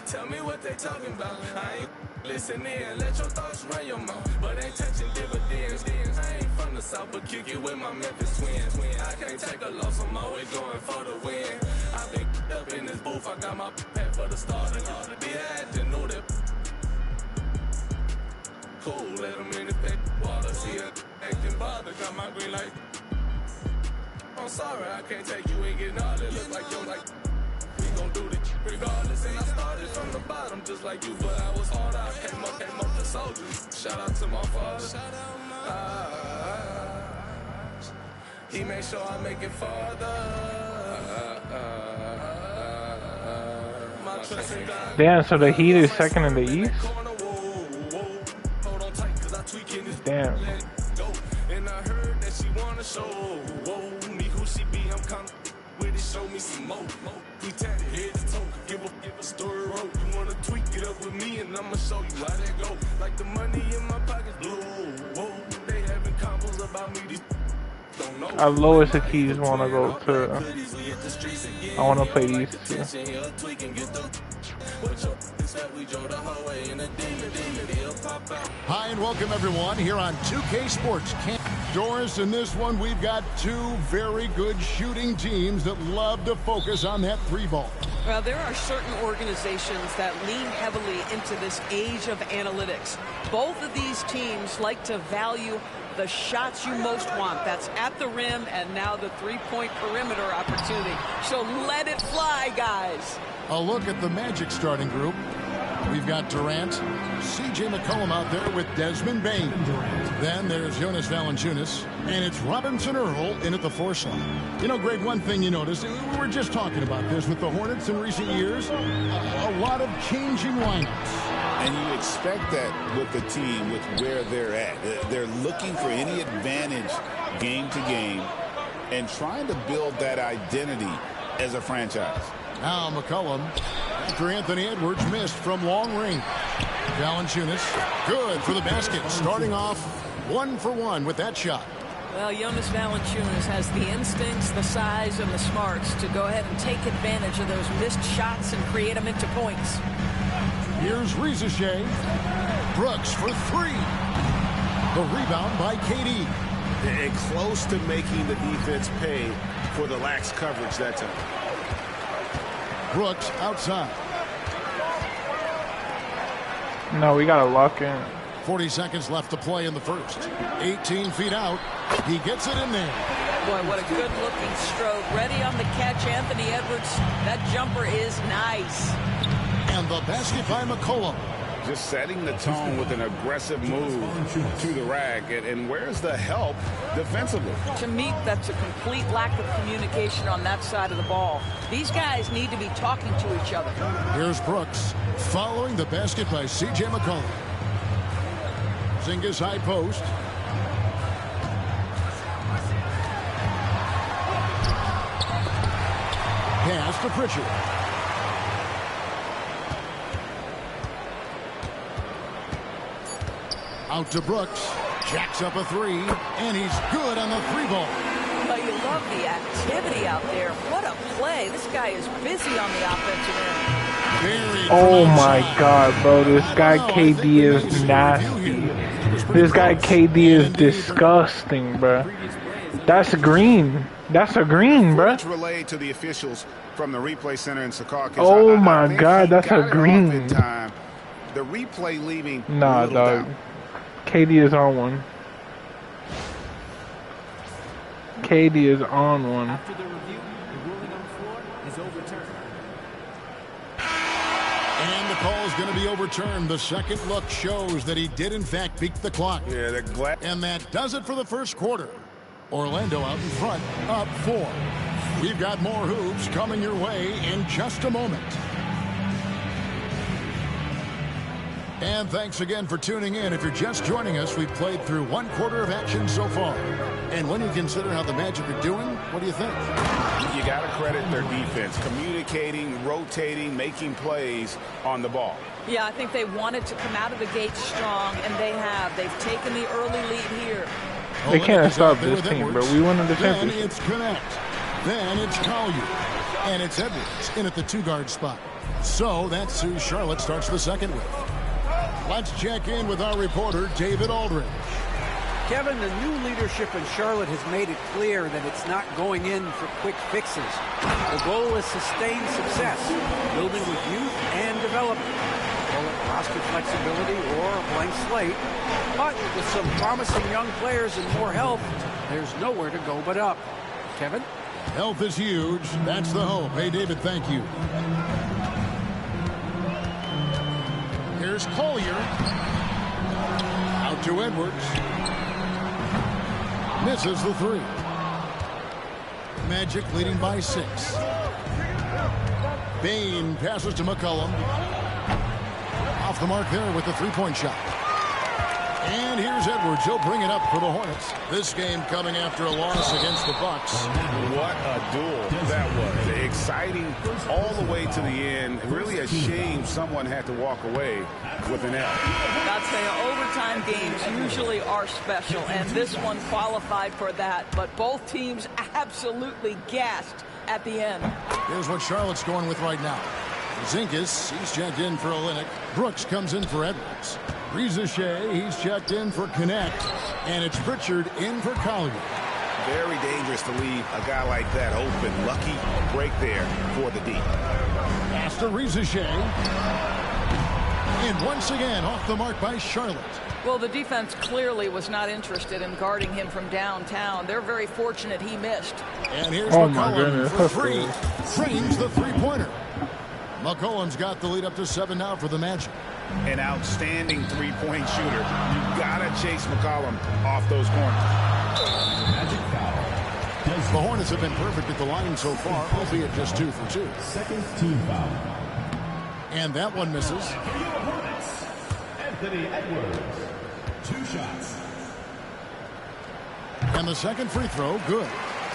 Tell me what they talking about, I ain't listen in, let your thoughts run your mouth, but ain't touching dividends. I ain't from the south, but kick it with my Memphis twins. I can't take a loss, I'm always going for the win. I've been up in this booth, I got my pet for the start. And all the day I had to know that. Cool, let them in the thick water, see her acting bother, got my green light. I'm sorry, I can't take you and get all that. Look like you're like, we gon' do this regardless. And I started from the bottom just like you, but I was hard out. Came up the soldiers. Shout out to my father. He made sure I make it farther. Damn, so the Heat is second in the East? Damn. And I heard that she wanna show me who she be. I'm kind of with it, show me some more. We tatted head to toe, give a story rope. You wanna tweak it up with me, and I'ma show you how that go. Like the money in my pockets blue. Whoa, they having combos about me. These don't know. I lowest the keys wanna go to. I wanna play these two. Hi and welcome everyone here on 2K Sports. Doris, in this one we've got two very good shooting teams that love to focus on that three ball. Well, there are certain organizations that lean heavily into this age of analytics. Both of these teams like to value the shots you most want. That's at the rim and now the three-point perimeter opportunity. So let it fly, guys. A look at the Magic starting group. We've got Durant, CJ McCollum out there with Desmond Bain. Then there's Jonas Valanciunas, and it's Robinson Earl in at the 4 slot. You know, Greg, one thing you noticed, we were just talking about this with the Hornets in recent years, a lot of changing lineups. And you expect that with the team, with where they're at. They're looking for any advantage game to game and trying to build that identity as a franchise. Now McCollum, after Anthony Edwards missed from long range. Valanciunas, good for the basket, starting off 1 for 1 with that shot. Well, Jonas Valanciunas has the instincts, the size, and the smarts to go ahead and take advantage of those missed shots and create them into points. Here's Rizachet. Brooks for 3. The rebound by KD. And close to making the defense pay for the lax coverage that time. Brooks outside. No, we gotta lock in. 40 seconds left to play in the first. 18 feet out. He gets it in there. Boy, what a good-looking stroke. Ready on the catch, Anthony Edwards. That jumper is nice. And the basket by McCollum. Just setting the tone with an aggressive move to the rack. And where's the help defensively? To me, that's a complete lack of communication on that side of the ball. These guys need to be talking to each other. Here's Brooks following the basket by CJ McCollum. Zingas high post. Pass to Pritchard. Out to Brooks. Jacks up a 3, and he's good on the 3 ball. But you love the activity out there. What a play. This guy is busy on the offensive end. Oh my God, bro. This guy KD is nasty. This guy KD is disgusting, bro. That's green. That's a green, bro. Relayed to the officials from the replay center in Secaucus. Oh my God, that's a green. The replay leaving. Nah, dog. KD is on one. KD is on one. After the review, the ruling on the floor is overturned. And the call is going to be overturned. The second look shows that he did, in fact, beat the clock. Yeah, they're glad. And that does it for the first quarter. Orlando out in front, up 4. We've got more hoops coming your way in just a moment. And thanks again for tuning in. If you're just joining us, we've played through 1 quarter of action so far. And when you consider how the Magic are doing, what do you think? You got to credit their defense. Communicating, rotating, making plays on the ball. Yeah, I think they wanted to come out of the gate strong, and they have. They've taken the early lead here. They can't stop this team, bro. We won the Then championship. it's Connect. Then it's Collier. And it's Edwards in at the 2-guard spot. So that's who Charlotte starts the second with. Let's check in with our reporter, David Aldridge. Kevin, the new leadership in Charlotte has made it clear that it's not going in for quick fixes. The goal is sustained success, building with youth and development. Call it roster flexibility or a blank slate. But with some promising young players and more health, there's nowhere to go but up. Kevin? Health is huge. That's the hope. Hey, David, thank you. Here's Collier. Out to Edwards. Misses the 3. Magic leading by 6. Bain passes to McCollum. Off the mark there with the three-point shot. And here's Edwards. He'll bring it up for the Hornets. This game coming after a loss against the Bucks. What a duel that was. Exciting all the way to the end. Really a shame someone had to walk away with an L. I'll tell you, overtime games usually are special, and this one qualified for that. But both teams absolutely gassed at the end. Here's what Charlotte's going with right now. Zinkas, he's checked in for Olynyk. Brooks comes in for Edwards. Rizachet, he's checked in for Connect. And it's Pritchard in for Collier. Very dangerous to leave a guy like that open. Lucky break there for the D. Pass to Rizachet. And once again, off the mark by Charlotte. Well, the defense clearly was not interested in guarding him from downtown. They're very fortunate he missed. And here's McCollum for three. Frames the three-pointer. McCollum's got the lead up to 7 now for the Magic. An outstanding three-point shooter. You gotta chase McCollum off those corners. Magic foul. The Hornets have been perfect at the line so far, albeit just 2 for 2. Second team foul. And that one misses. Anthony Edwards. 2 shots. And the second free throw, good.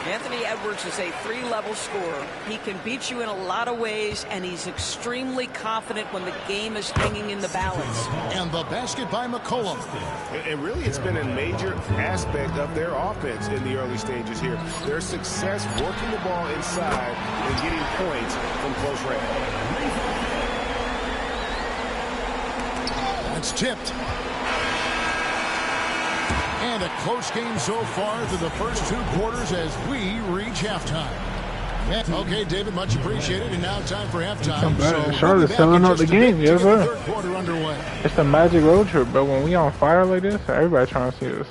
Anthony Edwards is a 3-level scorer. He can beat you in a lot of ways, and he's extremely confident when the game is hanging in the balance. And the basket by McCollum. And really, it's been a major aspect of their offense in the early stages here. Their success working the ball inside and getting points from close range. That's tipped. And a close game so far through the first 2 quarters as we reach halftime. Okay, David, much appreciated. And now time for halftime. So Charlotte's selling out the game, yes, sir. Third quarter underway. It's a Magic road trip, but when we on fire like this, everybody trying to see us.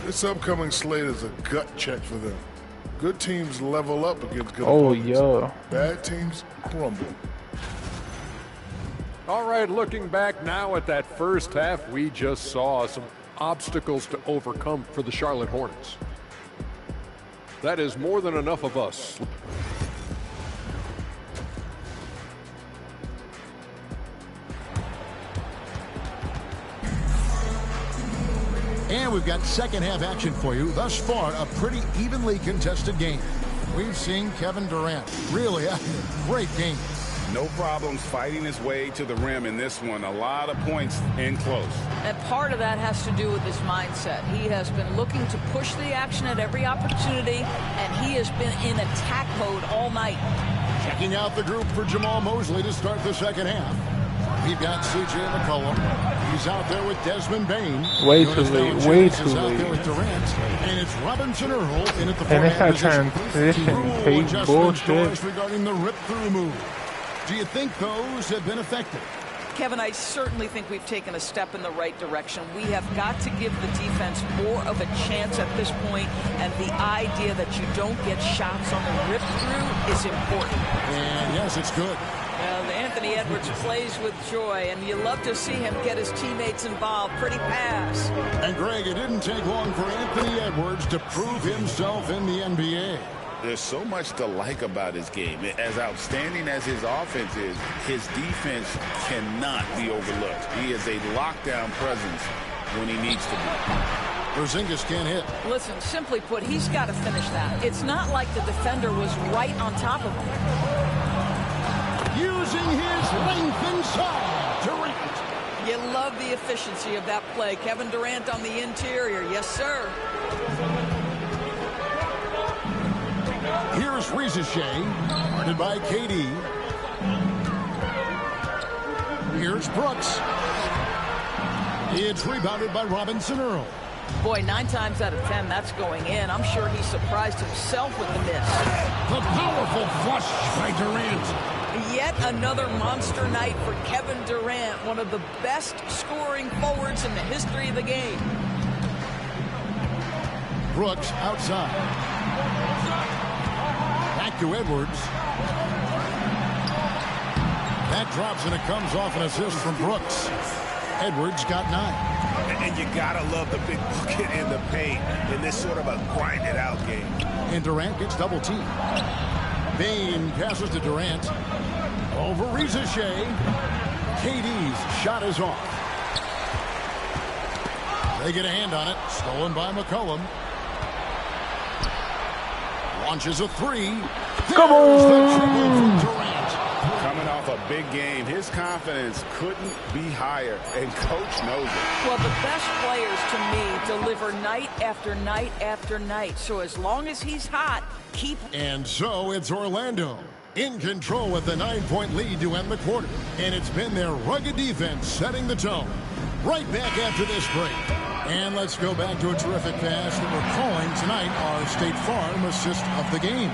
This upcoming slate is a gut check for them. Good teams level up against good opponents. Yeah. Bad teams crumble. All right, looking back now at that first half, we just saw some obstacles to overcome for the Charlotte Hornets. That is more than enough of us. And we've got second half action for you. Thus far, a pretty evenly contested game. We've seen Kevin Durant really a great game. No problems fighting his way to the rim in this one. A lot of points in close. And part of that has to do with his mindset. He has been looking to push the action at every opportunity, and he has been in attack mode all night. Checking out the group for Jamal Mosley to start the second half. We've got C.J. McCollum. He's out there with Desmond Bain. Way too late. Way too out late. there with Durant. And it's Robinson Earl in at the And it's that forehand transition fake bullshit. Regarding the rip-through move. Do you think those have been effective? Kevin, I certainly think we've taken a step in the right direction. We have got to give the defense more of a chance at this point, and the idea that you don't get shots on the rip-through is important. And yes, it's good. Anthony Edwards plays with joy, and you love to see him get his teammates involved. Pretty pass. And Greg, it didn't take long for Anthony Edwards to prove himself in the NBA. There's so much to like about his game. As outstanding as his offense is, his defense cannot be overlooked. He is a lockdown presence when he needs to be. Porzingis can't hit. Listen, simply put, he's got to finish that. It's not like the defender was right on top of him. Using his length inside. Durant. You love the efficiency of that play. Kevin Durant on the interior. Yes, sir. Here's Rizachet, guarded by KD. Here's Brooks. It's rebounded by Robinson Earl. Boy, 9 times out of 10, that's going in. I'm sure he surprised himself with the miss. The powerful flush by Durant. Yet another monster night for Kevin Durant, one of the best scoring forwards in the history of the game. Brooks outside. Back to Edwards. That drops and it comes off an assist from Brooks. Edwards got 9. And you gotta love the big bucket in the paint in this sort of a grinded out game. And Durant gets double teamed. Bain passes to Durant. Over Rizachet. KD's shot is off. They get a hand on it. Stolen by McCollum. Launches a 3. Come on! Coming off a big game, his confidence couldn't be higher, and coach knows it. Well, the best players, to me, deliver night after night after night. So as long as he's hot, keep... And so it's Orlando in control with the 9-point lead to end the quarter. And it's been their rugged defense setting the tone. Right back after this break. And let's go back to a terrific pass that we're calling tonight our State Farm assist of the game.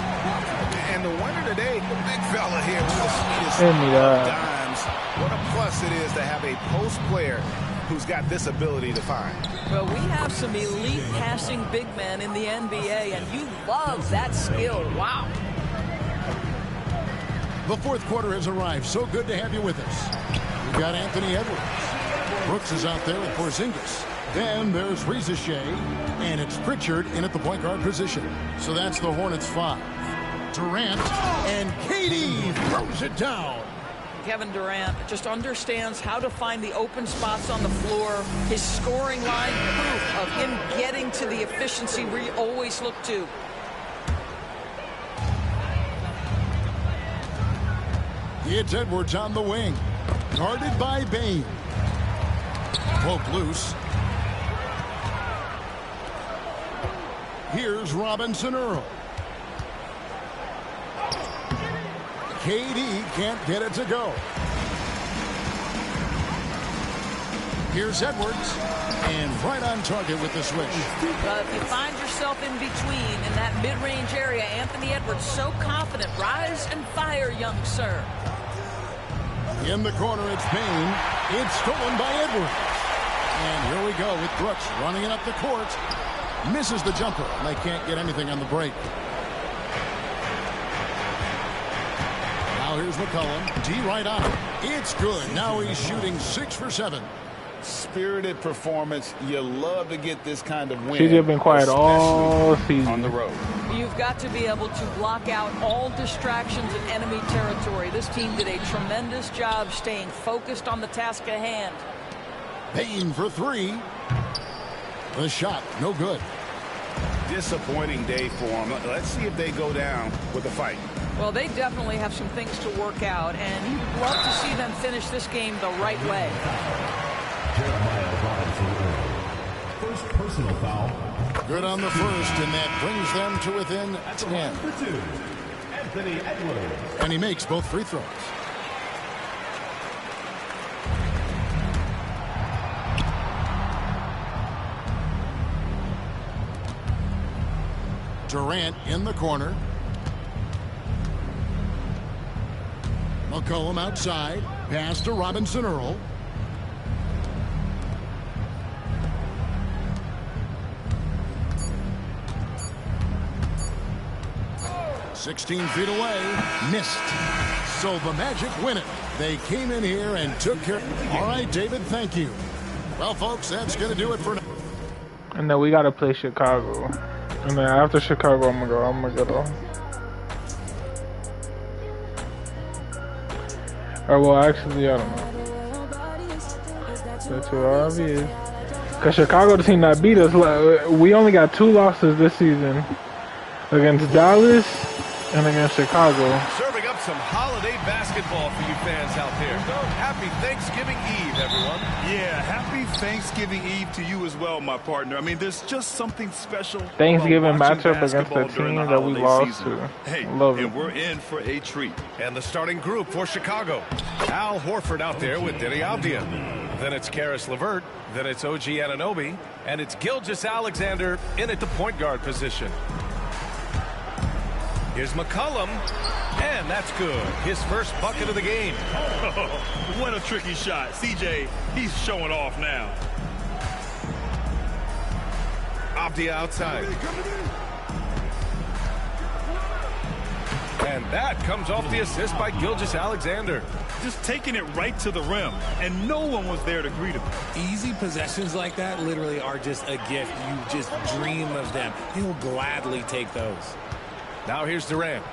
And the winner today, the big fella here with the sweetest dimes. What a plus it is to have a post player who's got this ability to find. Well, we have some elite passing big men in the NBA, and you love that skill. Wow. The fourth quarter has arrived. So good to have you with us. We've got Anthony Edwards. Brooks is out there with Porzingis. Then there's Rizachet, and it's Pritchard in at the point guard position. So that's the Hornets 5. Durant, and KD throws it down. Kevin Durant just understands how to find the open spots on the floor. His scoring line, proof of him getting to the efficiency we always look to. It's Edwards on the wing. Guarded by Bain. Poke loose. Here's Robinson Earl. KD can't get it to go. Here's Edwards. And right on target with the switch. But if you find yourself in between in that mid-range area, Anthony Edwards so confident. Rise and fire, young sir. In the corner, it's Bain. It's stolen by Edwards. And here we go with Brooks running it up the court. Misses the jumper, and they can't get anything on the break. Now here's McCollum. D right on it. It's good. Now he's shooting 6 for 7. Spirited performance. You love to get this kind of win. She's been quiet all season. On the road. You've got to be able to block out all distractions in enemy territory. This team did a tremendous job staying focused on the task at hand. Bain for 3. The shot, no good. Disappointing day for them. Let's see if they go down with a fight. Well, they definitely have some things to work out, and you'd love to see them finish this game the right way. First personal foul. Good on the first, and that brings them to within 10. Anthony Edwards. And he makes both free throws. Durant in the corner. McCollum outside. Pass to Robinson Earl. "16 feet away. Missed. So the Magic win it. They came in here and took care. All right, David, thank you. Well, folks, that's going to do it for now. And then we got to play Chicago. And then after Chicago, I'm gonna go. Or well, actually, I don't know. That's too obvious. Cause Chicago, the team that beat us, we only got 2 losses this season against Dallas and against Chicago. Serving up some holiday basketball for you fans out there. Happy Thanksgiving Eve, everyone. Yeah, happy Thanksgiving Eve to you as well, my partner. I mean, there's just something special. Thanksgiving about watching matchup against the basketball during team the that we holiday lost season. to. Hey, Love it. and we're in for a treat. And the starting group for Chicago. Al Horford out there with Denny Avdia. Then it's Karis LeVert. Then it's OG Anunoby. And it's Gilgeous-Alexander in at the point guard position. Here's McCollum. And that's good. His first bucket of the game. What a tricky shot. CJ, he's showing off now. Avdia outside. And that comes off the assist by Gilgeous-Alexander. Just taking it right to the rim, and no one was there to greet him. Easy possessions like that literally are just a gift. You just dream of them. He'll gladly take those. Now here's Durant.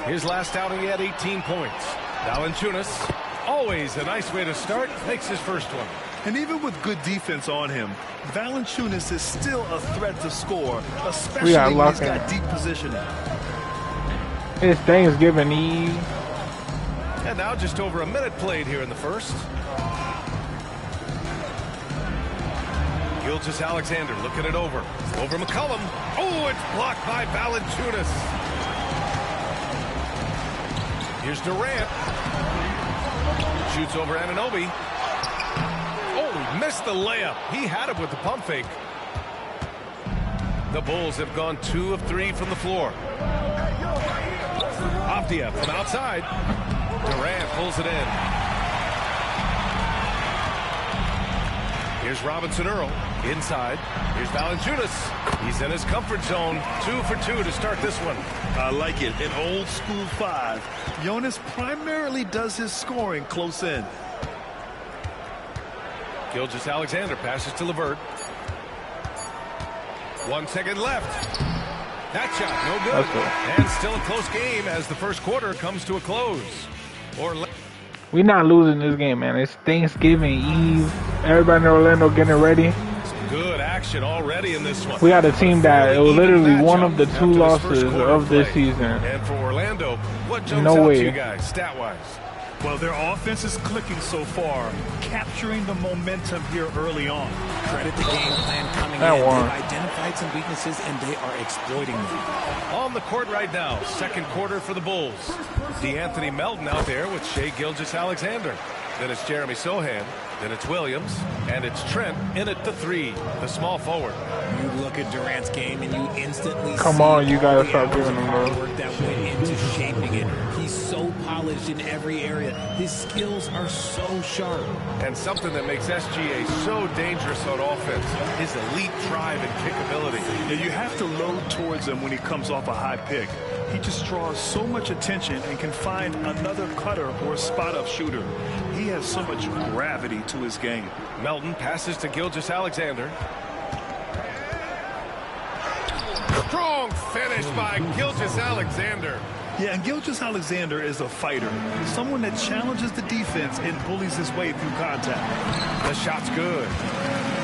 His last outing, he had 18 points. Valanciunas, always a nice way to start, makes his first one. And even with good defense on him, Valanciunas is still a threat to score, especially when he's got deep positioning. It's Thanksgiving Eve. And now just over a minute played here in the first. Gilgeous-Alexander looking it over. Over McCollum. Oh, it's blocked by Valanciunas. Here's Durant. Shoots over Anunoby. Oh, he missed the layup. He had it with the pump fake. The Bulls have gone 2 of 3 from the floor. Avdia from outside. Durant pulls it in. Here's Robinson Earl inside. Here's Valanciunas. He's in his comfort zone. 2 for 2 to start this one. I like it. An old school 5. Jonas primarily does his scoring close in. Gilgeous-Alexander passes to LeVert. 1 second left. That shot, no good. And still a close game as the first quarter comes to a close. We're not losing this game, man. It's Thanksgiving Eve. Everybody in Orlando getting ready. Good action already in this one. We got a team that it was literally one of the 2 losses of this season. And for Orlando, what jumps out to you guys, stat-wise? Well, their offense is clicking so far, capturing the momentum here early on. Credit the game plan coming in. They've identified some weaknesses, and they are exploiting them. On the court right now, second quarter for the Bulls. DeAnthony Melton out there with Shai Gilgeous-Alexander. Then it's Jeremy Sohan. Then it's Williams. And it's Trent in at the 3, the small forward. You look at Durant's game and you instantly Come on, you gotta stop doing them, bro. Work that went into shaping it. He's so polished in every area. His skills are so sharp. And something that makes SGA so dangerous on offense, his elite drive and kickability. Yeah, you have to load towards him when he comes off a high pick. He just draws so much attention and can find another cutter or spot-up shooter. He has so much gravity to his game. Melton passes to Gilgeous-Alexander. Strong finish by Gilgeous-Alexander. Yeah, and Gilgeous-Alexander is a fighter. Someone that challenges the defense and bullies his way through contact. The shot's good.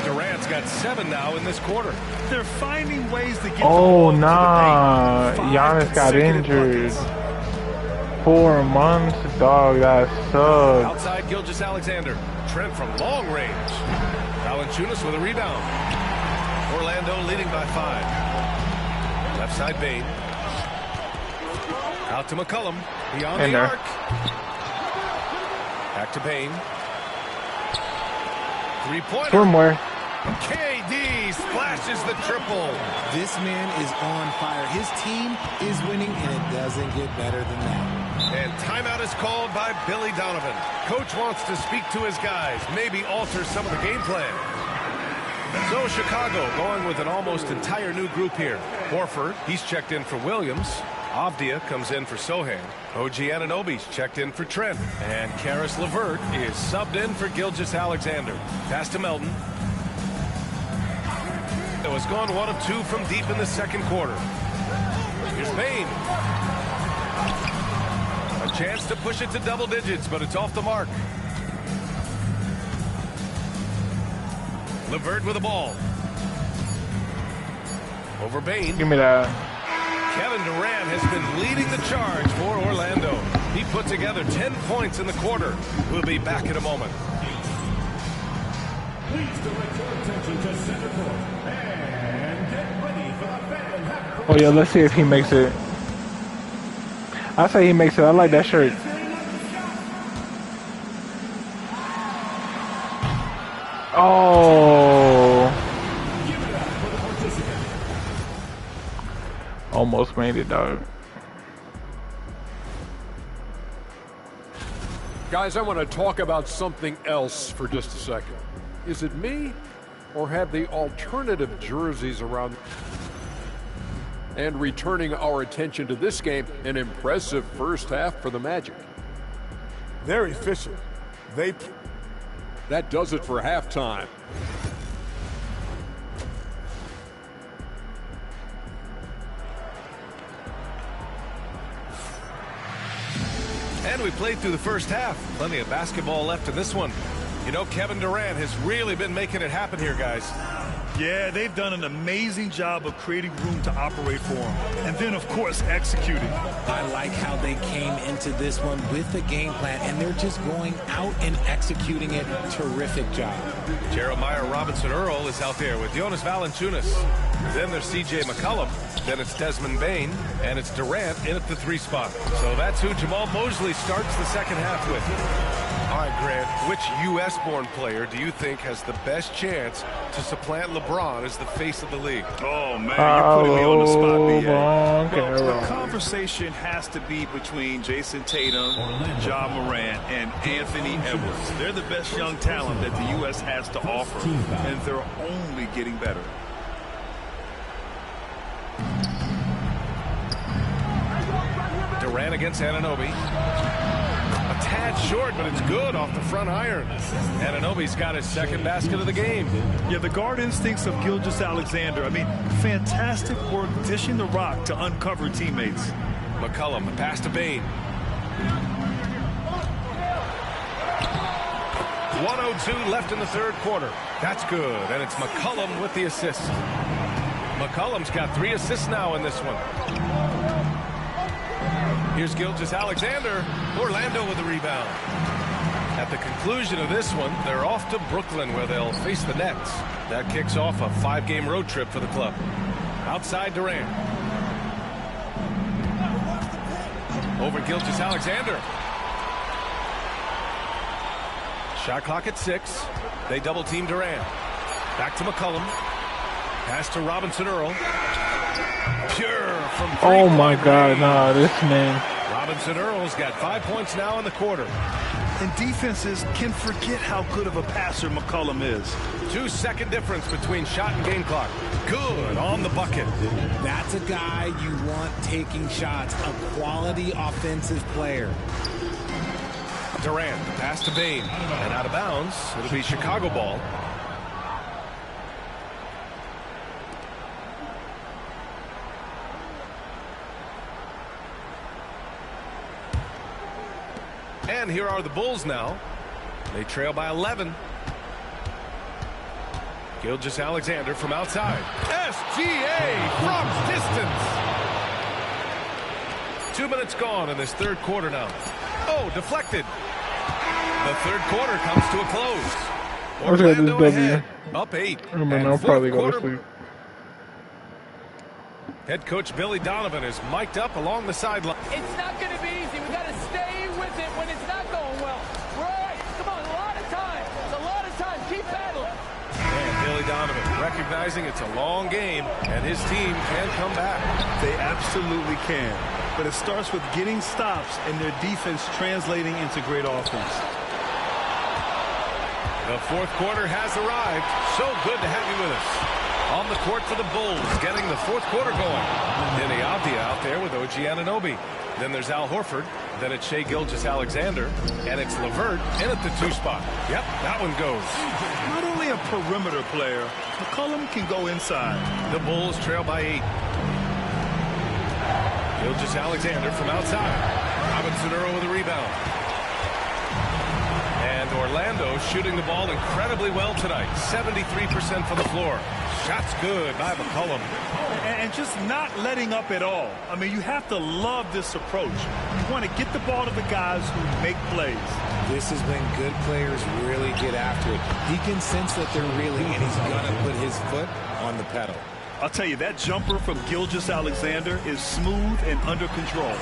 Durant's got 7 now in this quarter. They're finding ways to get Oh, nah. Giannis got injured. 4 months? Dog, that sucks. Outside Gilgeous-Alexander. Trent from long range. Valanciunas with a rebound. Orlando leading by 5. Left side Bane. Out to McCollum. Beyond the arc. Back to Bane. 3-pointer. Somewhere. KD splashes the triple. This man is on fire. His team is winning, and it doesn't get better than that. And timeout is called by Billy Donovan. Coach wants to speak to his guys, maybe alter some of the game plan. So Chicago going with an almost entire new group here. Horford, he's checked in for Williams. Avdia comes in for Sohan. OG Anunoby's checked in for Trent. And Karis LeVert is subbed in for Gilgeous-Alexander. Pass to Melton. It was gone 1 of 2 from deep in the second quarter. Here's Bane. A chance to push it to double digits, but it's off the mark. LeVert with the ball. Over Bane. Give me that. Kevin Durant has been leading the charge for Orlando. He put together 10 points in the quarter. We'll be back in a moment. Please direct your attention to center court and get ready for the fan half. Oh, yeah, let's see if he makes it. I say he makes it. I like that shirt. Oh. Almost made it, dog. Guys, I want to talk about something else for just a second. Is it me, or have the alternative jerseys around? And returning our attention to this game, an impressive first half for the Magic. They're efficient. That does it for halftime. And we played through the first half. Plenty of basketball left in this one. You know, Kevin Durant has really been making it happen here, guys. Yeah, they've done an amazing job of creating room to operate for him. And then, of course, executing. I like how they came into this one with a game plan, and they're just going out and executing it. Terrific job. Jeremiah Robinson-Earl is out there with Jonas Valanciunas. Then there's C.J. McCollum. Then it's Desmond Bane. And it's Durant in at the 3 spot. So that's who Jamal Mosley starts the second half with. All right, Grant, which U.S.-born player do you think has the best chance to supplant LeBron as the face of the league? Oh, man, you're putting me on the spot, B.A. Well, the conversation has to be between Jason Tatum, Ja Morant, and Anthony Edwards. They're the best young talent that the U.S. has to offer, and they're only getting better. Durant against Anunoby. A tad short, but it's good off the front iron. Anunoby's got his second basket of the game. Yeah, the guard instincts of Gilgeous-Alexander. I mean, fantastic work dishing the rock to uncover teammates. McCollum, the pass to Bane. 1:02 left in the third quarter. That's good, and it's McCollum with the assist. McCollum's got 3 assists now in this one. Here's Gilgeous-Alexander. Orlando with the rebound. At the conclusion of this one, they're off to Brooklyn where they'll face the Nets. That kicks off a 5-game road trip for the club. Outside Durant. Over Gilgeous-Alexander. Shot clock at 6. They double team Durant. Back to McCollum. Pass to Robinson-Earl. Pure from 3. Oh my God, nah, this man. Robinson-Earl's got 5 points now in the quarter. And defenses can forget how good of a passer McCollum is. 2-second difference between shot and game clock. Good on the bucket. That's a guy you want taking shots, a quality offensive player. Durant, pass to Bane, and out of bounds. It'll be Chicago ball. And here are the Bulls now. They trail by 11. Gilgeous-Alexander from outside. SGA from distance. 2 minutes gone in this third quarter now. Oh, deflected. The third quarter comes to a close. Orlando ahead, up 8. I'll probably go to sleep. Head coach Billy Donovan is mic'd up along the sideline. It's not going to be easy. We got to stay with it when it's not going well. Right. Come on, a lot of time. It's a lot of time. Keep battling. And Billy Donovan recognizing it's a long game and his team can come back. They absolutely can. But it starts with getting stops and their defense translating into great offense. The fourth quarter has arrived. So good to have you with us. On the court for the Bulls, getting the fourth quarter going. Denny Avdia out there with OG Anunoby. Then there's Al Horford. Then it's Shai Gilgeous-Alexander. And it's LeVert in at the 2 spot. Yep, that one goes. Not only a perimeter player, McCollum can go inside. The Bulls trail by 8. Gilgeous-Alexander from outside. Robinson-Earl with a rebound. And Orlando shooting the ball incredibly well tonight. 73% from the floor. Shots good by McCollum. And just not letting up at all. I mean, you have to love this approach. You want to get the ball to the guys who make plays. This is when good players really get after it. He can sense that they're reeling, and he's going to put his foot on the pedal. I'll tell you, that jumper from Gilgeous-Alexander is smooth and under control.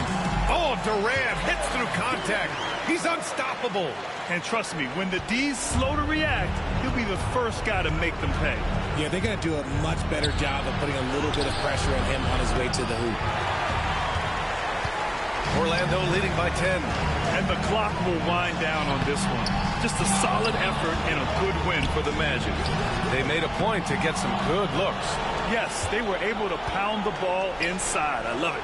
Oh, Durant hits through contact. He's unstoppable. And trust me, when the D's slow to react, he'll be the first guy to make them pay. Yeah, they're going to do a much better job of putting a little bit of pressure on him on his way to the hoop. Orlando leading by 10. And the clock will wind down on this one. Just a solid effort and a good win for the Magic. They made a point to get some good looks. Yes, they were able to pound the ball inside. I love it.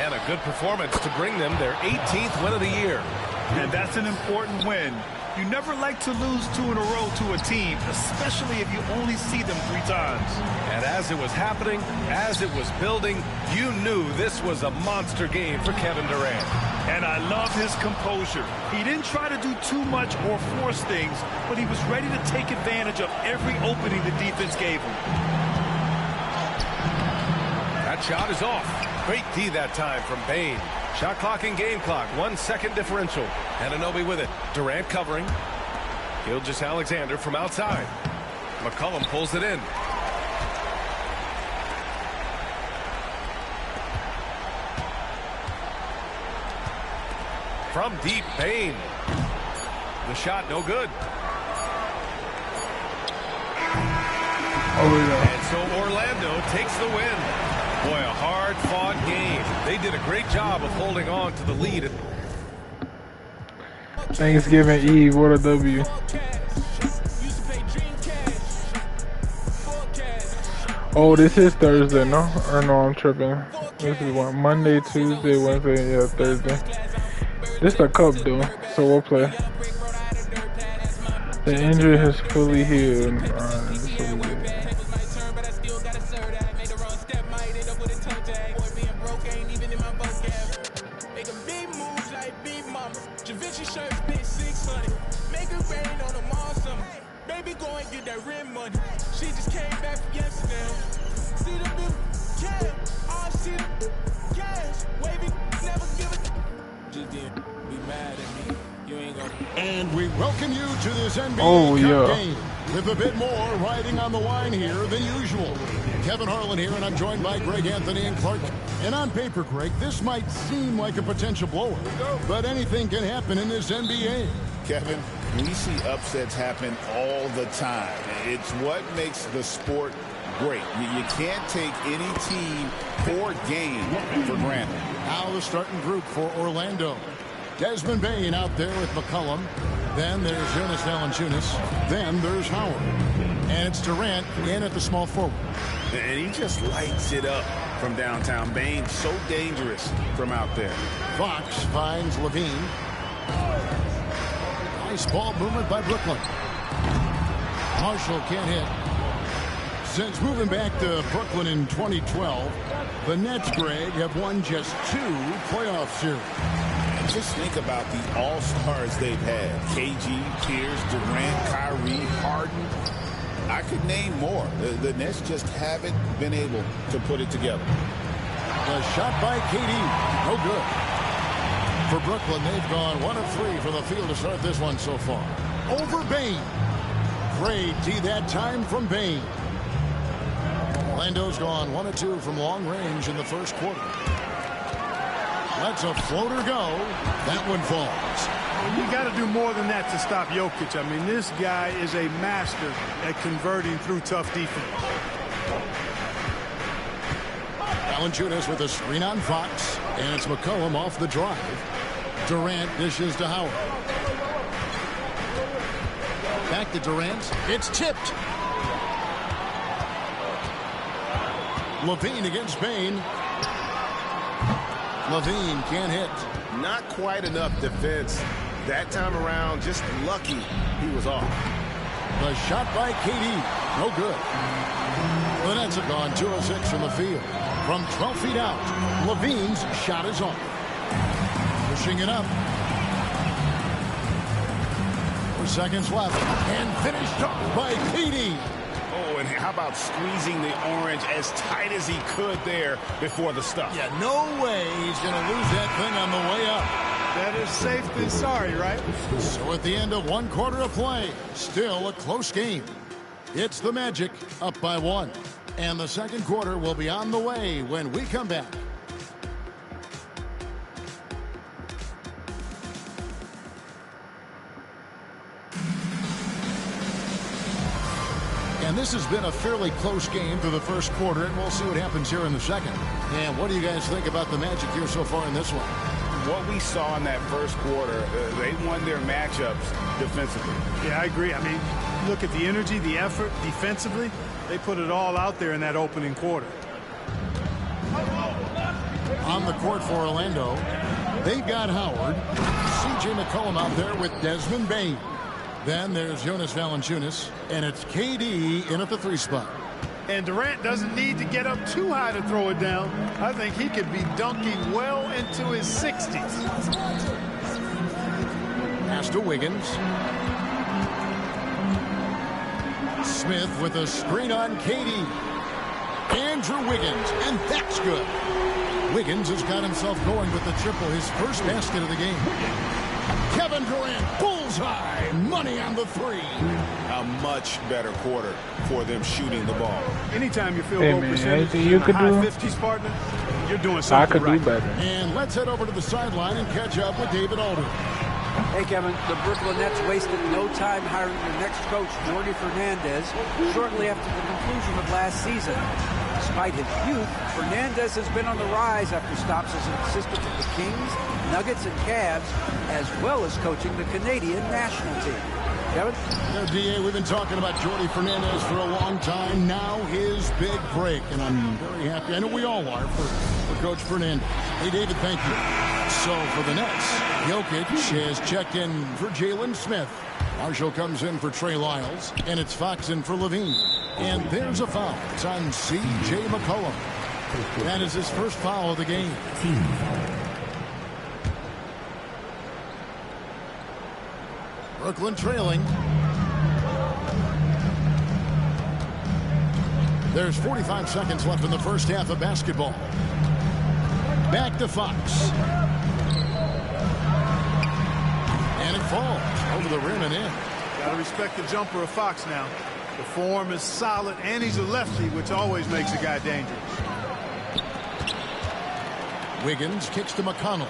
And a good performance to bring them their 18th win of the year. And that's an important win. You never like to lose 2 in a row to a team, especially if you only see them 3 times. And as it was happening, as it was building, you knew this was a monster game for Kevin Durant. And I love his composure. He didn't try to do too much or force things, but he was ready to take advantage of every opening the defense gave him. That shot is off. Great D that time from Bane. Shot clock and game clock, 1 second differential. Anunoby with it. Durant covering. Gilgeous-Alexander from outside. McCollum pulls it in. From deep, Bane. The shot no good. Oh, yeah. And so Orlando takes the win. Boy, a hard-fought game. They did a great job of holding on to the lead. Thanksgiving Eve, what a W. Oh, this is Thursday, no? Or no, I'm tripping. This is what? Monday, Tuesday, Wednesday, yeah, Thursday. This is the cup, though, so we'll play. The injury has fully healed. She just came back from yesterday. See the bill, yeah. All see the cash. Wavy, never give it. Just didn't be mad at me. You ain't gonna. And we welcome you to this NBA Cup game with a bit more riding on the line here than usual. Kevin Harlan here, and I'm joined by Greg Anthony and Clark. And on paper, Greg, this might seem like a potential blower, but anything can happen in this NBA. Kevin, we see upsets happen all the time. It's what makes the sport great. You can't take any team or game for granted. Now the starting group for Orlando. Desmond Bane out there with McCollum. Then there's Jonas Valanciunas. Then there's Howard. And it's Durant in at the small forward. And he just lights it up from downtown. Bane so dangerous from out there. Fox finds Levine. Nice ball movement by Brooklyn. Marshall can't hit. Since moving back to Brooklyn in 2012, the Nets, Greg, have won just 2 playoff series. And just think about the all-stars they've had. KG, Pierce, Durant, Kyrie, Harden. I could name more. The Nets just haven't been able to put it together. The shot by KD. No good. For Brooklyn, they've gone 1 of 3 from the field to start this one so far. Over Bane. Great D that time from Bane. Orlando's gone 1 of 2 from long range in the first quarter. Lets a floater go. That one falls. Well, you got to do more than that to stop Jokic. I mean, this guy is a master at converting through tough defense. Valanciunas with a screen on Fox, and it's McCollum off the drive. Durant dishes to Howard. Back to Durant. It's tipped. Levine against Bane. Levine can't hit. Not quite enough defense. That time around, just lucky he was off. The shot by KD. No good. The Nets have gone 2 of 6 from the field. From 12 feet out, Levine's shot is off. Pushing it up. 4 seconds left. And finished off by KD. Oh, and how about squeezing the orange as tight as he could there before the stuff? Yeah, no way he's going to lose that thing on the way up. Better safe than sorry, right? So at the end of 1 quarter of play, still a close game. It's the Magic up by 1. And the second quarter will be on the way when we come back. And this has been a fairly close game through the first quarter, and we'll see what happens here in the second. And what do you guys think about the Magic here so far in this one? what we saw in that first quarter, they won their matchups defensively. Yeah, I agree. I mean, look at the energy, the effort defensively. They put it all out there in that opening quarter. On the court for Orlando, they've got Howard, C.J. McCollum out there with Desmond Bain. Then there's Jonas Valanciunas, and it's KD in at the 3 spot. And Durant doesn't need to get up too high to throw it down. I think he could be dunking well into his 60s. Pass to Wiggins. Smith with a screen on KD. Andrew Wiggins, and that's good. Wiggins has got himself going with the triple, his first basket of the game. Kevin Durant, bullseye, money on the 3. A much better quarter for them shooting the ball. Anytime you feel Hey, goal man, percentage anything in you the could high do? 50s, partner, you're doing something I could right. do better. And let's head over to the sideline and catch up with David Aldridge. Hey, Kevin, the Brooklyn Nets wasted no time hiring their next coach, Jordi Fernandez, shortly after the conclusion of last season. Despite his youth, Fernandez has been on the rise after stops as an assistant with the Kings, Nuggets, and Cavs, as well as coaching the Canadian national team. Kevin? DA, we've been talking about Jordi Fernandez for a long time. Now his big break, and I'm very happy. I know we all are for Coach Fernandez. Hey, David, thank you. So for the Nets, Jokic has checked in for Jalen Smith. Marshall comes in for Trey Lyles, and it's Fox in for Levine. And there's a foul. It's on C.J. McCollum. That is his first foul of the game. Brooklyn trailing. There's 45 seconds left in the first half of basketball. Back to Fox. And it falls over the rim and in. Got to respect the jumper of Fox now. The form is solid, and he's a lefty, which always makes a guy dangerous. Wiggins kicks to McConnell.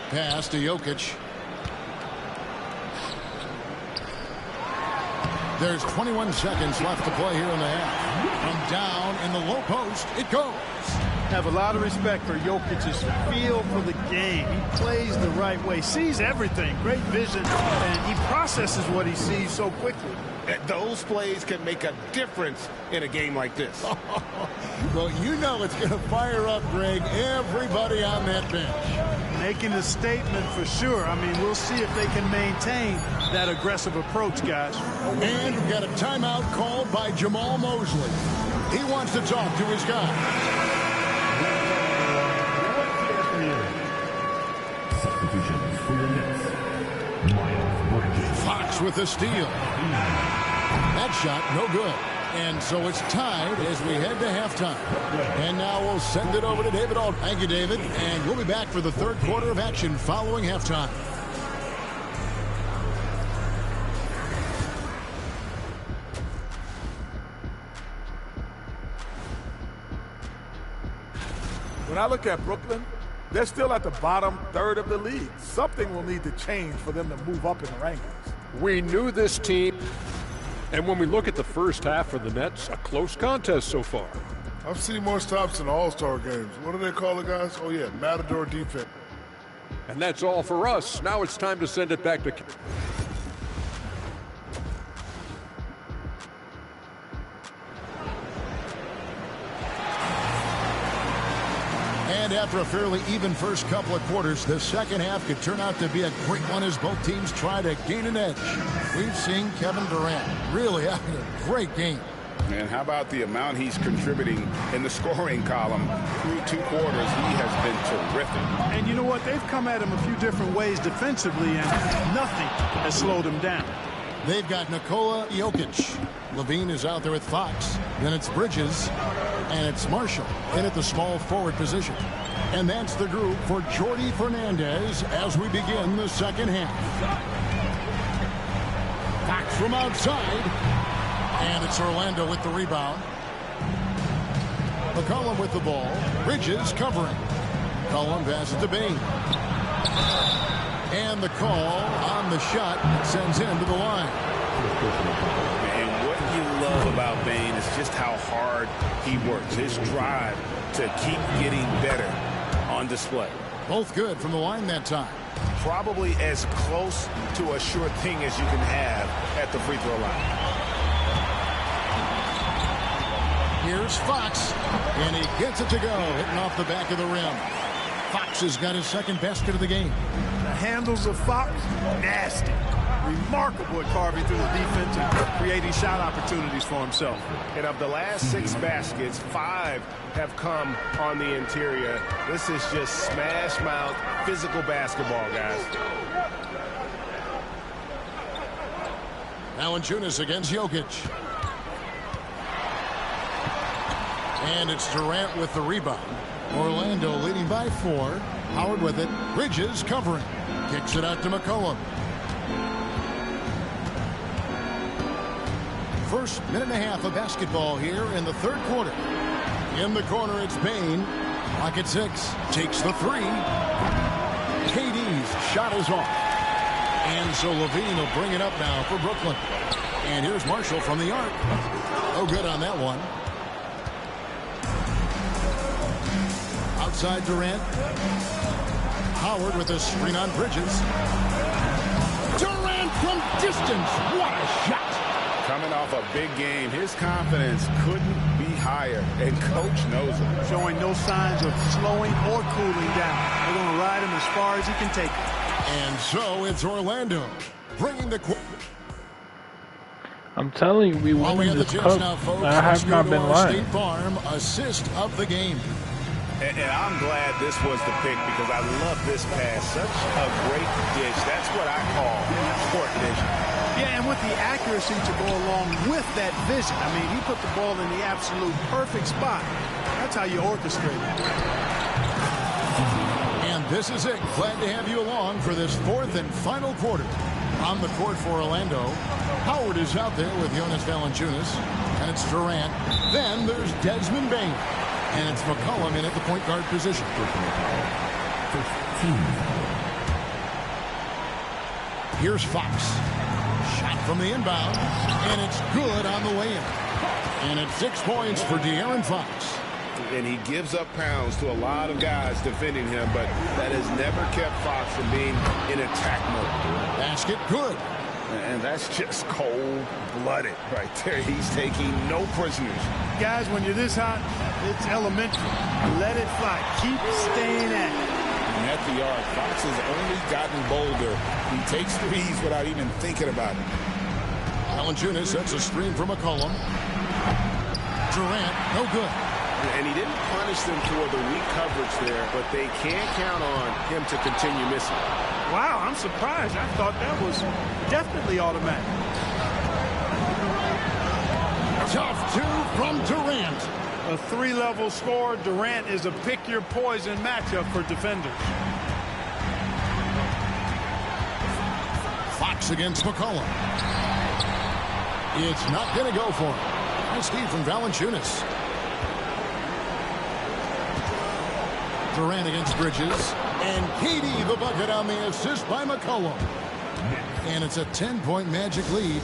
Pass to Jokic. There's 21 seconds left to play here in the half. From down in the low post, it goes. Have a lot of respect for Jokic's feel for the game. He plays the right way, sees everything, great vision, and he processes what he sees so quickly. Those plays can make a difference in a game like this. Well, you know it's going to fire up, Greg, everybody on that bench. Making a statement for sure. I mean, we'll see if they can maintain that aggressive approach, guys. And we've got a timeout called by Jamal Mosley. He wants to talk to his guys. Substitutions for your Nets. Miles Bridges. Fox with the steal. That shot, no good. And so it's tied as we head to halftime. And now we'll send it over to David Aldridge. Thank you, David. And we'll be back for the third quarter of action following halftime. When I look at Brooklyn, they're still at the bottom third of the league. Something will need to change for them to move up in the rankings. We knew this team, and when we look at the first half for the Nets, a close contest so far. I've seen more stops in All-Star games. What do they call it, guys? Oh, yeah, Matador defense. And that's all for us. Now it's time to send it back to... And after a fairly even first couple of quarters, the second half could turn out to be a great one as both teams try to gain an edge. We've seen Kevin Durant really having a great game. And how about the amount he's contributing in the scoring column through 2 quarters? He has been terrific. And you know what? They've come at him a few different ways defensively, and nothing has slowed him down. They've got Nikola Jokic. Levine is out there with Fox. Then it's Bridges. And it's Marshall in at the small forward position. And that's the group for Jordi Fernandez as we begin the second half. Fox from outside. And it's Orlando with the rebound. McCollum with the ball. Bridges covering. McCollum passes to Bain. And the call on the shot sends him to the line. And what you love about Bain is just how hard he works. His drive to keep getting better. on display. Both good from the line that time. Probably as close to a sure thing as you can have at the free throw line. Here's Fox, and he gets it to go, hitting off the back of the rim. Fox has got his second basket of the game. The handles of Fox, nasty. Remarkable at carving through the defense and creating shot opportunities for himself. And of the last 6 baskets, 5 have come on the interior. This is just smash mouth, physical basketball, guys. Valanciunas against Jokic. And it's Durant with the rebound. Orlando leading by 4. Howard with it. Bridges covering. Kicks it out to McCollum. First minute and a half of basketball here in the third quarter. In the corner, it's Bain. Clock at 6. Takes the 3. KD's shot is off. And so Levine will bring it up now for Brooklyn. And here's Marshall from the arc. Oh, good on that one. Outside Durant. Howard with a screen on Bridges. Durant from distance. What a shot. Coming off a big game, his confidence couldn't be higher, and coach knows it. Showing no signs of slowing or cooling down. They're going to ride him as far as he can take it. And so it's Orlando bringing the... I'm telling you, we won this cup. I have not been lying. State Farm assist of the game. And I'm glad this was the pick because I love this pass. Such a great dish. That's what I call court vision. Yeah, and with the accuracy to go along with that vision. I mean, he put the ball in the absolute perfect spot. That's how you orchestrate it. And this is it. Glad to have you along for this fourth and final quarter. On the court for Orlando, Howard is out there with Jonas Valanciunas, and it's Durant. Then there's Desmond Bain, and it's McCollum in at the point guard position. 15. Here's Fox. Shot from the inbound, and it's good on the way in. And it's 6 points for De'Aaron Fox. And he gives up pounds to a lot of guys defending him, but that has never kept Fox from being in attack mode. Basket good. And that's just cold-blooded right there. He's taking no prisoners. Guys, when you're this hot, it's elementary. Let it fly. Keep staying at it. And at the arc, Fox has only gotten bolder. He takes threes without even thinking about it. Valanciunas sets a screen for McCollum. Durant, no good. And he didn't punish them for the weak coverage there, but they can't count on him to continue missing. Wow, I'm surprised. I thought that was definitely automatic. Tough 2 from Durant. A 3-level score. Durant is a pick-your-poison matchup for defenders. Fox against McCollum. It's not going to go for him. Nice feed from Valanciunas. Durant against Bridges. And KD the bucket on the assist by McCollum. And it's a 10-point Magic lead.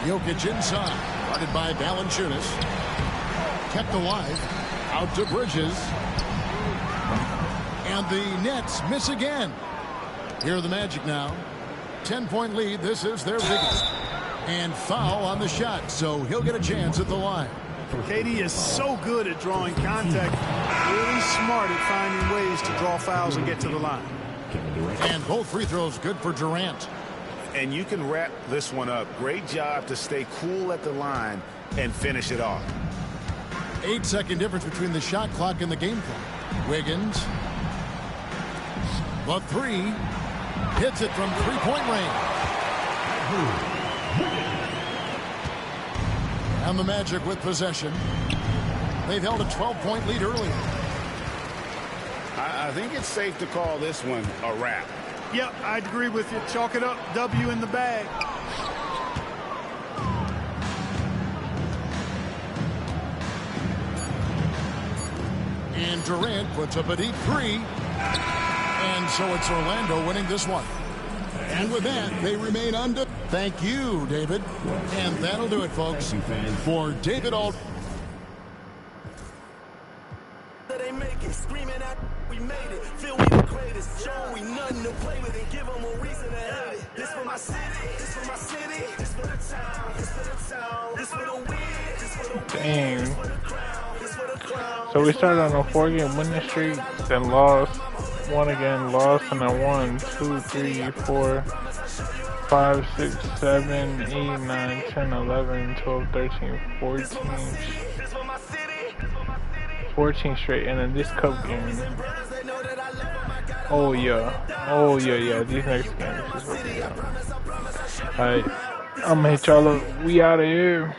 Jokic inside. Guarded by Valanciunas. Kept alive. Out to Bridges. And the Nets miss again. Here are the Magic now. 10-point lead. This is their biggest. And foul on the shot, so he'll get a chance at the line. KD is so good at drawing contact. Really smart at finding ways to draw fouls and get to the line. And both free throws good for Durant. And you can wrap this one up. Great job to stay cool at the line and finish it off. 8-second difference between the shot clock and the game clock. Wiggins. The 3. Hits it from 3-point range. And the Magic with possession. They've held a 12-point lead earlier. I think it's safe to call this one a wrap. Yep, I'd agree with you. Chalk it up. W in the bag. And Durant puts up a deep 3. And so it's Orlando winning this one. And with that, they remain undefeated. Thank you, David. And that'll do it, folks. For David Alt. They make it, screaming out, we made it. Feel we the greatest. Show we nothing to play with and give them a reason to hate it. This for my city, this for my city, this for the town, this for the town, this for the win, this for the win, Dang. this for the crown, this for the crown. So we started on a 4-game winning streak, then lost, won again, lost, and then won 2, 3, 4, 5, 6, 7, 8, 9, 10, 11, 12, 13, 14 straight, and then this cup game. Oh yeah, these next games is what we got. Alright, I'm gonna hit y'all up. We out of here.